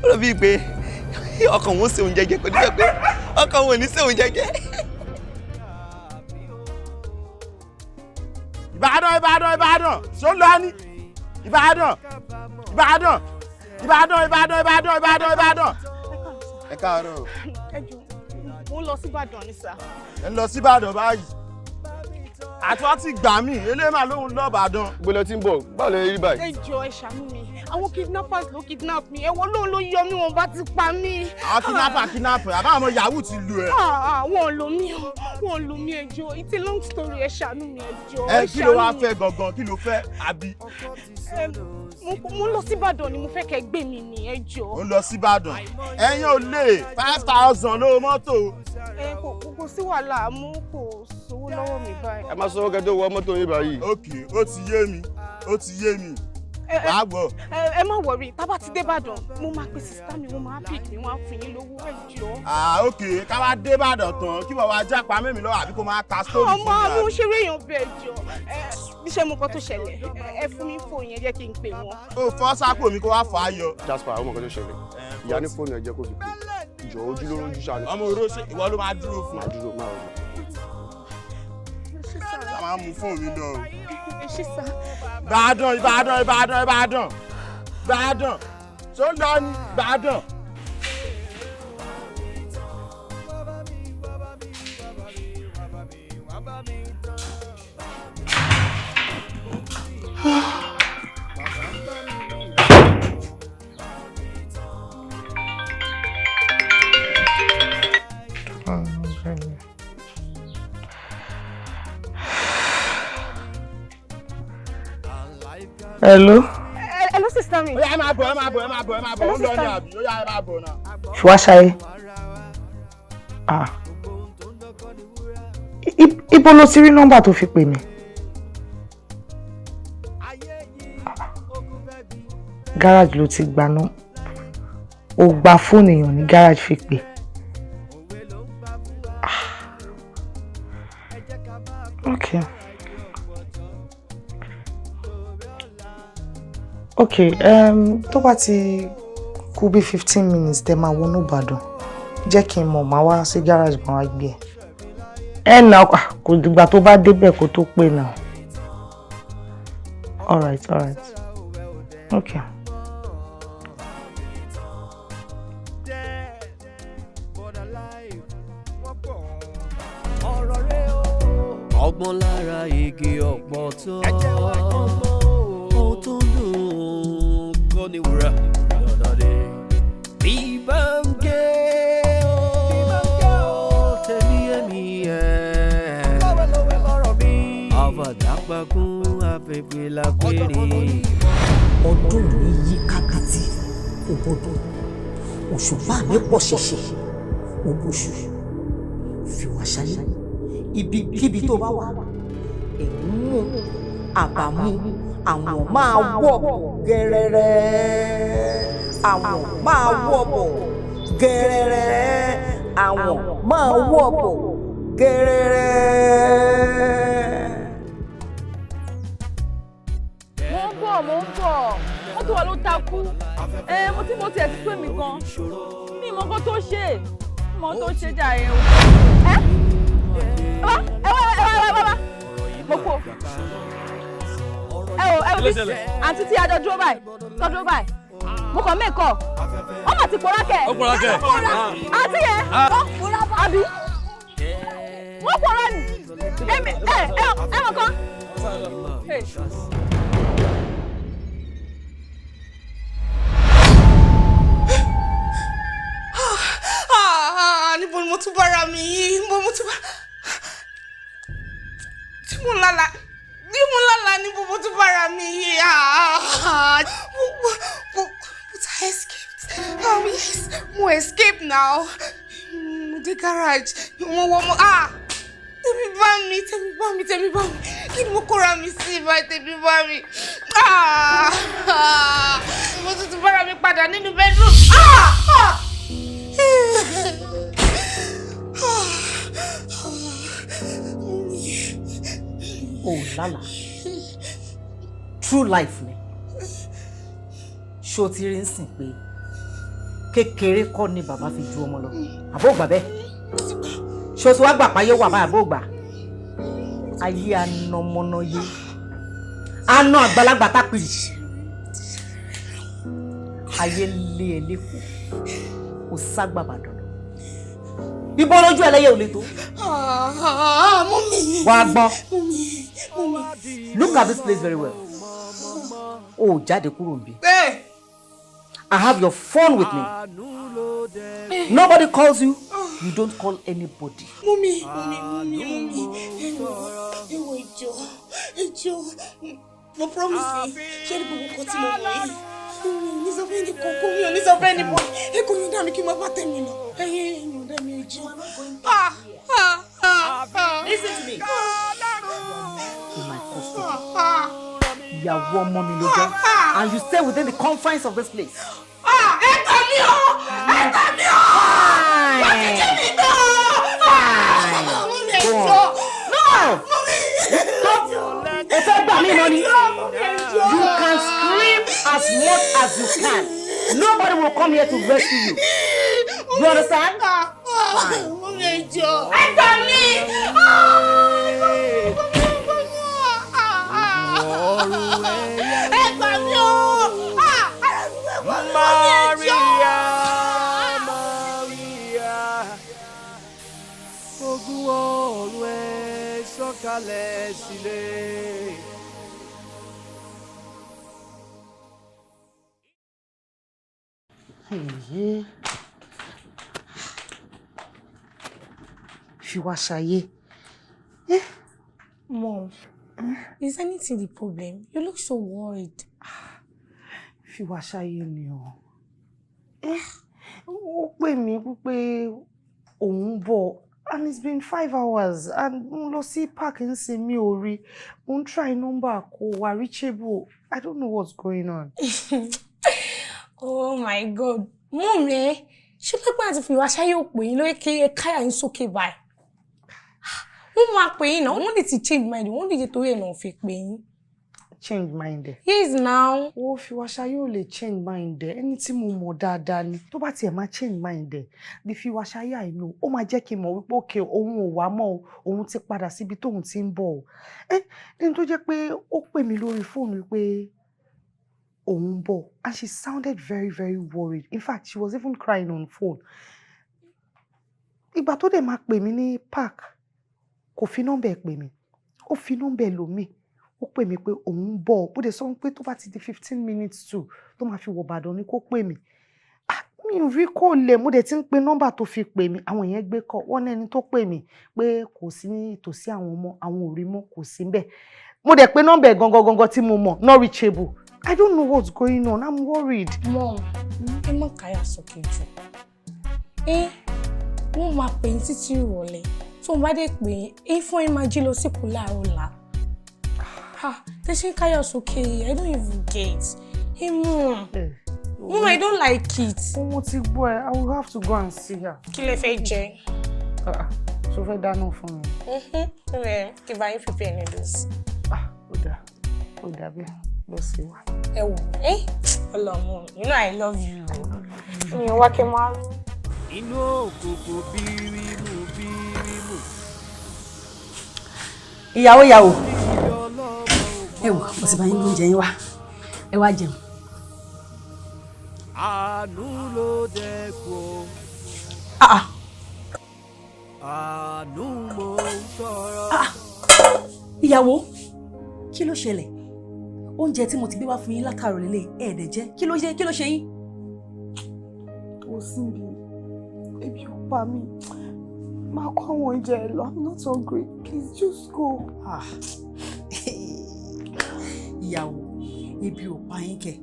ó lọ bíi pé ọkàn wọn ṣe òun jẹ́jẹ́ kò ní bẹ́ẹ̀ pé ọkàn wọn ò ní ṣe òun jẹ́jẹ́. Ìbàdàn ṣó lọ ní Ìbàdàn. Ẹ káàárọ̀. mo ń lọ sí Ìbàdàn ni sà. ẹ ń lọ sí Ìbàdàn báyìí àtúwá ti gbà mí eléyìí máa lóhun lọ Ìbàdàn. gbọ́dọ̀ tí ń bọ̀ báwo lè rí báyìí. ẹ jọ̀ọ́ ẹ ṣàánú mi àwọn kidnappers ló kidnap mi ẹ̀wọ̀n lóun ló yọ mí wọn bá ti pa mí. àwọn kidnapper àbá àwọn yahoo ti lu ẹ. wọn ò lò mí o wọn ò lò mí ẹ jọ̀ọ́ it's a long story ẹ ṣàánú mi ẹ jọ̀ọ́. ẹ kí ló wá fẹ́ gangan kí ló fẹ́ àbí. mo ń lọ sí Ìbàdàn ni mo fẹ́ kẹ́ gbé mi ní ẹ jọ̀ọ́. ó ń lọ sí Ìbàdàn ẹ̀yin ò lè 5,000 lówó mọ́tò. kò sí wàhálà mú kò sówó lọ́wọ́ mi báyìí. ẹ máa sọ kẹ́ tó wọ mọ́tò yín báyìí. ok ó ti yé mi wàá gbọ́. ẹ má wọrí tá bá ti dé Ìbàdàn mo máa pe sista mi wọ́n máa pick mi wọ́n á fún yín lówó ẹ jọ̀ọ́. ok ká wá dé Ìbàdàn tán kí wọ́n wá jápa mẹ́mi lọ́wọ́ àbí kó máa ka sórí fún mi. ọmọ àwọn òṣèré èèyàn bẹ́ẹ̀ jọ iṣẹ́ mo kọ́ tó ṣẹlẹ̀ ẹ fún mi fóònù yẹn jẹ́ kí n pè wọ́n. ó fọ́ sápò mi kó wá fà á yọ. Jasper àwọn ọmọ kan tó ṣẹlẹ̀ ìyá ní fóònù ẹ jẹ́ kó fi pè jọ ojú ló rojú ṣáà ní. ọmọ òró ṣe ìwọ ló máa dúró fún. máa dúró máa rọ. a máa mú fóònù mi lọ. ẹ ṣe sá. Ìbàdàn tó lọ ní Ìbàdàn. Hello. Hello sister mi. Ó yá ẹ máa bọ̀ ó ń lọ ní àbí ó yá ẹ máa bọ̀ náà. Ṣùwáṣayé. Ibo ló ti rí nọ́mbà tó fi pè mí? Garage ló ti gbà náà. Ó gba fóònù èèyàn ní garage fi pè. Okay. Okay, tó bá ti kú bí 15 minutes tẹ́ máa wọnú Ìbàdàn. Jẹ́ kí n mọ̀ máa wá sí garage máa wá gbé ẹ. Nà kò dìgbà tó bá débẹ̀ kó tó pè náà. All right. Okay. Ọgbọ́n lára igi ọ̀pọ̀tọ́ ó tó dùn kọ́ ni wúrà lọ́dọọdẹ. Bí bá ń gé ó tẹ̀lé ẹ̀mí ẹ̀. lọ́wẹ́lọ́wẹ́ lọ́rọ̀ mi. àfàdàpàkùn afẹ́fẹ́ lápẹ́rẹ́. ọdún mi yí kákàtí òbodò òṣùpá mi pọ̀ ṣẹ̀ṣẹ̀ òbòṣù fi wá ṣayé ibikíbi tó bá wà èyí mú àbámú àwọn máa wọ̀ bọ̀ gẹ́rẹ́rẹ́ àwọn máa wọ̀ bọ̀ gẹ́rẹ́rẹ́ àwọn máa wọ̀ bọ̀ gẹ́rẹ́rẹ́. mo ń bọ̀ mọ́tò wa ló takú mo tiẹ̀ ti pè mí gan mi mọ nǹkan tó ṣe mọ tó ṣe jà ẹ o. mo kú ẹ wo bí àǹtí tí a jọ dúró báyìí mo kàn mẹ́kọ̀ọ́ ọmọ ti pòórá kẹ̀ àǹtí yẹn wọ́n pòórá àbí wọ́n pòórá nì ẹ mọ̀ kan. níbo ni mo tún bára mi yìí níbo mo tún bá tí mo lálàá níbo mo tún bára mi yìí but I escaped yes mo escape now mo dé garage mo wọ mo tèmi bá mi kí ni mo kóra mi sí báyìí tèmi bá mi mo tún bára mi padà nínú bedroom. Oh lala true life ni ṣó ti rí nsìn pé kékeré kọ́ ni bàbá fi ju ọmọ lọ àbó gbà bẹ́ẹ̀ ṣó ti wá gbà páyé wà bá àbó gbà ayé anamọ́nàyé aná àgbàlagbà tápìrì ayé lé ẹ lẹ́kọ̀ọ́ kò ságbàbàdàn Bíbọ́ lójú ẹlẹ́yẹ ò lè tó. Mummy. Wá gbọ́. Mummy. Look at this place very well. Oh, jáde kúrò níbí. I have your phone with me. Nobody calls you. You don't call anybody. Mummy. Ẹjọ́. Mo promise you. Ṣé ní gbogbo nǹkan tí mo mọ̀ yìí? Mi ò ní sọ fún ẹni kankan, mi ò ní sọ fún ẹni bọ̀. Ẹ kò ní dá mi kí n máa bá tẹ̀mí lọ. Ẹyẹ ẹ̀yìn ọ̀dà mi ẹjọ́. Listen to me. In my custody. Ìyàwó ọmọ mi ló jẹ́. And you stay within the confines of this place. Ẹ̀tọ́ mi o! Ẹ̀tọ́ mi o! Wọ́n ti jẹ́ mi náà! Go on. No! If I buy me money, you can scream as much as you can. Nobody will come here to rescue you. You understand? Fine. Fiwashaye. Mom, is anything the problem? You look so worried. Fiwashaye ni o. Ó pè mí pé òun bọ̀. And it's been 5 hours and mo lọ sí park ń sin mi ò rí. Mo ń try number kò wà reachable. I don't know what's going on. Oh my God. Mom, ṣé pé àti Fiwashaye ò pè yín lórí kí káyà yín sókè báyìí? Wọ́n máa pè yín náà, wọ́n lè ti change mind, wọ́n lè jẹ́ torí ẹ̀ náà fi pè yín. Change mind. Yes, now. Ó Fiwashaye ò lè change mind. Ẹni tí mo mọ̀ dáadáa ni. Tó bá tiẹ̀ máa change mind. The Fiwashaye I know. Ó máa jẹ́ kí n mọ̀ wípé okay, òun ò wá mọ́ o, òun ti padà síbi tóun ti ń bọ̀ o. Ní tó jẹ́ pé ó pè mí lórí fóònù wípé òun bọ̀. And she sounded very, very worried. In fact, she was even crying on phone. Ìgbà tó dẹ̀ máa pè mí ní park, kò fi nọ́mbà ẹ̀ pè mí. Ó fi nọ́mbà ẹ̀ lò mí. Ó pè mí pé òun bọ̀. Bó dẹ̀ sọ pé tó bá ti di 15 minutes to tó máa fi wọ Ìbàdàn ni kó pè mí. Mi ò rí kó lè, mo dẹ̀ ti ń pe nọ́mbà tó fi pè mí. Àwọn yẹn gbé kọ́. Wọ́n ní ẹni tó pè mí pé kò sí ní ìtòsí àwọn ọmọ, àwọn ò rí mọ́, kò sí ńbẹ̀. Mo dẹ̀ pe nọ́mbà ẹ̀ gangan tí mo mọ̀, not reachable. I don't know what's going on. I'm worried. Mom, ẹ má káyà sókè jù. Wọ́n máa pè yín títí ìrọ̀lẹ́. Tó ń bá dé pè yín, fún yín máa jí lọ sí kù láàárọ̀ ọ̀la. They say chaos okay. I don't even get. Hey, Mom. Mom, I don't like it. I will have to go and see her. Kí lẹ fẹ́ jẹ? So fẹ́ dáná fún mi. Kí bá yín prepare noodles. Ó dà bí lọ sí wa. Ẹ wò, Ọlọ́mọ, you know I love you. Mi ò wá kẹ́ máa rú. Inú òkùnkùn bírímù. Ìyàwó. Ẹ wò, mo sì bá yín lóúnjẹ yín wá. Ẹ wá jẹun. Àánú ló dẹ́kun. Àánú mo ń tọrọ. Ìyàwó, kí ló ṣẹlẹ̀? Oúnjẹ tí mo ti gbé wá fún yín látàárọ̀ lélẹ̀ ẹ̀ẹ́dẹ̀ jẹ́. Kí ló ṣe yín? Kò sí bí ebi ò pa mí. Máa kó àwọn oúnjẹ ẹ lọ. I'm not hungry. Please just go. Ìyàwó, ebi ò pa yín kẹ̀.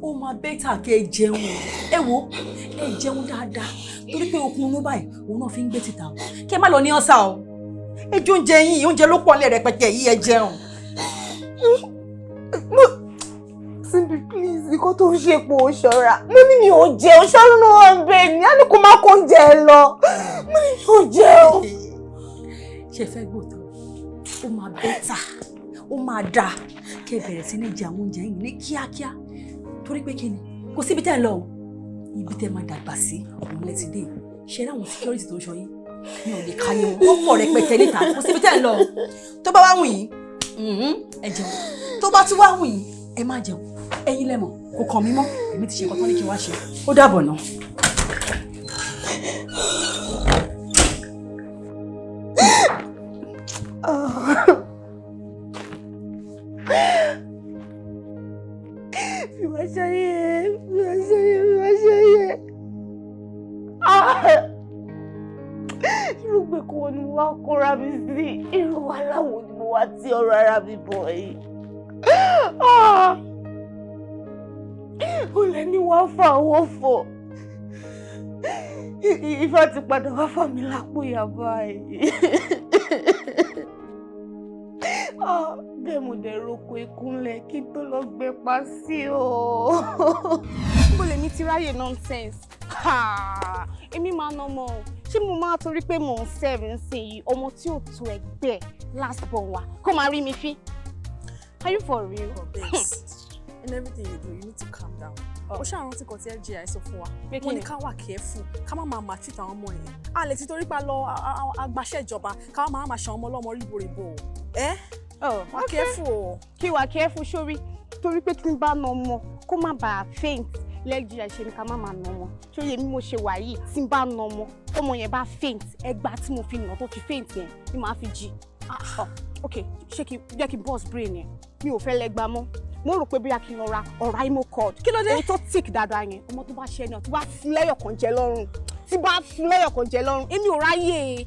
Ó máa bẹ́tà kẹ́ ẹ jẹun. Ẹ wò, ẹ jẹun dáadáa. Torí pé okun inú báyìí, òun náà fi ń gbé títà o. Kẹ́ má lọ ní ọ̀sà o. Ẹ jẹ oúnjẹ yín, oúnjẹ ló pọ̀ nílẹ̀ rẹpẹtẹ yìí, ẹ jẹun. Cindy, please, nǹkan tó ń ṣe pò ṣọ́ra. Mo ní mi ò jẹ, o ṣọ́run náà wà ń bẹ ní. A ní kó má kó oúnjẹ ẹ lọ. Mo ní mi ò jẹ o. Ṣé fẹ́ gbòòtọ́? Ó máa bẹ́tà, ó máa dáa. Kẹ́ bẹ̀rẹ̀ sí ní jẹ àwọn oúnjẹ yìí ní kíákíá. Torí pé kí ni? Kò síbi tẹ́ ẹ lọ o. Ibi tẹ́ máa dàgbà sí òun lẹ́tí dé. Ṣé láwọn security tó ń ṣọ́ yín? Mi ò lè ka yín o. Wọ́n pọ̀ rẹpẹtẹ níta. Kò síbi tẹ́ ẹ lọ o. Tó bá wá wù yín, ẹ jẹun. Tó bá tún wá wù yín, ẹ má jẹun. Ẹ̀yin lẹ mọ̀, kò kàn mí mọ́. Èmi ti ṣe nǹkan tó ní kí n wá ṣe. Ó dàbọ̀ náà. Fi wá ṣayé. Fi wá ṣayé. Fi wá ṣayé. Irú gbé kò ní wá kóra mi sí. Irú wàhálà wo ni mo wá tí ọ̀rọ̀ ara mi bọ̀ yìí. Olè ní wá fà owó fò. Ifá ti padà wá fà mí lápò ìyàbá yìí. Bẹ́ẹ̀ mo dẹ̀ roko ìkúnlẹ̀ kí n tó lọ gbé pa sí o. Bó lèmi ti ráyè nonsense. Èmi máa ná ọmọ o. Ṣé mo máa torí pé mò ń serve nísìnyí ọmọ tí ò tó ẹgbẹ́ last born wa kó máa rí mi fín? Are you for real? In everything you do, you need to calm down. Ó ṣàrántí kan tí LGI sọ fún wa. Wọ́n ní ká wà careful, ká má máa maltreat àwọn ọmọ yẹn. A lè ti torí pa lọ agbaṣẹ́ ìjọba, ká má máa ṣe àwọn ọmọ ọlọ́mọ ríboríbo. Wà careful. Kí wà careful sórí torí pé tí n bá na ọmọ kó má bàa faint. LGI ṣe ni ká má máa na ọmọ. Ṣé yẹ mi mo ṣe wà yìí tí n bá na ọmọ ọmọ yẹn bá faint ẹgbàá tí mo fi nà tó fi faint yẹn ni màá fi jí. Ok, ṣé jẹ́ kí n boss brain yẹn? Mi ò fẹ́ lẹ́gbàá mọ́. Mo rò pé bóyá kí n lọ ra ọ̀rá imo cord. Kí ló dé? Èyí tó tick dáadáa yẹn. Ọmọ tó bá ṣe ẹni ọ̀ tó bá fi lẹ́yọ̀ kan jẹ lọ́rùn. Tí bá fi lẹ́yọ̀ kan jẹ lọ́rùn. Èmi ò ráyè.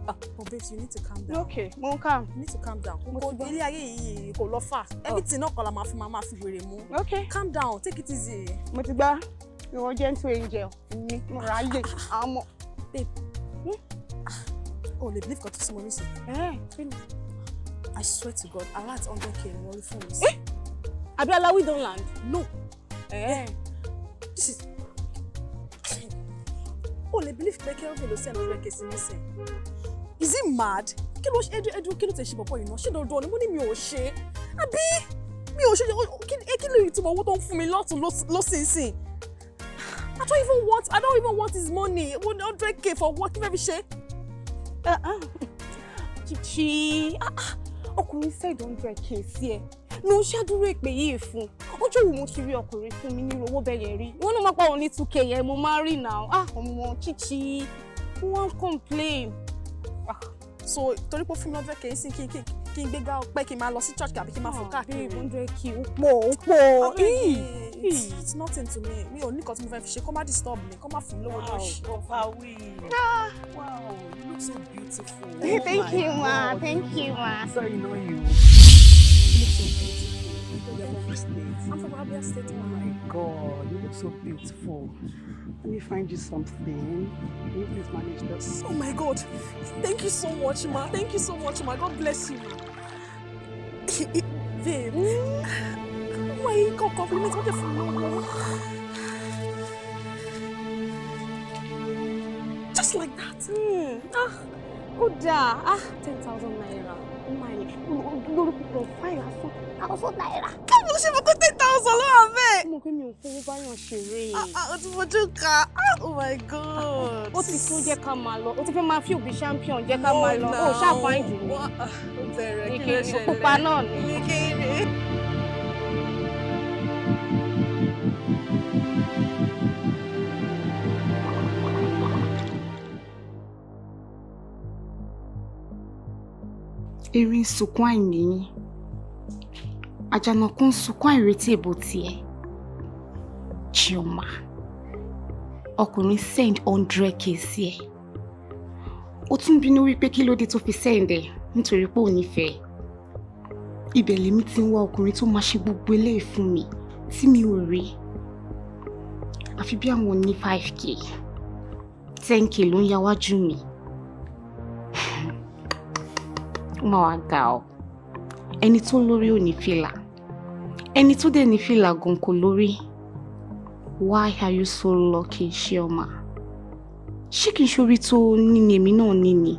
But babes, you need to calm down. Okay, mo ń calm. You need to calm down. Kò ilé ayé yìí kò lọ fà. Everything náà kọ́ la máa fi wèrè mú. Okay. Calm down, take it easy. Mo ti gbá ìwọ gentle angel. Mo ráyè àmọ́. Babe. Oh, lè believe kan tó súnmọ́ nísìnyí. I swear to God, alert 100k in one phone. Abiola, we don't land. No. This is. Oh, they believe that Kelvin will send 100k sí nísìn. Is he mad? Kí ló ṣe Edu kí ló tẹ̀ ṣe bọ̀bọ̀ yìí náà? Ṣé dandan ni mo ní mi ò ṣe? Àbí mi ò ṣe kí ló ìtumọ̀ owó tó ń fún mi lọ́tún lọ́sìnsìn? I don't even want his money. 100k for what? Kí fẹ́ fi ṣe? Chichi. Ọkùnrin said 100k sí ẹ. No ṣàdúró ìpè yìí fún. Ọjọ́ wo mo ti rí ọkùnrin fún mi ní owó bẹ́yẹn rí. Wọ́n náà máa pa òun ní 2k yẹn mo máa rí now. Ọmọ Chichi. Wọ́n complain. So torí pé fún mi 100k sí kí n gbégbá ọpẹ́ kí n máa lọ sí church àbí kí n máa fò káàkiri. 100k ó pọ̀. It's nothing to me. Mi ò ní nǹkan tí mo fẹ́ fi ṣe kó má disturb mi kó má fún mi lówó lóṣù. Wow, you look so beautiful. Thank you, ma. Thank you, ma. So you know you. You look so beautiful. You're from State. I'm from Abia State. Oh my God, you look so beautiful. Let me find you something. Can you please manage this? Oh my God. Thank you so much, ma. Thank you so much, ma. God bless you. Babe. Why you come compliment what from no? Just like that. Good. 10,000 naira. Lórí profile asán. 1,000 naira. Come on, ṣe mo kó 10,000 lọ́wọ́ bẹ́ẹ̀. Mo kí mi ò fowó báyọ̀ ṣeré. O ti fojú ka. Oh my God. Ó ti tó jẹ́ ká máa lọ. Ó ti fẹ́ máa fi òbí champion jẹ́ ká máa lọ. Ó ṣàfáì jù mí. Ó bẹ̀rẹ̀ kí ló ṣẹlẹ̀. Pupa náà ni. Ní kéde. Erin sunkún àìníyìn. Àjànàkú ń sunkún àìretí èbò tiẹ̀. Chioma. Ọkùnrin send 100k sí ẹ. Ó tún bínú wípé kí ló dé tó fi send ẹ nítorí pé ò nífẹ̀ẹ́. Ibẹ̀ lèmi ti ń wá ọkùnrin tó máa ṣe gbogbo eléyìí fún mi tí mi ò rí. Àfi bí àwọn ní 5k. 10k ló ń yáwájú mi. Ó máa wá ga ọ. Ẹni tó lórí ò ní fìlà. Ẹni tó dẹ̀ ní fìlà gan kò lórí. Why are you so lucky, Chioma? Ṣé kìí ṣorí tó níní èmi náà níní?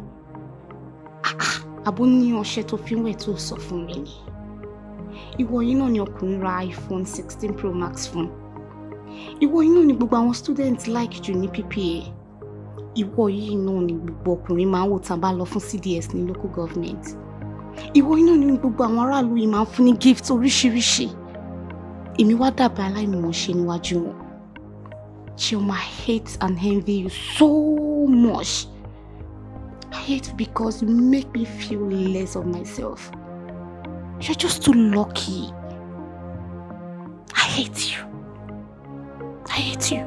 Àbó ní ọṣẹ tó fi ń wẹ̀ tó sọ fún mi ni. Ìwọ yìí náà ni ọkùnrin ra iPhone 16 Pro Max fún. Ìwọ yìí náà ni gbogbo àwọn students like jù ní PPA. Ìwọ yìí náà ni gbogbo ọkùnrin máa ń wò tá bá lọ fún CDS ní local government. Ìwọ yìí náà ni gbogbo àwọn aráàlú yìí máa ń fún ní gift oríṣiríṣi. Èmi wá dàbí aláìmọ̀ọ́ṣe níwájú wọn. Chioma, I hate and envy you so much. I hate because you make me feel less of myself. You're just too lucky. I hate you. I hate you.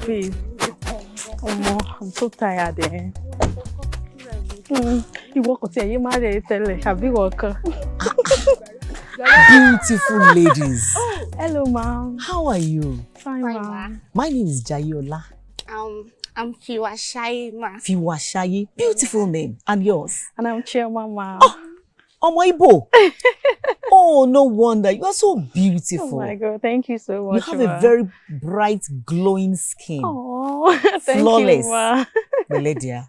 Babe, I'm so tired. You walk out here, you marry Beautiful ladies. Hello, ma'am. How are you? Fine, ma'am. My name is Jayola. I'm Fiwashayi, ma. Fiwashayi. Beautiful name. And yours? And I'm Chioma, ma'am. Omo Igbo. Oh, no wonder. You are so beautiful. Oh my God, thank you so much. You have a very bright, glowing skin. Oh, thank flawless. you, ma. Meledia.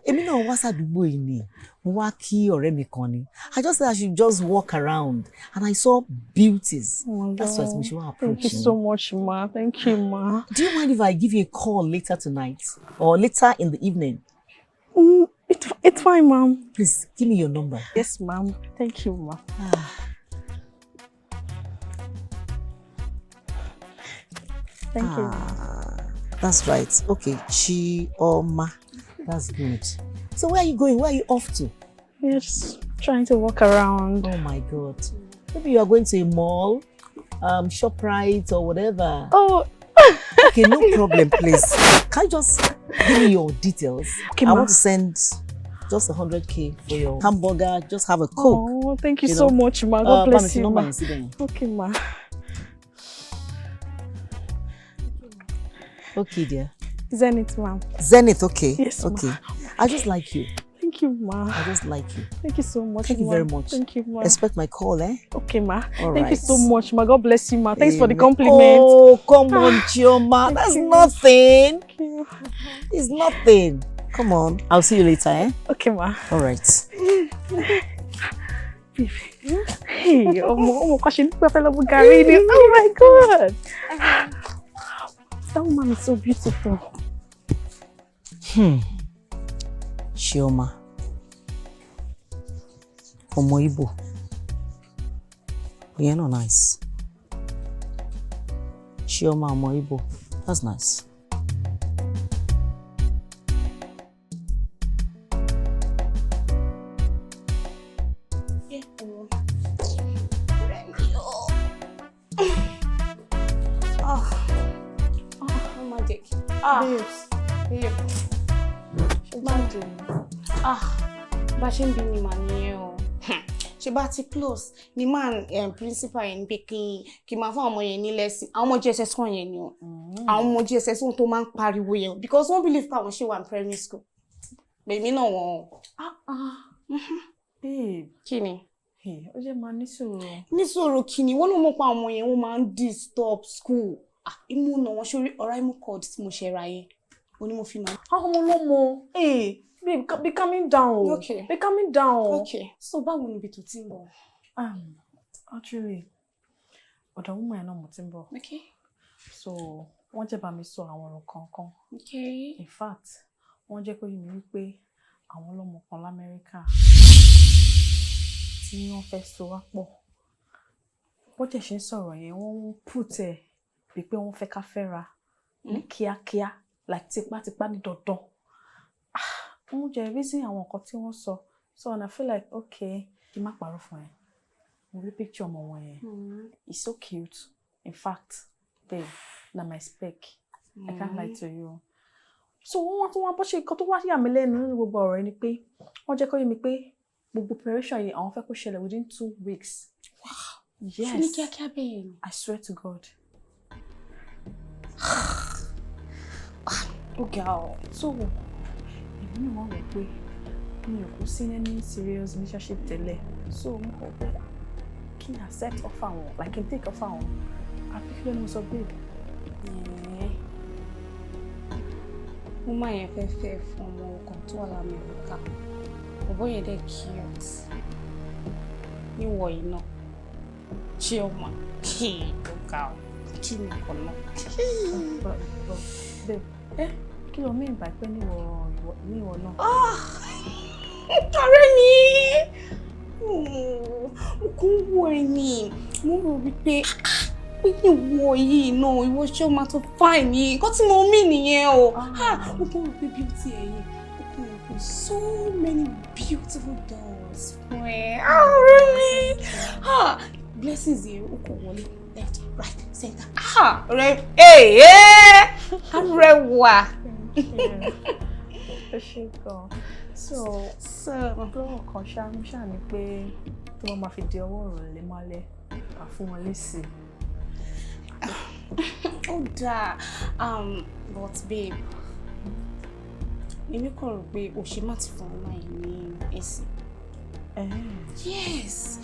Èmi náà wá sádùúgbò yìí ni. Mo wá kí ọ̀rẹ́ mi kan ni. I just said I should just walk around and I saw beauties. Oh my That's God. why we should approach. Thank you so much, ma. Thank you, ma. Do you mind if I give you a call later tonight or later in the evening? It's fine, ma'am. Please give me your number. Yes, ma'am. Thank you, ma. Thank you. That's right. Okay, Chioma. That's good. So where are you going? Where are you off to? We're just trying to walk around. Oh my God. Maybe you are going to a mall, ShopRite or whatever. Oh. Okay, no problem, please. Can you just give me your details? Okay, I ma. want to send just 100K for your hamburger. Just have a Coke. Oh, thank you so much, ma. God bless you, ma. Okay, Okay, ma. okay, dear. Zenith, ma'am. Zenith, okay. Yes, okay. ma. I just like you. Thank you, ma. I just like you. Thank you so much, Thank you ma. very much. Thank you, ma. Expect my call, eh? Okay, ma. All Thank right. you so much, ma. God bless you, ma. Thanks for the Amen. compliment. Oh, come on, Chioma. That's nothing. Thank you. It's nothing. Come on. I'll see you later, eh? Okay, ma. All right. Hey, oh my God. That woman is so beautiful. Chioma. Ọmọ Igbo. You're not nice. Chioma ọmọ Igbo. That's nice. Babes. Bá ṣe ń bí mi mà nìyẹn o. Ṣé bá ti close ni man principal yẹn pé kí máa fún ọmọ yẹn ní lesson. Àwọn ọmọ GSS kan yẹn ni o. Àwọn ọmọ GSS wọn tó máa ń pariwo yẹn because wọ́n believe pé àwọn ṣe wà ní primary school. Bèmí náà wọ́n. Babe. Kí ni? Ó jẹ́ máa ní sùúrù. Ní sùúrù kí ni? Wọ́n ló mọ̀ pé àwọn ọmọ yẹn wọ́n máa ń disturb school. Imú náà wọ́n ṣorí ọ̀rá imú cord tí mo ṣe ra yẹn. Ó ní mo fi máa. Àwọn ọlọ́mọ. Babe, be calming down. Okay. Be calming down. Okay. So báwo ni ibi tó ti ń bọ̀? Actually, ọ̀dọ̀ woman yẹn náà mo ti ń bọ̀. Okay. So, wọ́n jẹ́ bá mi sọ àwọn ọ̀rọ̀ kankan. Okay. In fact, wọ́n jẹ́ kó yé mi wípé àwọn ọlọ́mọ kan l'Amẹ́ríkà tí wọ́n fẹ́ so wá pọ̀. Bó jẹ́ ṣe ń sọ̀rọ̀ yẹn, wọ́n ń put ẹ̀ bí pé wọ́n fẹ́ ká fẹ́ra ní kíákíá, like tipátipá ní dandan. Wọ́n jẹ́ reason àwọn nǹkan tí wọ́n sọ. So, and I feel like, okay, kí n má parọ́ fún ẹ. Mo rí picture ọmọ wọn yẹn. It's so cute. In fact, babe, na my spec. I can't lie to you. So, wọ́n tún wá bó ṣe nǹkan tó wá yà mí lẹ́nu nínú gbogbo ọ̀rọ̀ yẹn ni pé wọ́n jẹ́ kó yé mi pé gbogbo preparation yìí àwọn fẹ́ kó ṣẹlẹ̀ within 2 weeks. Wow. Yes. Ṣé ní kíákíá bẹ́ẹ̀ ni? I swear to God. Okay, so èmi náà wọ́n rò pé mi ò kó sí ní serious relationship tẹ́lẹ̀. So, mo kọ̀ pé kí n accept offer wọn, like kí n take offer wọn. Àbí kí ló ní mo sọ babe? Mo máa yẹn fẹ́ fún ọmọ ọkàn tó wà l'Amẹ́ríkà. Bọ̀bọ́ yẹn dẹ̀ cute. Níwọ̀ yìí náà. Chioma. Kí ni nǹkan náà? Babe, kí ló mean by pé níwọ̀ náà? Ọ̀rẹ́ mi! Mo kò ń wo ẹni. Mo rò wípé ìwọ yìí náà, ìwọ ṣé o máa tó fine yìí. Nǹkan tí mo mí nìyẹn o. Mo kò rò pé beauty ẹ̀yìn. Mo kò rò pé so many beautiful dolls fún ẹ. Ọ̀rẹ́ mi! Blessings yẹn, o kò wọlé. Left, right, center. Arẹwà. Ó ṣe gan. So lọ́wọ́ kan ṣáà ni pé tí wọ́n máa fi di ọwọ́ ìrọ̀lẹ́ mọ́lẹ̀ wà fún wọn lésì. Ó dáa, but babe, èmi kàn rò pé o ṣe má ti fún ọmọ yìí ní èsì. Yes.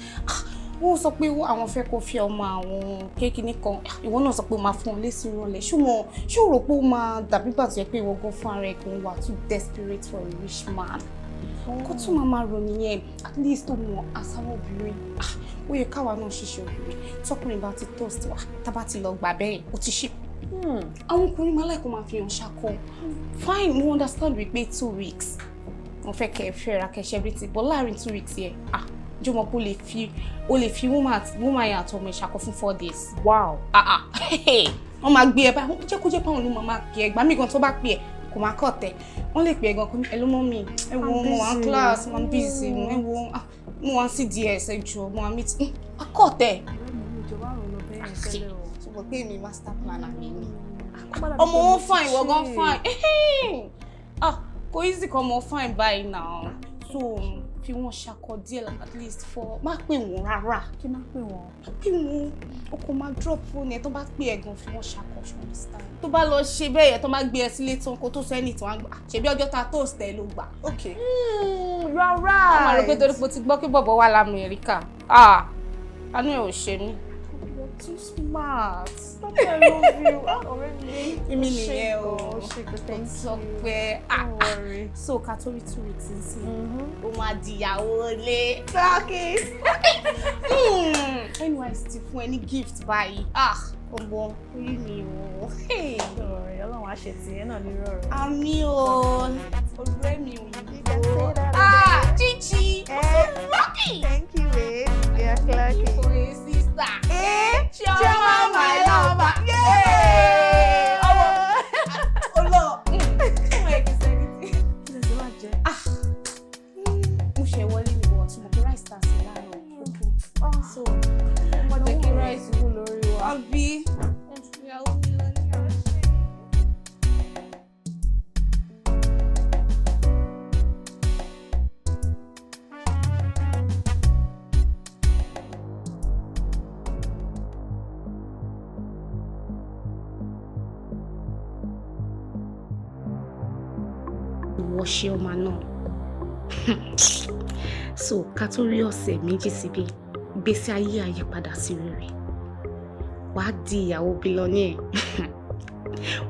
Wọ́n sọ pé àwọn fẹ́ kó fi ọmọ àwọn kékeré kan, ìwọ náà sọ pé o máa fún ọ lésì ìrọ̀lẹ́. Ṣùgbọ́n ṣé o rò pé ó máa dàbí gbà tó yẹ pé ìwọ gan fún ara ẹ̀ kò ń wà too desperate for a rich man? Kó tún máa rò nìyẹn, at least ó mọ àsáwọ̀ obìnrin. Ó yẹ káwa náà ṣiṣẹ́ obìnrin. Tọkùnrin bá ti toast wa, tá bá ti lọ gbà bẹ́ẹ̀, ó ti ṣe. Àwọn ọkùnrin máa láì kó máa fi hàn ṣakọ. Fine, mo understand wípé 2 weeks. Mo fẹ́ kẹ́ fẹ́ra kẹ́ṣẹ́ everything, but láàrin 2 weeks yẹn, jọmọ pé o lè fi woman yẹn àtọmọ ìṣakọ fún 4 days. Wow. Wọ́n máa gbé ẹ báyìí, jẹ́ kó jẹ́ pé àwọn ló máa pè ẹ́, gbà mí gan tó bá pè ẹ́ kò máa kọ̀ tẹ̀. Wọ́n lè pè ẹ́ gan kó ní ẹ ló mọ́ mi, ẹ wo mo wà class, mo busy, ẹ wo mo wà CDS, ẹ jọ mo wà meet. Akọ̀ tẹ̀. Ṣùgbọ́n pé mi master planner mi ni. Ọmọ wọn fine, ìwọ gan fine. Kò easy kọ́ ọmọ fine báyìí now. So fi wọ́n ṣakọ díẹ̀ at least for má pè wọ́n rárá. Kí má pè wọ́n? Má pè wọ́n, o kò máa drop phone ẹ̀ tó bá pè ẹ̀ gan fi wọ́n ṣakọ ṣe understand. Tó bá lọ ṣe bẹ́ẹ̀ yẹn tó máa gbé ẹ sílé tán kó tó sẹ́ni tí wọ́n á gbà. Ṣebí ọjọ́ ta toast ẹ ló gbà. Okay. You are right. Wọ́n máa rò pé torí pé o ti gbọ́ pé bọ̀bọ̀ wà l'Amẹ́ríkà. Àánú ẹ̀ ò ṣe mí. You're too smart. I love you. Ọ̀rẹ́ mi. Èmi nìyẹn o. Ó ṣe kò thank you. Sọ pé Don't worry. So ká tó rí 2 weeks nsìn. O máa dìyàwó lé. Turkeys. NYC ti fún ẹ ní gift báyìí. Ọmọ orí mi o. Ọ̀rẹ́ Ọlọ́run á ṣe tiẹ̀ náà ní rọrùn. Àmì o. Ọ̀rẹ́ mi ò yìnbó. Chichi. Lucky. Thank you, babe. You're lucky. For a sister. Chioma, my lover. Yay! Ọlọ. Ọmọ ẹ̀ kì í sẹ́ni tí. Kí ló ṣe wá jẹ? Mo ṣe wọlé ní bọ̀ tí mo kí rice tà sí láàárọ̀. So, mo jẹ́ kí rice wú lórí wa. Àbí? Ìyàwó mi lọ ní ọ̀rẹ́. Ìwọ ṣe ọmọ náà. So ká tó rí ọ̀sẹ̀ méjì síbí, ìgbésí ayé àyípadà sí rere. Wàá di ìyàwó billionaire.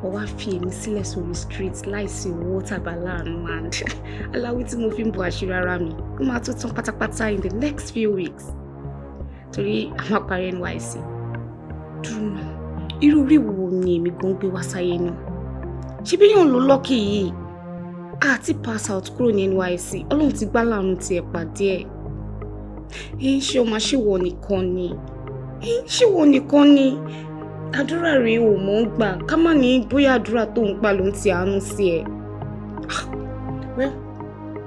Wọ́n wá fi èmi sílẹ̀ sórí street láìsí owó tàbí aláàánú and aláwí tí mo fi ń bo àṣírí ara mi. Ó máa tó tán pátápátá in the next few weeks. Torí a máa parí NYC. Dúró náà, irú orí wo ni èmi gan gbé wá sáyé náà? Ṣé bí yàn ló lọ́kì yìí? Àti pass out kúrò ní NYC, Ọlọ́run ti gbá láàánú ti ẹ̀ pàdé ẹ̀. Ṣé o máa ṣèwọ nìkan ni? Ṣé ìwọ nìkan ni? Àdúrà rèé ò mọ̀ ń gbà, ká má ní bóyá àdúrà tó ń gbà ló ń ti àánú sí ẹ. Well,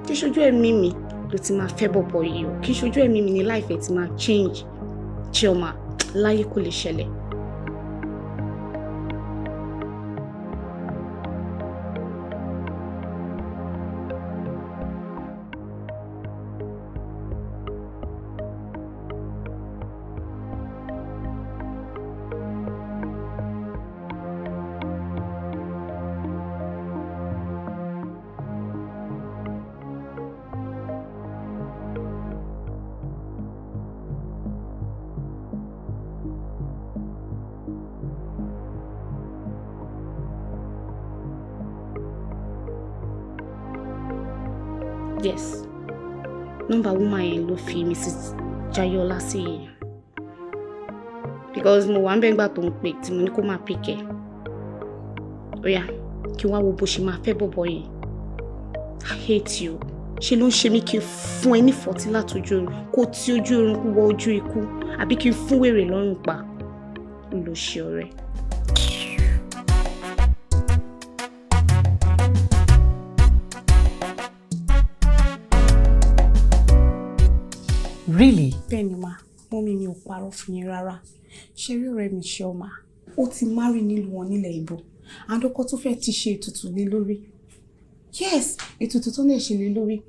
kí ṣojú ẹ̀mí mi ló ti máa fẹ́ bọ̀bọ̀ yìí o, kí ṣojú ẹ̀mí mi ní láìfẹ́ ti máa change. Chioma, láyé kò lè ṣẹlẹ̀. Yes. Number woman yẹn ló fi Mrs. Jayola sí yẹn. Because mo wà ń bẹ́ngbà tó ń pè tí mo ní kó máa pick ẹ̀. Ó yá, kí wọ́n á wo bó ṣe máa fẹ́ bọ̀bọ̀ yẹn. I hate you. Ṣé ló ń ṣe mí kí n fún ẹ ní fọ́tí látọjú oorun kó tí ojú oorun kú wọ ojú ikú àbí kí n fún wèrè lọ́rùn pa. N lọ ṣe ọ̀rẹ́. Really? Bẹ́ẹ̀ni ma, mọ́mí mi ò parọ́ fún yín rárá. Ṣé rí ọ̀rẹ́ mi ṣe ọmọ? Ó ti marry nílùú wọn nílẹ̀ Ìbò. Àdókò tó fẹ́ ti ṣe ètùtù lé lórí. Yes, ètùtù tó lè ṣe lé lórí.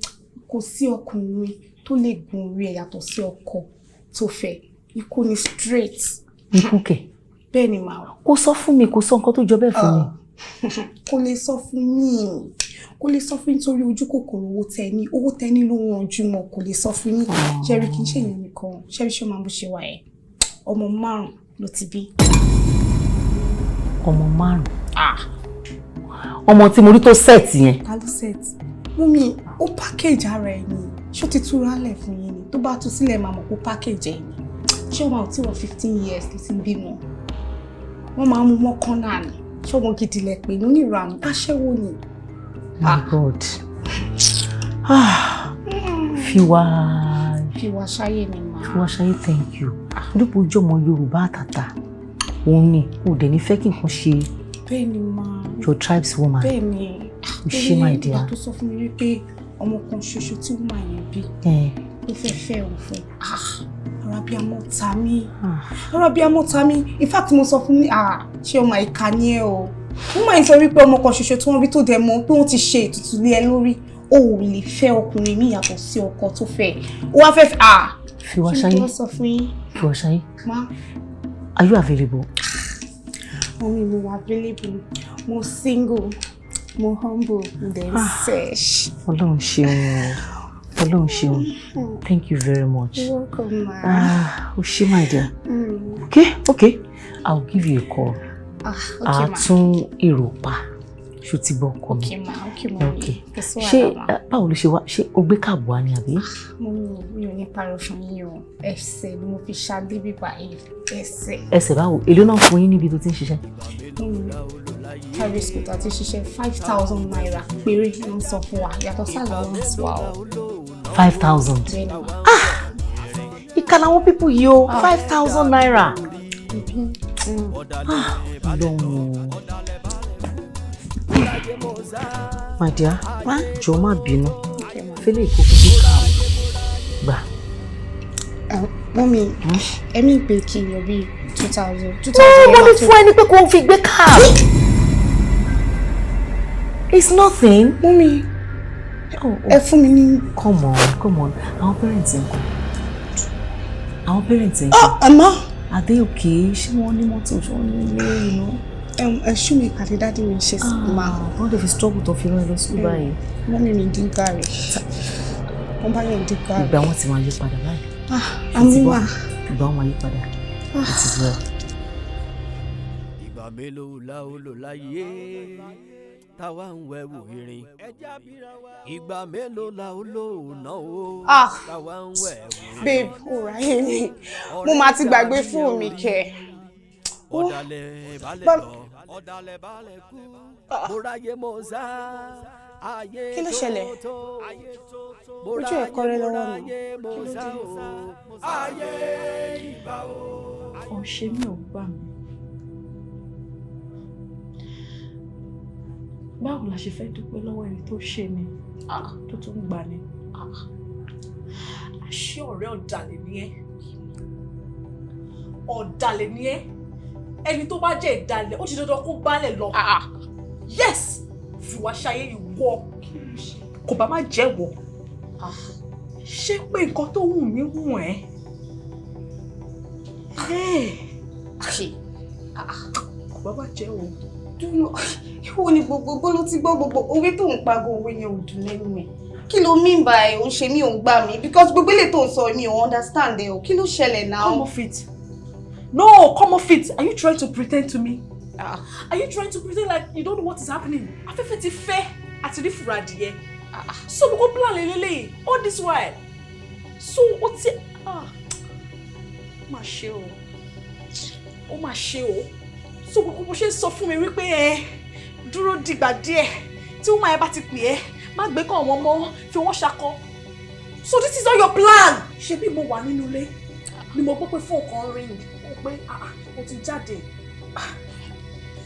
Kò sí ọkùnrin tó lè gun orí ẹ̀ yàtọ̀ sí ọkọ tó fẹ́. Ikú ni straight. Ikú kẹ̀. Bẹ́ẹ̀ni ma. Kò sọ fún mi, kò sọ nǹkan tó jọ bẹ́ẹ̀ fún mi. Kò lè sọ fún yín. Kò lè sọ fún yín torí ojú kòkòrò owó tẹ́ni ló ń ranjú mọ́ kò lè sọ fún yín. Ṣẹ́rí kì í ṣe èèyàn nìkan. Ṣẹ́rí ṣé ó máa bó ṣe wà ẹ̀. Ọmọ 5 ló ti bí. Ọmọ 5? Ọmọ tí mo rí tó set yẹn. Ta ló set? Mummy, ó package ara ẹ̀ ni. Ṣó ti túra lẹ̀ fún yín ni? Tó bá tú sílẹ̀ máa mọ̀ kó package ẹ̀ ni. Ṣé ọmọ tí wọ́n 15 years ló ti ń bímọ? Wọ́n máa mú mọ́ kọ́nà ni. Ṣé ọmọ gidi lẹ pé ní ìranù? Aṣẹ́wó ni. My God. Fiwa ṣayé ni ma. Fiwa ṣayé, thank you. Dúpọ̀ ojú ọmọ Yorùbá àtàtà. Òun ni, ò dẹ̀ ní fẹ́ kí nǹkan ṣe. Bẹ́ẹ̀ni ma. Your tribes woman. Bẹ́ẹ̀ni. O ṣe my dear. Ìgbà tó sọ fún mi wípé ọmọ kan ṣoṣo tí wọ́n máa yẹn bí. Ló fẹ́ fẹ́ òun fún. Arábíàmọ́ ta mí. Arábíàmọ́ ta mí. In fact, mo sọ fún mi, ṣé ọmọ ìka ni ẹ o? Wọ́n máa ń sọ wípé ọmọ kan ṣoṣo tí wọ́n bí tó dẹ̀ mọ̀ pé wọ́n ti ṣe ètùtù lé ẹ lórí. O ò lè fẹ́ ọkùnrin mi yàtọ̀ sí ọkọ tó fẹ́. O wá fẹ́ Fiwa ṣayé. Kí ló sọ fún yín? Fiwa ṣayé. Ma. Are you available? Mommy, mo available. Mo single. Mo humble. Mo then sesh. Ọlọ́run ṣeun. Ọlọ́run ṣeun. Thank you very much. You're welcome, ma. O ṣe my dear. Okay. I'll give you a call. Okay, ma. Tún èrò pa. Ṣó ti gbọ́ ọkọ mi? Okay, ma. Okay. Ṣé báwo ló ṣe wá? Ṣé o gbé káàbù wá ni àbí? Mi ò ní parọ́ fún yín o. Ẹsẹ̀ ni mo fi ṣadé bíbá yìí. Ẹsẹ̀ báwo? Èló náà fún yín níbi tó ti ń ṣiṣẹ́? Private school tá ti ṣiṣẹ́ 5,000 naira péré ló ń sọ fún wa yàtọ̀ sí allowance wa o. 5,000? Ìkà làwọn pípù yìí o. 5,000 naira. Ọlọ́run. My dear, jọ̀ọ́ má bínú. Fẹ́lẹ̀ ìkókó bí káàbù. Gbà. Mọ́mí, ẹ̀mí ìpè kí n yọ bí 2,000. Mo ní fún ẹni pé kò fi gbé káàbù. It's nothing. Mọ́mí, ẹ fún mi ní. Come on. Our parents ń kọ́. Àmọ́. Are they okay? Ṣé wọ́n ní mọ́tò? Ṣé wọ́n ní ilé inú? Ẹ̀ṣù mi pàdé dádì mi ṣe sí ma. Wọ́n lè fi struggle tó fi rán ẹ lọ sí báyìí. Mọ́mí mi dín gààrí. Wọ́n bá yẹn dín gààrí. Ìgbà wọn ti máa yí padà báyìí. Àmúwà. Ìgbà wọn máa yí padà. It is well. Ìgbà mélòó la ó lò láyé táwa ń wẹ̀wù irin? Ìgbà mélòó la ó lò náà ó táwa ń wẹ̀wù irin? Babe, ó ráyè ni. Mo máa ti gbàgbé fóònù mi kẹ̀. Ọ̀dàlẹ̀ balẹ̀ lọ, ọ̀dàlẹ̀ balẹ̀ kú, mo ráyè mo sá. Kí ló ṣẹlẹ̀? Ojú ẹ̀ kọ́rẹ́ lọ́wọ́ mi. Ọ̀ṣẹ́ mi ò gbà mí. Báwo la ṣe fẹ́ dúpẹ́ lọ́wọ́ ẹni tó ṣe ni tó tún gbà ni? Àṣé ọ̀rẹ́ ọ̀dàlẹ̀ ni ẹ́. Ọ̀dàlẹ̀ ni ẹ́. Ẹni tó bá jẹ́ ìdàlẹ̀ ó ti dandan kó gbálẹ̀ lọ. Yes! Fiwa ṣayé ìwọ kò bá má jẹ́wọ́. Ṣé pé nǹkan tó wù mí wù ẹ́? Kò bá má jẹ́wọ́. Ìwọ ni gbogbo ló ti gbọ́ gbogbo òwe tó ń pa òwe yẹn ò dùn lẹ́nu ẹ̀. Kí ló mean by òun ṣe mí òun gbà mí? Because gbogbo ilé tó ń sọ mi ò understand ẹ o. Kí ló ṣẹlẹ̀ now? Come off it. No, come off it. Are you trying to pretend to me? Are you trying to pretend like you don't know what is happening? Afẹ́fẹ́ ti fẹ́ àti rí fura adìyẹ. So we go plan lélẹ́lẹ́ all this while. So ó ti má ṣe o. Ó má ṣe o. So gbogbo bó ṣe sọ fún mi wípé dúró dìgbà díẹ̀ tí wọ́n máa bá ti pè é má gbé kàn wọ́n mọ́ fi wọ́n ṣakọ. So this is all your plan. Ṣé bí mo wà nínú ilé ni mo gbọ́ pé fóònù kan ring pé o ti jáde.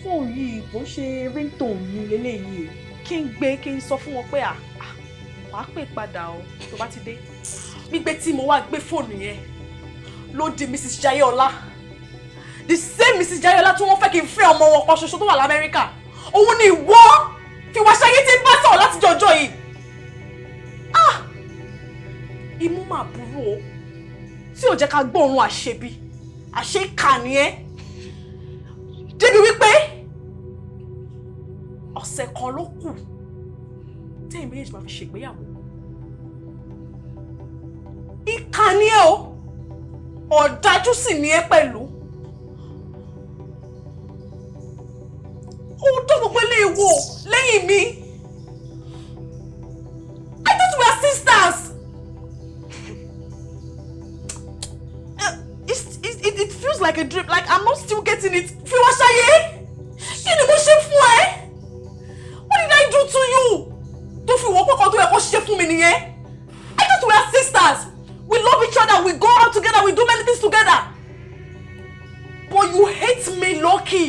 Fóònù yìí bó ṣe ringtone mi lélẹ́yìí kí n gbé kí n sọ fún wọn pé wàá pè padà o tó bá ti dé. Gbígbé tí mo wá gbé fóònù yẹn ló di Mrs. Jayola. The same Mrs. Jayola tí wọ́n fẹ́ kí n fẹ́ ọmọ wọn kan ṣoṣo tó wà l'Amẹ́ríkà. Òun ni ìwọ fi wá ṣayé tí ń bá sọ̀rọ̀ láti jọjọ́ yìí. Imú máa burú o tí ò jẹ́ ká gbóòórùn àṣebí àṣekà ni ẹ́. Débi wípé ọ̀sẹ̀ kan ló kù tẹ́yìn méjèèjì máa fi ṣègbéyàwó. Ìkà ni ẹ́ o, ọ̀dájú sì ni ẹ́ pẹ̀lú. Ohun tó gbogbo ilé ìwò lẹ́yìn mi. I thought we were sisters. It feels like a dream, like I'm not still getting it. Fi wá ṣayé. Kí ni mo ṣe fún ẹ? What did I do to you? Tó fi wọ́n pọ̀kan tó yẹ kó ṣe fún mi nìyẹn. I thought we were sisters. We love each other, we go out together, we do many things together. But you hate me, Loki.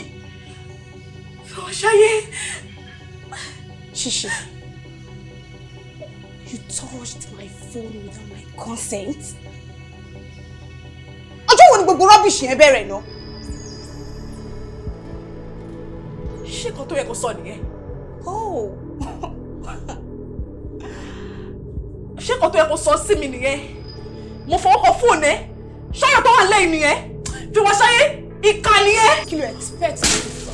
Fi wá ṣayé. Shishi, you touched my phone without my consent. Ọjọ́ wo ni gbogbo rubbish yẹn bẹ̀rẹ̀ náà? Ṣé kan tó yẹ kó sọ nìyẹn? Oh. Ṣé kan tó yẹ kó sọ sí mi nìyẹn? Mo fọwọ́ kọ fóònù ẹ. Ṣáyà tó wà lẹ́yìn nìyẹn. Fi wá ṣayé ìkà nìyẹn. Kí ló expect me to sọ?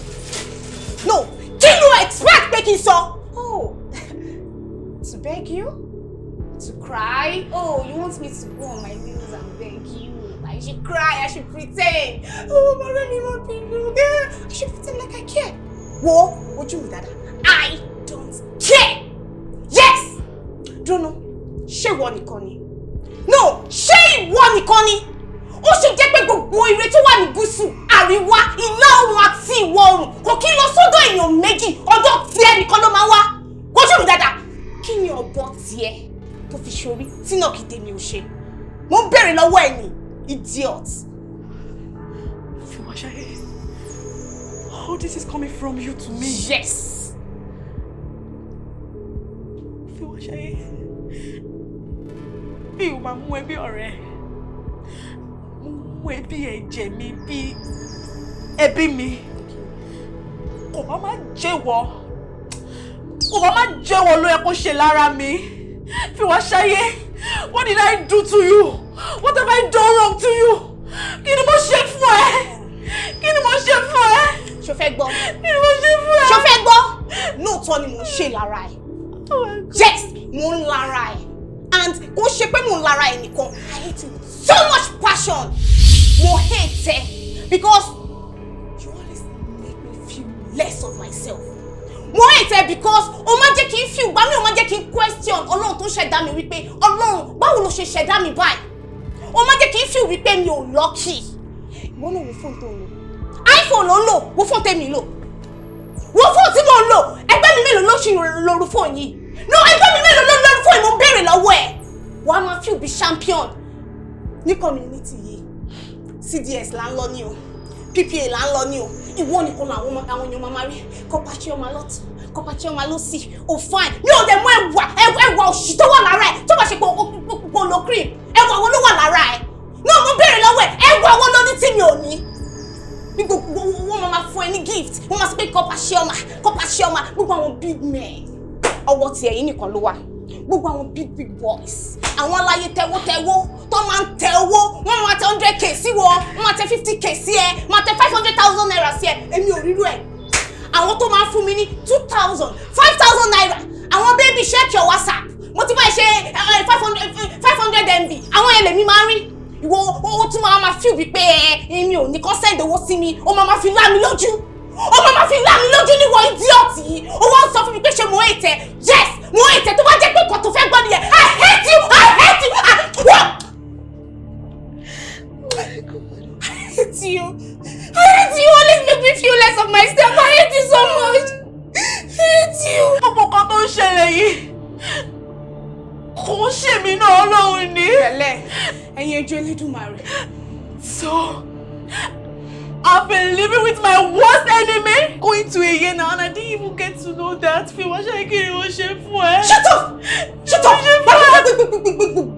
No, kí ló expect pé kí n sọ? Oh, to beg you? To cry? Oh, you want me to go on my knees and beg you? I should cry, I should pretend. Oh, my baby, my baby. I should pretend like I care. Wo, ojú mi dada. I don't care. Yes! Don't know. Ṣé ìwọ nìkan ni? No, ṣé ìwọ nìkan ni? Ó ṣe jẹ́ pé gbogbo ire tó wà ní gúúsù, àríwá, ìlà oòrùn àti ìwọ̀ oòrùn kò kí lọ sọ́dọ̀ èèyàn méjì, ọ̀dọ̀ tiẹ̀ nìkan ló máa wá. Ojú mi dada. Kí ni ọ̀bọ tiẹ̀ tó fi ṣorí tí náà kì í tèmi ò ṣe? Mo ń bèrè lọ́wọ́ ẹ̀ ni. Idiot. Fiwashaye, all this is coming from you to me. Yes. Fiwashaye, bí o máa mú ẹbí ọ̀rẹ́, mú ẹbí ẹ̀jẹ̀ mi bí ẹbí mi. Kò bá má jẹ́wọ́. Kò bá má jẹ́wọ́ ló yẹ kó ṣe lára mi. Fiwashaye, what did I do to you? What have I done wrong to you? Kí ni mo ṣe fún ẹ? Kí ni mo ṣe fún ẹ? Ṣó fẹ́ gbọ́? Kí ni mo ṣe fún ẹ? Ṣó fẹ́ gbọ́? Lóòótọ́ ni mo ń ṣe lára ẹ̀. Yes, mo ń lára ẹ̀. And kò ṣe pé mo ń lára ẹ̀ nìkan. I hate you with so much passion. Mo hate ẹ because you always make me feel less of myself. Mo hate ẹ because o máa jẹ́ kí n feel gbá mi, o máa jẹ́ kí n question Ọlọ́run tó ṣẹ̀dá mi wípé Ọlọ́run báwo ló ṣe ṣẹ̀dá mi báyìí? O máa jẹ́ kí n feel wípé mi ò lucky. Ìwọ náà wo fóònù tó ń lò. iPhone ló ń lò, wo fóònù tèmi lò. Wo fóònù tí mo ń lò, ẹgbẹ́ mi mélòó ló ṣì lóru fóònù yìí? No, ẹgbẹ́ mi mélòó ló lóru fóònù mo ń béèrè lọ́wọ́ ẹ̀. Wàá máa feel bí champion. Ní community yìí, CDS là ń lọ ní o, PPA là ń lọ ní o. Ìwọ nìkan làwọn èèyàn máa rí. Kọ́pàṣẹ́ ọmọ lọ́tún, kọ́pàṣẹ́ ọmọ lọ́sì, ò fine. Mi ò dẹ̀ mọ ẹwà òṣì tó wà lára ẹ̀ tó bá ṣe pé lo cream. Ẹwà wo ló wà lára ẹ̀? Náà mo béèrè lọ́wọ́ ẹ̀, ẹwà wo ló ní tí mi ò ní? Ní gbogbo wọn máa fún ẹ ní gift, wọ́n máa sọ pé kọ́pàṣẹ́ ọmọ, gbogbo àwọn big men. Ọwọ́ ti ẹ̀yìn nìkan ló wà. Gbogbo àwọn big boys. Àwọn aláyé tẹwó tó máa ń tẹ owó, wọ́n máa tẹ 100k sí wọ́n máa tẹ 50k sí ẹ, máa tẹ 500,000 naira sí ẹ. Èmi ò rírú ẹ̀. Àwọn tó máa ń fún mi ní 2,000, 5,000 naira. Àwọn baby check your WhatsApp. Mo ti bá ẹ ṣe 500 MB. Àwọn ẹlẹ́mi máa ń rí. Ìwọ owó tún máa feel wípé èmi ò ní kó send owó sí mi. Ó máa fi lá mi lójú. Ó máa fi lá mi lójú níwọ̀ idiot yìí. Ó wá ń sọ fún mi pé ṣé mo hate ẹ. Yes, mo hate ẹ tó bá jẹ́ pé nǹkan tó fẹ́ gbọ́ nìyẹn. I hate you. I hate you. I hate you. Always make me feel less of myself. I hate you so much. ẹjọ́ Elédùmarè. So I've been living with my worst enemy going to a year now and I didn't even get to know that. Shut up! Shut up!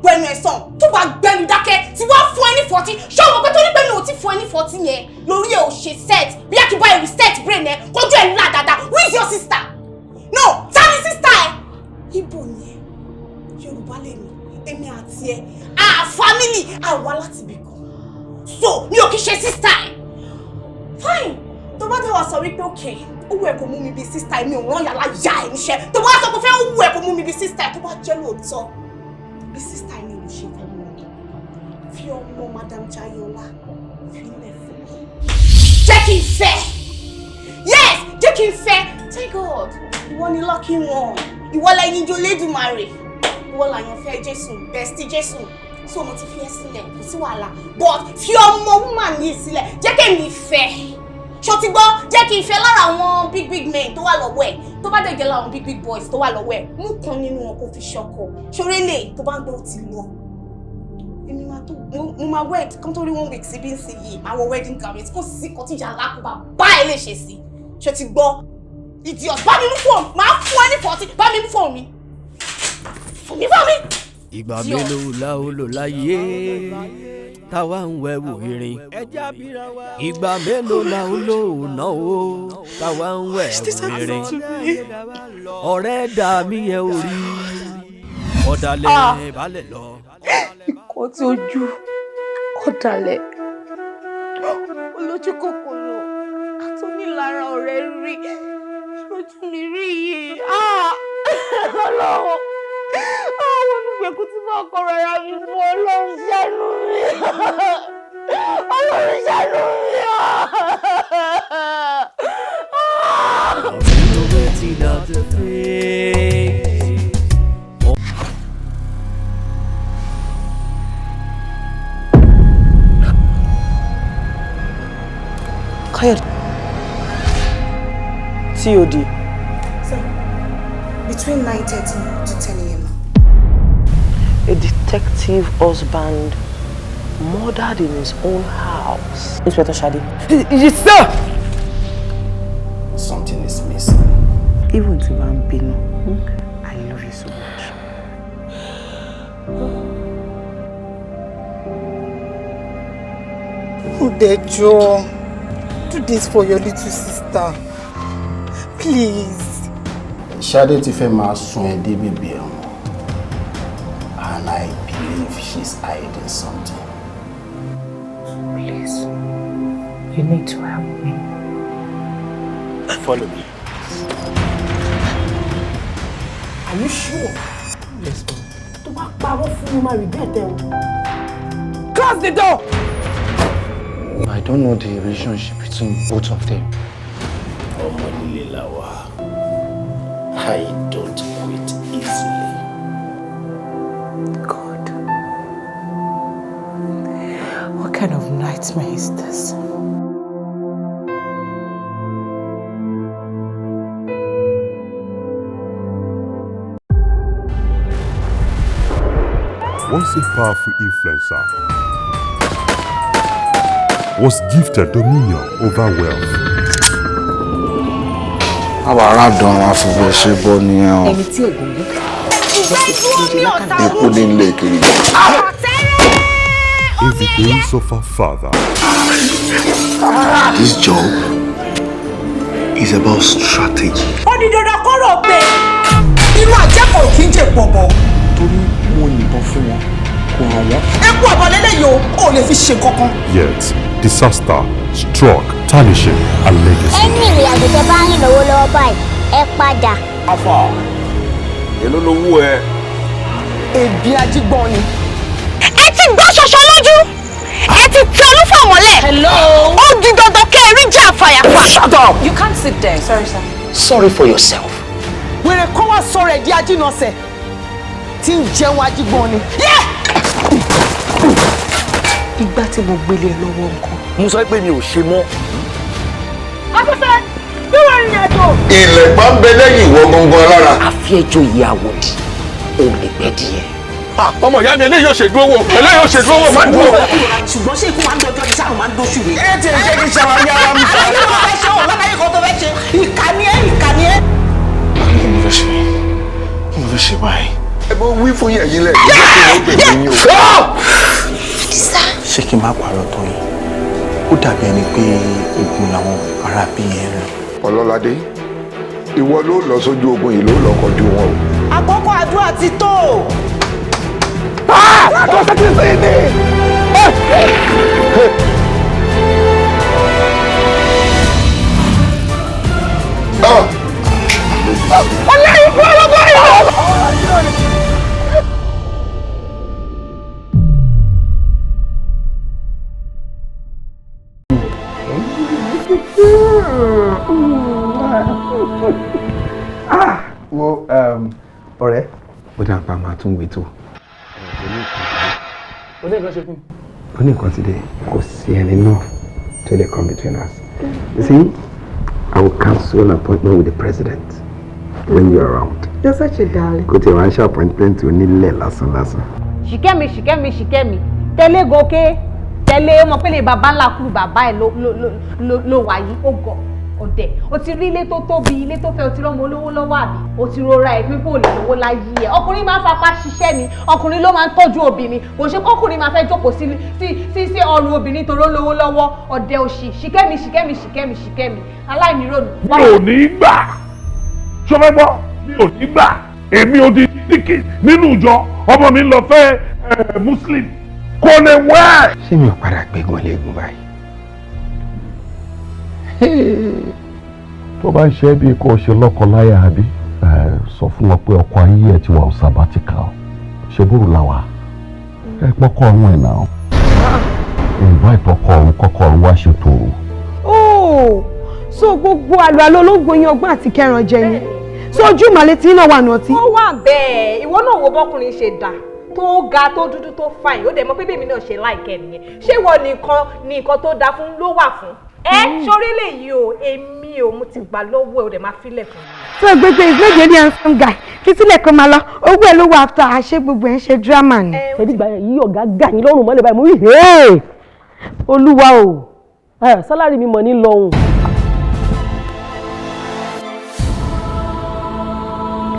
Gbẹnu ẹ̀sán tó bá gbẹnu dákẹ́ tí wọ́n fún ẹ ní 40 ṣọ́wọ́n pé tó ní pé mi ò tí fún ẹ ní 40 yẹn lórí ẹ̀ ò ṣe set bí a kì bá ẹ reset brain ẹ kójú ẹ̀ ńlá dáadáa. Who is your sister? No, tell me sister ẹ. Ibo ni ẹ? Yorùbá lè mi, èmi àti ẹ, family, àwa láti bí kan. So, mi ò kì í ṣe sister ẹ. Fine, tó bá dé wá sọ wípé okay, ó wù ẹ́ kó mú mi bí sister mi ò rán yàrá ya ẹ̀ níṣẹ́. Tó bá sọ pé ó wù ẹ́ kó mú mi bí sister tó bá jẹ́ lóòótọ́. Bí sister mi ò ṣe fẹ́ mú mi. Fi ọmọ Madam Jayola fi ilẹ̀ fún mi. Jẹ́ kí n fẹ́. Yes, jẹ́ kí n fẹ́. Thank God, ìwọ ni lucky one. Ìwọ lẹni jọ Lédùmarè. Ìwọ làyàn fẹ́ Jésù, bestie Jésù. So mo ti fi ẹ́ sílẹ̀, kò sí wàhálà. But fi ọmọ woman yìí sílẹ̀, jẹ́ kí mi fẹ́. Ṣó ti gbọ́, jẹ́ kí n fẹ́ lára àwọn big men tó wà lọ́wọ́ ẹ̀. Tó bá dẹ̀ jẹ́ láwọn big boys tó wà lọ́wọ́ ẹ̀. Mú kan nínú wọn kó fi ṣọkọ. Ṣoré lè tó bá ń gbọ́ ó ti lọ. Èmi máa tó mo máa wed kan tó rí 1 week sí bí n sì yìí. Máa wọ wedding garment kó sì kọ́ tíjà lákòbá bá ẹ lè ṣe sí. Ṣó ti gbọ́? Idiot, bá mi mú fóònù, máa fún ẹ ní 40, bá mi mú fóònù mi. Fún mi. Ìgbà mélòó la ó lò láyé táwa ń wẹ̀wò irin. Ìgbà mélòó la ó lò náà ó táwa ń wẹ̀wò irin. Ọ̀rẹ́ dà mí yẹn ò rí ọ̀dàlẹ̀ balẹ̀ lọ. Ikọ̀ tí ojú ọ̀dàlẹ̀ olójú kòkòrò àtúnilára ọ̀rẹ́ rí lójú mi rí yìí. Ọlọ́run àwọn olùgbèkú tí máa kọ̀rọ̀ ara mi fún Ọlọ́run ṣàánú mi. Ọlọ́run ṣàánú mi. Khair. TOD. So, between 9:30 to 10 a.m. A detective husband murdered in his own house. Inspector Shadi. Yes, sir! Something is missing. Even if I'm Bino, I love you so much. Udejo, do this for your little sister. Please. Shade ti fẹ́ máa sun ẹ dé bèbè ẹ̀wọ̀n. And I believe she's hiding something. Please, you need to help me. Follow me. Are you sure? Yes, ma'am. To bá parọ́ fún mi, máa regret ẹ o. Close the door! I don't know the relationship between both of them. Ọmọ líle la wà. I don't quit easily. God, what kind of nightmare is this? Once a powerful influencer, was gifted dominion over wealth. Àwọn aráàdùn àwọn afọwọ́ ṣe bọ́ ní ẹ̀hún. Ẹni tí ògùn Ikú ní ilé kiri. In the days of our father, This job is about strategy. Ó di dandan kọ́rọ̀ pé irú àjẹkọ̀ọ́ kì í jẹ pọ̀bọ̀. Torí mo yìnbọn fún wọn, kò ràn wọ́n. Eku ọ̀bọ̀lẹ́lẹ̀ yìí ò lè fi ṣe kankan. yet disaster struck, tarnishing a legacy. Ẹni ìrìn àjò tẹ bá ń rìn lọ́wọ́lọ́wọ́ báyìí, ẹ padà. Afa, èló lowó ẹ? Èbí ajígbọ́n ni. Ẹ ti gbọ́ ṣoṣo lójú. Ẹ ti tẹnu fàmọ́lẹ̀. Hello. Ó di dandan kẹ́ ẹ rí jà fàyàfà. Shut up! You can't sit there. Sorry, sir. Sorry for yourself. Wèrè kọ́ wá sọ̀rọ̀ ẹ̀ di ajínọ̀sẹ̀ tí ń jẹun ajígbọ́n ni. Ìgbà tí mo gbélé lọ́wọ́ nǹkan. Mo sọ pé mi ò ṣe mọ́. Afẹ́fẹ́, bí wọ́n rìn àjò. Ilẹ̀ pa ń bẹ lẹ́yìn ìwọ gangan lára. Àfi ẹjọ́ ìyàwó di, òun lè gbẹ́ díẹ̀. ọmọ ìyá mi eléyìí yóò ṣèdúró wò eléyìí yóò ṣèdúró wò máa dúró. ṣùgbọ́n ṣé ikú máa ń dọjọ́ ní sáà máa ń dóṣù ni. ẹ ti ṣe kí ṣàwọn yára mi sọ. àlàyé kan fẹ́ ṣe ọ̀ lábàáyé kan tó fẹ́ ṣe ìkànnì ẹ́. kí mo fẹ́ ṣe kí mo fẹ́ ṣe báyìí. ẹ bó wí fún yẹ̀yìn lẹ̀ kí ló gbé mi o. ṣé kí n má parọ́ tó yìí ó dàbí ẹni pé ogun làwọn ará bí yẹn lọ. ọlọ́ládé ìwọ ló lọ sójú ogun yìí ló lọ kọjú wọn o. àkókò àdúrà ti tó. látọ̀ sẹ́kì sí ni. ọlọ́yin fún ọlọ́gbọ́n yìí. wo ọ̀rẹ́ ó dà pa máa tún wé tó. o ní nǹkan ṣe fún mi. ó ní nǹkan ti dé kò sí ẹni náà tó lè come between us. You see, I will cancel an appointment with the president when you're around. You're such a darling. Kò tí wàá ṣe appointment onílẹ̀ lásán. Ṣìkẹ́mi tẹ́lẹ̀ gòkè tẹ́lẹ̀ ọmọ pẹ́lẹ́ bàbá ńlá kúrú bàbá ẹ̀ ló wáyé ó gọ̀ ọ̀dẹ̀ o ti rí ilé tó tóbi ilé tó fẹ́ o ti rọ́mọ olówó lọ́wọ́ àbí o ti rọra ẹ̀ pípò lè lówó láyé ẹ̀ ọkùnrin máa ń fapá ṣiṣẹ́ ni ọkùnrin ló máa ń tọ́jú obìnrin kò ṣe kọ́kùnrin máa fẹ́ jókòó sí ọrùn obìnrin tó ló lówó lọ́wọ́ ọ̀dẹ̀ òṣì ṣìkẹ́mi aláìnírònú. mi ò ní gbà ṣọfẹ́ gbọ́ mi ò ní gbà èmi ò di díkì nínú ìjọ ọmọ mi lọ fẹ́ muslim kò lè wẹ́. Ṣé mi ò padà gbégun léegun báyìí? tó bá ń ṣe bí kò ṣe lọ́kọláya àbí sọ fún wọn pé ọkọ ayé ẹ ti wà sabbatical ṣe búrú làwà ẹ pọkọ ọrùn ẹ náà invite ọkọ ọrùn kọkọ ọrùn wá ṣètò. So gbogbo àlọ́ olóńgbò yín ọgbọ́n àti kẹran jẹ yín so ojú ìmàlẹ̀ tí náà wà nọtí. ó wà bẹ́ẹ̀ ìwọ náà wo bọ́kùnrin ṣe dà tó ga tó dúdú tó fine ó dẹ̀ mọ̀ pé bèmi náà ṣe láìkẹ́ nìyẹn ṣé ìwọ nìkan ni nǹkan tó dáa fún ló wà fún sórí lèyí o èmi ò mo ti gbà lọ́wọ́ ẹ̀ ò dẹ̀ máa filẹ̀ fún mi. so gbogbo ìgbẹ́jẹ̀ ní handsome guy títí lẹ́kọ̀ọ́ máa lọ owó ẹ̀ ló wà after àṣẹ gbogbo ẹ̀ ń ṣe drama ni. ṣèdí ìgbà yẹn yí ọ̀gá gà yín lọ́rùn mọ́lẹ̀ báyìí mo rí olúwa o sálárì mi mọ̀ ní lọ́hùn.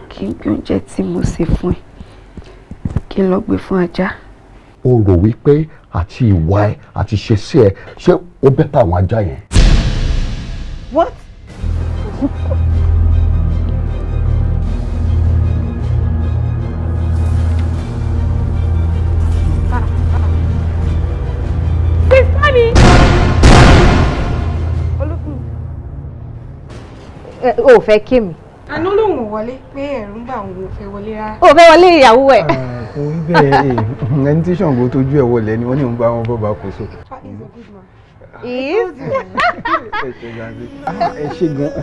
kí n gbé oúnjẹ tí mo ṣe fún ẹ kí n lọ gbé fún ajá. o rò wípé àti ìwà ẹ àti ṣe sí ẹ ṣé ó bẹ́tà àwọn ajá yẹn. What? Sísọ́ni. O fẹ́ kí mi. Àná lòun ò wọlé pé ẹ̀rù ń bà òun ò fẹ́ wọlé rárá. O fẹ́ wọlé ìyàwó ẹ̀. Bẹ́ẹ̀ ẹni tí Ṣàngó tójú ẹ̀ wọlé ni wọ́n ní ń bá wọn bọ́ba kò so. Ẹ ṣe gan.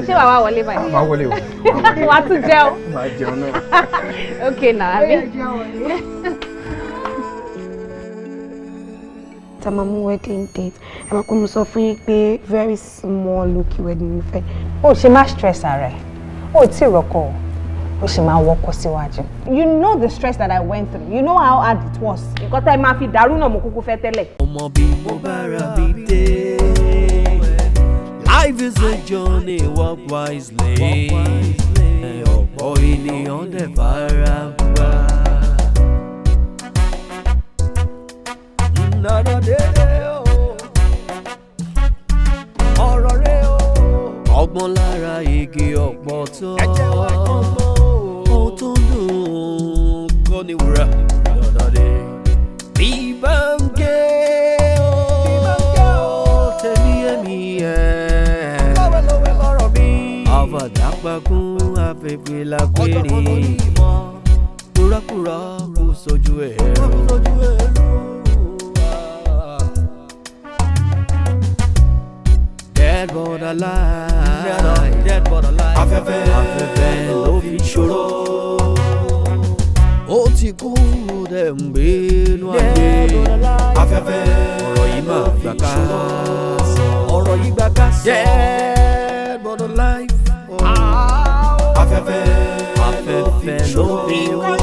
Ṣé wàá wá wọlé báyìí? Máa wọlé o. Wà á tún jẹun. Máa jẹun náà. Okay na àbí. Tamamu wedding date ẹ máa kó mi sọ fún yín pé very small lókì wedding mi fẹ́. O ṣe má stress ara ẹ o tí rọkọ o ṣe máa wọkọ síwájú. You know the stress that I went through. You know how hard it was. Nǹkan tá ẹ máa fi dàrú náà mo kúkú fẹ́ tẹ́lẹ̀. ọmọ bí mo bára mi dé. Life is a journey, walk wisely. Ọ̀pọ̀ ènìyàn dẹ̀ fara gbá. Nana délé o, ọ̀rọ̀ rẹ o. Ọgbọ́n lára igi ọ̀pọ̀tọ́. Ẹ jẹ́ wá gbọ́ngbọ́n o. Ohun tó ń dùn kọ́ ni wúrà. Nana dé. Bí bá ń gé o, tẹ̀lé ẹ̀mí ẹ̀. Lọ́wẹ́lọ́wẹ́ lọ́rọ̀ mi. Àfàdàpàkùn afẹ́fẹ́ la péré. Kúrọ́kúrọ́ kò sojú ẹ̀rọ. Dead but alive, dead but alive. Afẹ́fẹ́ ló fi ṣòro. Ó ti kú dẹ̀ ń gbénú ayé. Afẹ́fẹ́ ọ̀rọ̀ yìí máa gbà ká. Ọ̀rọ̀ yìí gbà ká sọ. Dead but alive. Afẹ́fẹ́ ló fi wú.